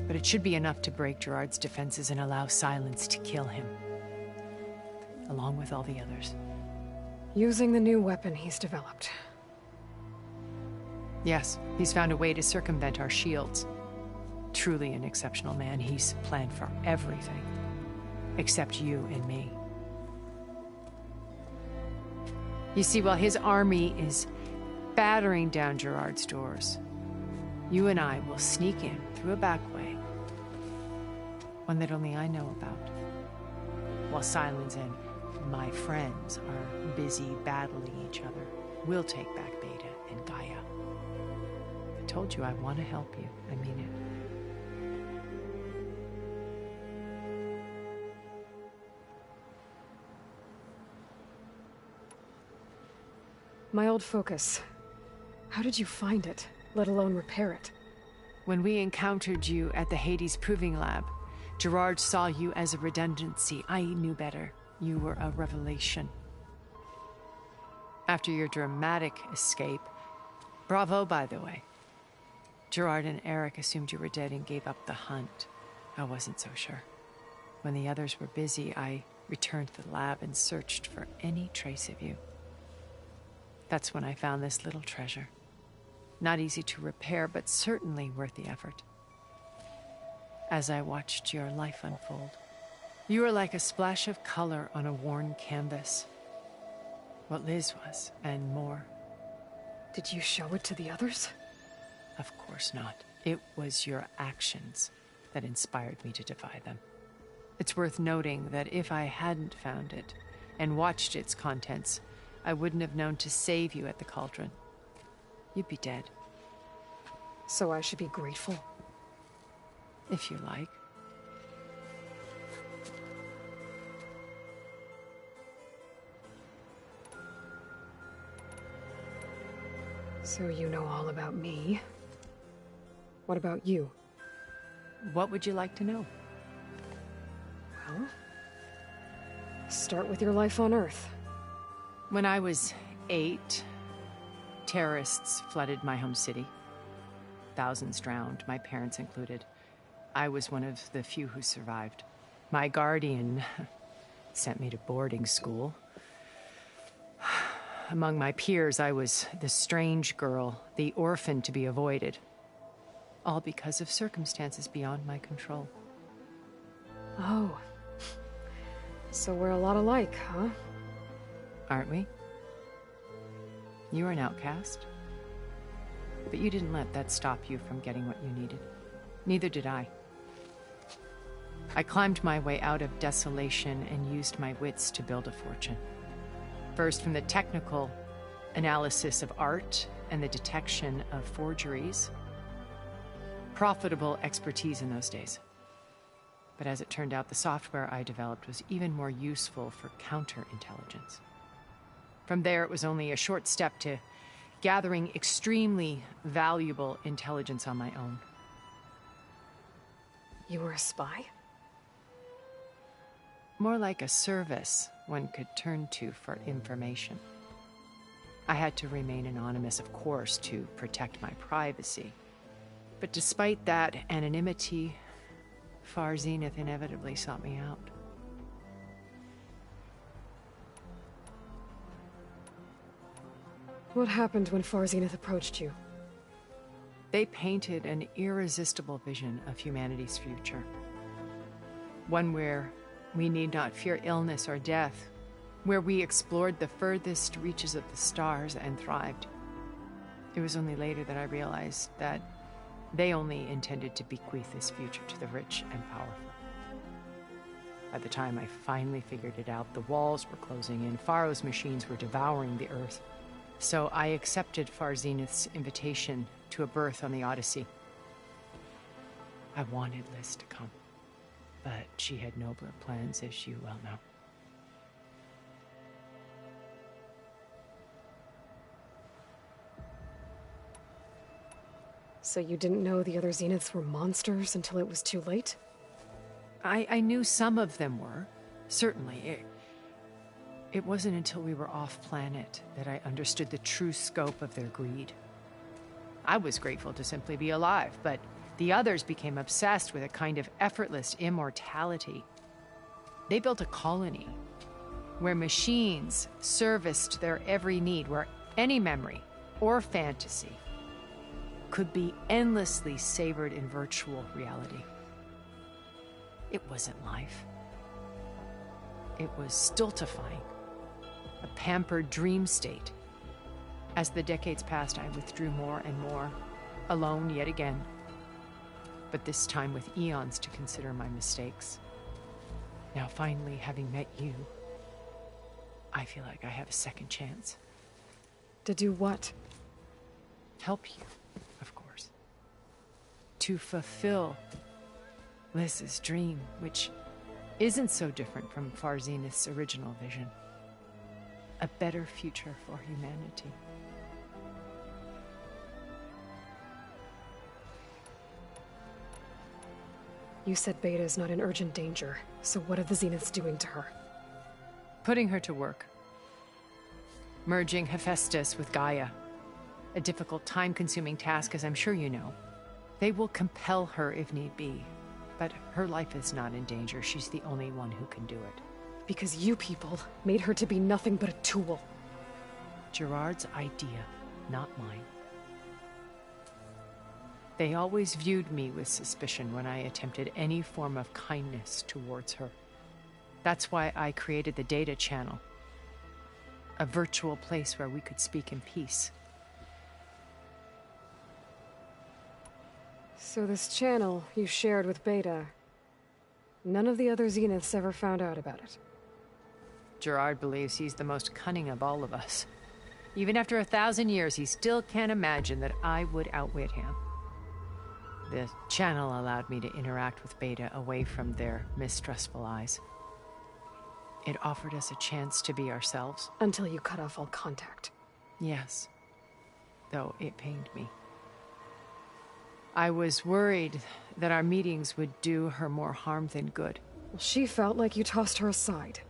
But it should be enough to break Gerard's defenses and allow Silence to kill him. Along with all the others. Using the new weapon he's developed. Yes, he's found a way to circumvent our shields. Truly an exceptional man. He's planned for everything. Except you and me. You see, while his army is battering down Gerard's doors, you and I will sneak in through a back way, one that only I know about, while Sylens and my friends are busy battling each other. We'll take back Beta and Gaia. I told you I want to help you. I mean it. My old focus. How did you find it, let alone repair it? When we encountered you at the Hades Proving Lab, Gerard saw you as a redundancy. I knew better. You were a revelation. After your dramatic escape, bravo, by the way, Gerard and Eric assumed you were dead and gave up the hunt. I wasn't so sure. When the others were busy, I returned to the lab and searched for any trace of you. That's when I found this little treasure. Not easy to repair, but certainly worth the effort. As I watched your life unfold, you were like a splash of color on a worn canvas. What Liz was, and more. Did you show it to the others? Of course not. It was your actions that inspired me to defy them. It's worth noting that if I hadn't found it and watched its contents, I wouldn't have known to save you at the Cauldron. You'd be dead. So I should be grateful? If you like. So you know all about me. What about you? What would you like to know? Well, start with your life on Earth. When I was 8, terrorists flooded my home city. Thousands drowned, my parents included. I was one of the few who survived. My guardian sent me to boarding school. Among my peers, I was the strange girl, the orphan to be avoided. All because of circumstances beyond my control. Oh. So we're a lot alike, huh? Aren't we? You were an outcast. But you didn't let that stop you from getting what you needed. Neither did I. I climbed my way out of desolation and used my wits to build a fortune. First, from the technical analysis of art and the detection of forgeries. Profitable expertise in those days. But as it turned out, the software I developed was even more useful for counterintelligence. From there, it was only a short step to gathering extremely valuable intelligence on my own. You were a spy? More like a service one could turn to for information. I had to remain anonymous, of course, to protect my privacy. But despite that anonymity, Far Zenith inevitably sought me out. What happened when Far Zenith approached you? They painted an irresistible vision of humanity's future. One where we need not fear illness or death, where we explored the furthest reaches of the stars and thrived. It was only later that I realized that they only intended to bequeath this future to the rich and powerful. By the time I finally figured it out, the walls were closing in, Pharaoh's machines were devouring the Earth. So I accepted Far Zenith's invitation to a berth on the Odyssey. I wanted Liz to come, but she had nobler plans, as you well know. So you didn't know the other Zeniths were monsters until it was too late? I knew some of them were, certainly. It wasn't until we were off-planet that I understood the true scope of their greed. I was grateful to simply be alive, but the others became obsessed with a kind of effortless immortality. They built a colony where machines serviced their every need, where any memory or fantasy could be endlessly savored in virtual reality. It wasn't life. It was stultifying. a pampered dream state. As the decades passed, I withdrew more and more, alone yet again. But this time with eons to consider my mistakes. Now finally, having met you, I feel like I have a second chance. To do what? Help you, of course. To fulfill Liz's dream, which isn't so different from Far Zenith's original vision. A better future for humanity. You said Beta is not in urgent danger, so what are the Zeniths doing to her? Putting her to work. Merging Hephaestus with Gaia. A difficult, time-consuming task, as I'm sure you know. They will compel her if need be. But her life is not in danger. She's the only one who can do it. Because you people made her to be nothing but a tool. Gerard's idea, not mine. They always viewed me with suspicion when I attempted any form of kindness towards her. That's why I created the data channel. A virtual place where we could speak in peace. So this channel you shared with Beta, none of the other Zeniths ever found out about it? Gerard believes he's the most cunning of all of us. Even after 1,000 years, he still can't imagine that I would outwit him. The channel allowed me to interact with Beta away from their mistrustful eyes. It offered us a chance to be ourselves. Until you cut off all contact. Yes. Though it pained me. I was worried that our meetings would do her more harm than good. Well, she felt like you tossed her aside.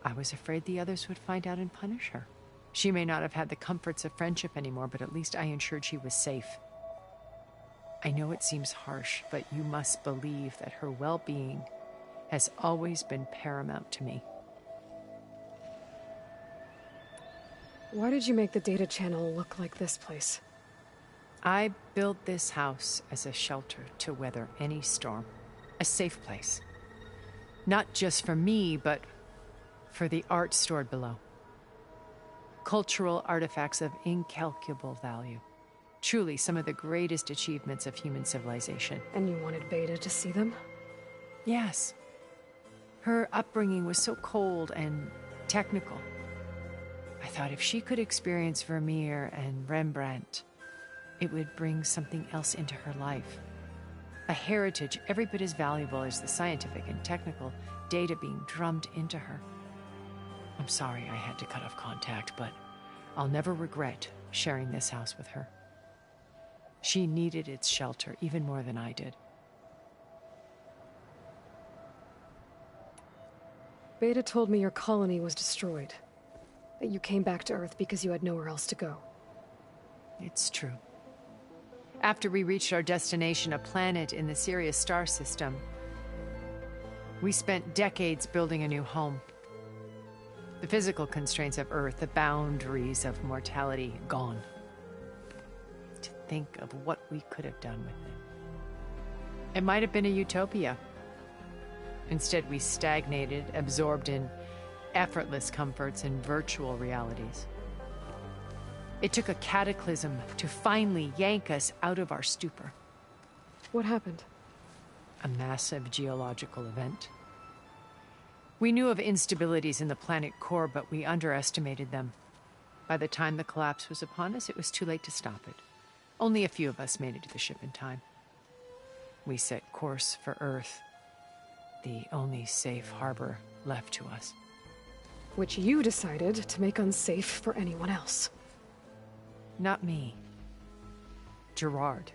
I was afraid the others would find out and punish her. She may not have had the comforts of friendship anymore, but at least I ensured she was safe. I know it seems harsh, but you must believe that her well-being has always been paramount to me. Why did you make the data channel look like this place? I built this house as a shelter to weather any storm. A safe place. Not just for me, but for the art stored below. Cultural artifacts of incalculable value. Truly some of the greatest achievements of human civilization. And you wanted Beta to see them? Yes. Her upbringing was so cold and technical. I thought if she could experience Vermeer and Rembrandt, it would bring something else into her life. A heritage every bit as valuable as the scientific and technical data being drummed into her. I'm sorry I had to cut off contact, but I'll never regret sharing this house with her. She needed its shelter even more than I did. Beta told me your colony was destroyed. That you came back to Earth because you had nowhere else to go. It's true. After we reached our destination, a planet in the Sirius star system, we spent decades building a new home. The physical constraints of Earth, the boundaries of mortality, gone. To think of what we could have done with it. It might have been a utopia. Instead, we stagnated, absorbed in effortless comforts and virtual realities. It took a cataclysm to finally yank us out of our stupor. What happened? A massive geological event. We knew of instabilities in the planet core, but we underestimated them. By the time the collapse was upon us, it was too late to stop it. Only a few of us made it to the ship in time. We set course for Earth, the only safe harbor left to us. Which you decided to make unsafe for anyone else. Not me. Gerard.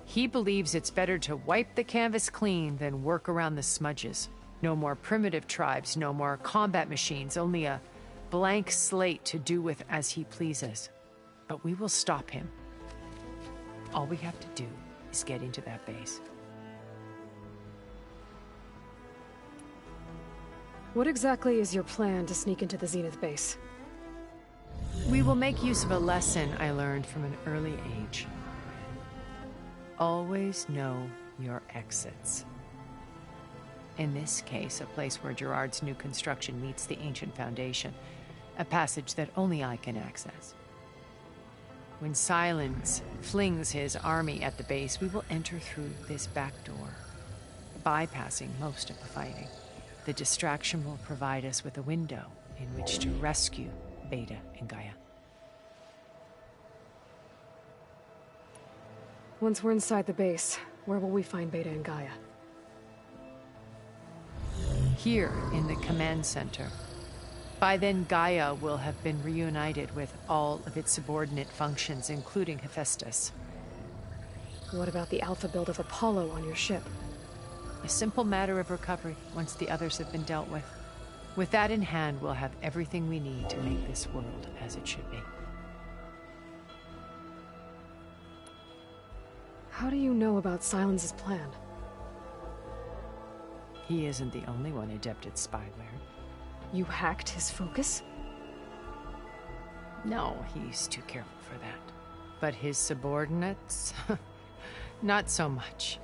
He believes it's better to wipe the canvas clean than work around the smudges. No more primitive tribes, no more combat machines, only a blank slate to do with as he pleases. But we will stop him. All we have to do is get into that base. What exactly is your plan to sneak into the Zenith base? We will make use of a lesson I learned from an early age. Always know your exits. In this case, a place where Gerard's new construction meets the ancient foundation, a passage that only I can access. When Sylens flings his army at the base, we will enter through this back door, bypassing most of the fighting. The distraction will provide us with a window in which to rescue Beta and Gaia. Once we're inside the base, where will we find Beta and Gaia? Here in the command center. By then, Gaia will have been reunited with all of its subordinate functions, including Hephaestus. What about the alpha build of Apollo on your ship? A simple matter of recovery once the others have been dealt with. With that in hand, we'll have everything we need to make this world as it should be. How do you know about Sylens' plan? He isn't the only one adept at spyware. You hacked his focus? No, he's too careful for that. But his subordinates? Not so much.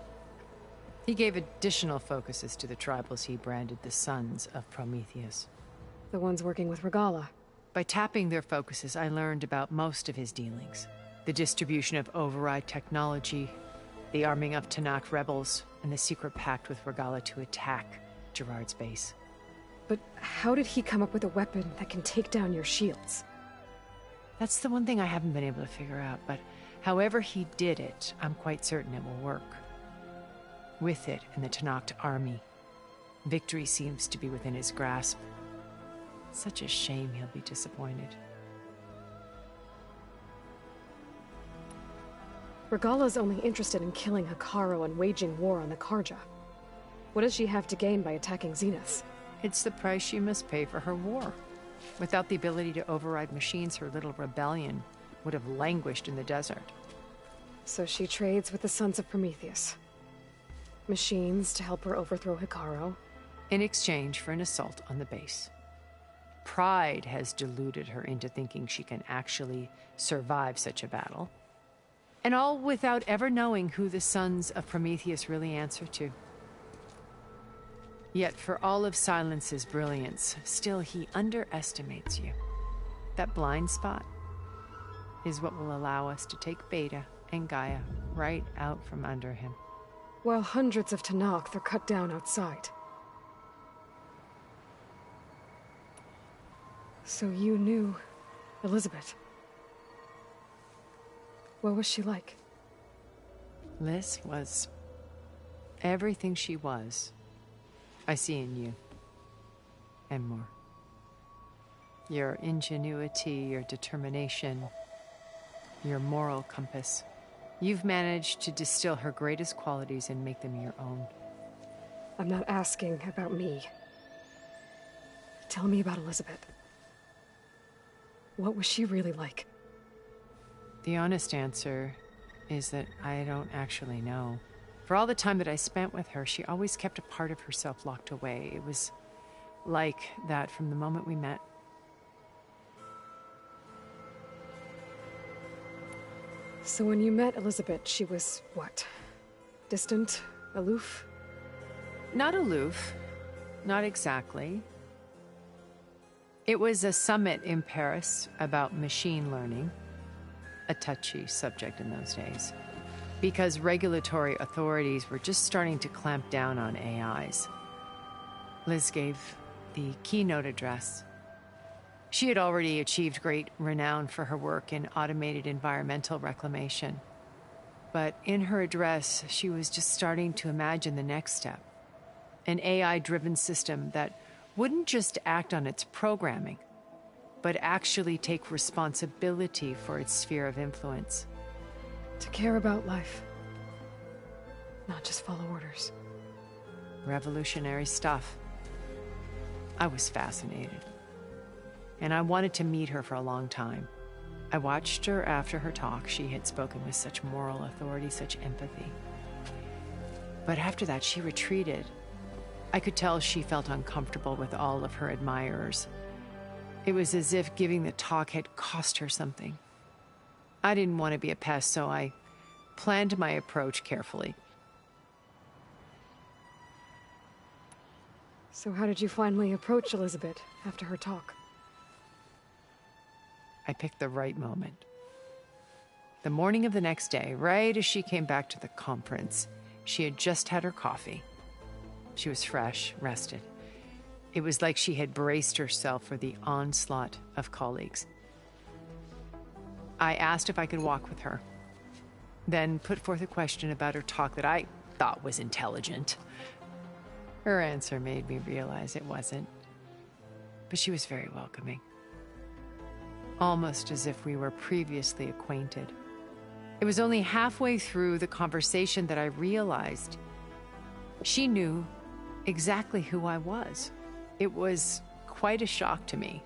He gave additional focuses to the tribals he branded the Sons of Prometheus. The ones working with Regalla. By tapping their focuses, I learned about most of his dealings. The distribution of override technology, the arming of Tenakth rebels, and the secret pact with Regalla to attack Gerard's base. But how did he come up with a weapon that can take down your shields? That's the one thing I haven't been able to figure out, but however he did it, I'm quite certain it will work. With it and the Tenakth army, victory seems to be within his grasp. Such a shame he'll be disappointed. Regalla's only interested in killing Hekarro and waging war on the Karja. What does she have to gain by attacking Zenith? It's the price she must pay for her war. Without the ability to override machines, her little rebellion would have languished in the desert. So she trades with the Sons of Prometheus. Machines to help her overthrow Hekarro. In exchange for an assault on the base. Pride has deluded her into thinking she can actually survive such a battle. And all without ever knowing who the Sons of Prometheus really answer to. Yet for all of Sylens' brilliance, still he underestimates you. That blind spot is what will allow us to take Beta and Gaia right out from under him. While hundreds of Tenakth are cut down outside. So you knew Elizabeth. What was she like? Liz was everything she was. I see in you. And more. Your ingenuity, your determination, your moral compass. You've managed to distill her greatest qualities and make them your own. I'm not asking about me. Tell me about Elizabeth. What was she really like? The honest answer is that I don't actually know. For all the time that I spent with her, she always kept a part of herself locked away. It was like that from the moment we met. So when you met Elizabeth, she was what? Distant? Aloof? Not aloof. Not exactly. It was a summit in Paris about machine learning. A touchy subject in those days. Because regulatory authorities were just starting to clamp down on AIs. Liz gave the keynote address. She had already achieved great renown for her work in automated environmental reclamation. But in her address, she was just starting to imagine the next step. An AI-driven system that wouldn't just act on its programming, but actually take responsibility for its sphere of influence. To care about life. Not just follow orders. Revolutionary stuff. I was fascinated. And I wanted to meet her for a long time. I watched her after her talk. She had spoken with such moral authority, such empathy. But after that, she retreated. I could tell she felt uncomfortable with all of her admirers. It was as if giving the talk had cost her something. I didn't want to be a pest, so I planned my approach carefully. So how did you finally approach Elizabeth after her talk? I picked the right moment. The morning of the next day, right as she came back to the conference, she had just had her coffee. She was fresh, rested. It was like she had braced herself for the onslaught of colleagues. I asked if I could walk with her, then put forth a question about her talk that I thought was intelligent. Her answer made me realize it wasn't, but she was very welcoming. Almost as if we were previously acquainted. It was only halfway through the conversation that I realized she knew exactly who I was. It was quite a shock to me.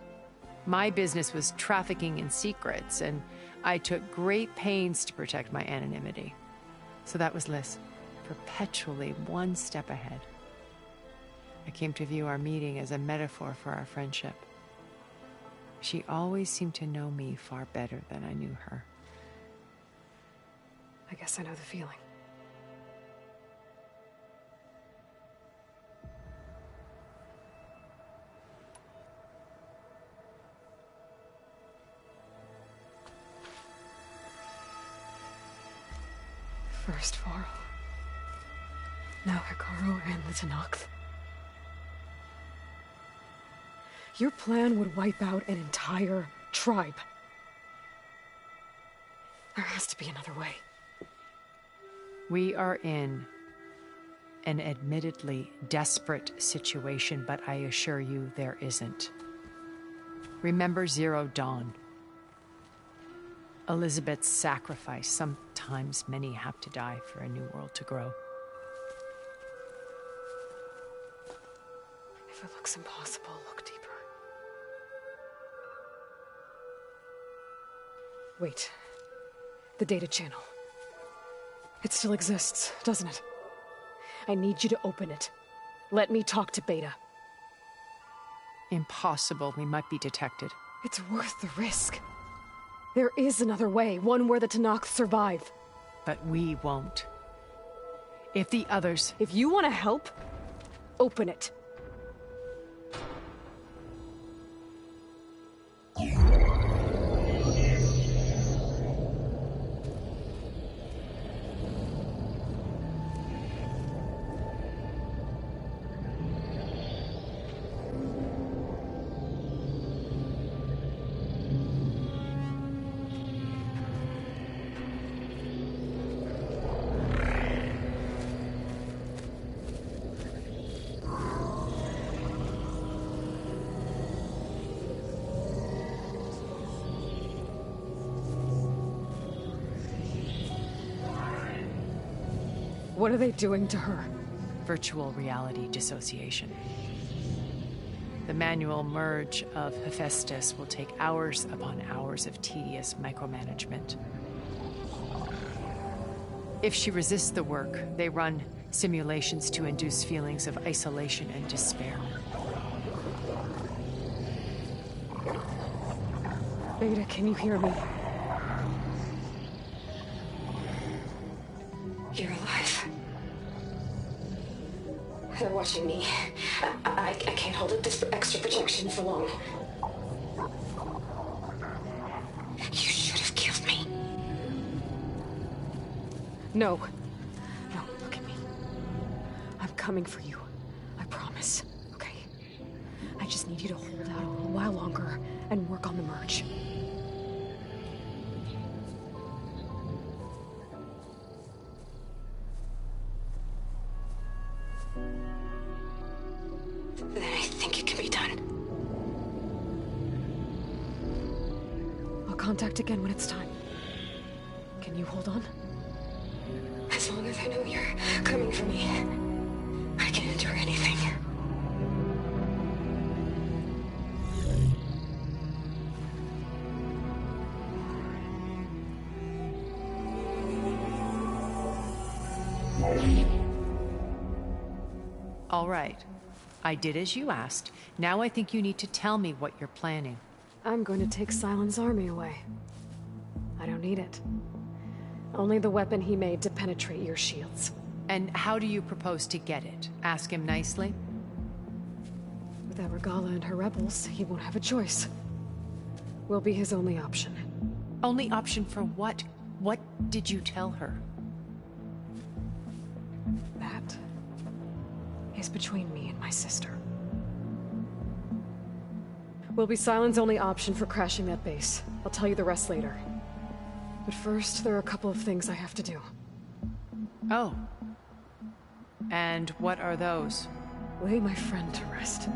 My business was trafficking in secrets, and I took great pains to protect my anonymity. So that was Liz, perpetually one step ahead. I came to view our meeting as a metaphor for our friendship. She always seemed to know me far better than I knew her. I guess I know the feeling. First Varl, now Hekarro and the Tenakth. Your plan would wipe out an entire tribe. There has to be another way. We are in an admittedly desperate situation, but I assure you there isn't. Remember Zero Dawn. Elizabeth's sacrifice. Sometimes many have to die for a new world to grow. If it looks impossible, look deeper. Wait. The data channel. It still exists, doesn't it? I need you to open it. Let me talk to Beta. Impossible. We might be detected. It's worth the risk. There is another way, one where the Tenakth survive. But we won't. If the others... If you want to help, open it. What are they doing to her? Virtual reality dissociation. The manual merge of Hephaestus will take hours upon hours of tedious micromanagement. If she resists the work, they run simulations to induce feelings of isolation and despair. Beta, can you hear me? You're alive. They're watching me. I can't hold up this extra projection for long. You should have killed me. No. No, look at me. I'm coming for you. I promise, okay? I just need you to hold out a little while longer and work on the merge. Then I think it can be done. I'll contact again when it's time. Can you hold on? As long as I know you're coming for me, I can endure anything. All right. I did as you asked. Now I think you need to tell me what you're planning. I'm going to take Sylens' army away. I don't need it. Only the weapon he made to penetrate your shields. And how do you propose to get it? Ask him nicely? Without Regala and her rebels, he won't have a choice. We'll be his only option. Only option for what? What did you tell her? That is between me and my sister. Will be Sylens' only option for crashing that base. I'll tell you the rest later. But first, there are a couple of things I have to do. Oh. And what are those? Lay my friend to rest.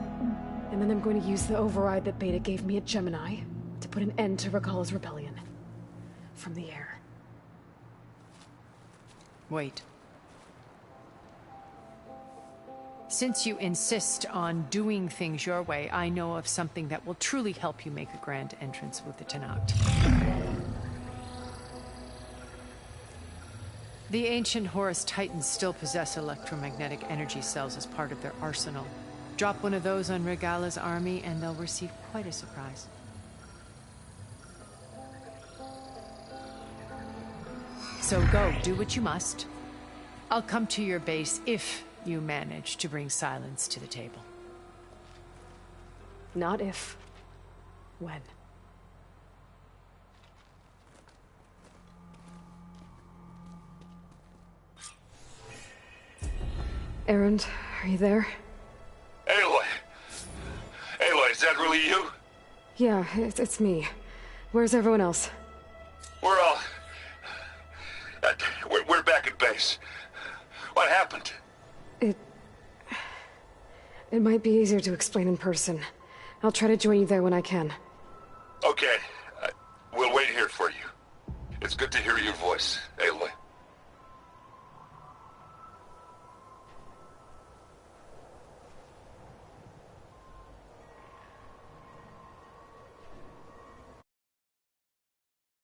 And then I'm going to use the override that Beta gave me at Gemini to put an end to Regala's rebellion. From the air. Wait. Since you insist on doing things your way, I know of something that will truly help you make a grand entrance with the Tenakth. The ancient Horus Titans still possess electromagnetic energy cells as part of their arsenal. Drop one of those on Regala's army and they'll receive quite a surprise. So go, do what you must. I'll come to your base if you manage to bring Sylens to the table. Not if. When. Erend, are you there? Aloy! Aloy, is that really you? Yeah, it's me. Where's everyone else? We're all... we're back at base. What happened? It might be easier to explain in person. I'll try to join you there when I can. Okay. We'll wait here for you. It's good to hear your voice, Aloy.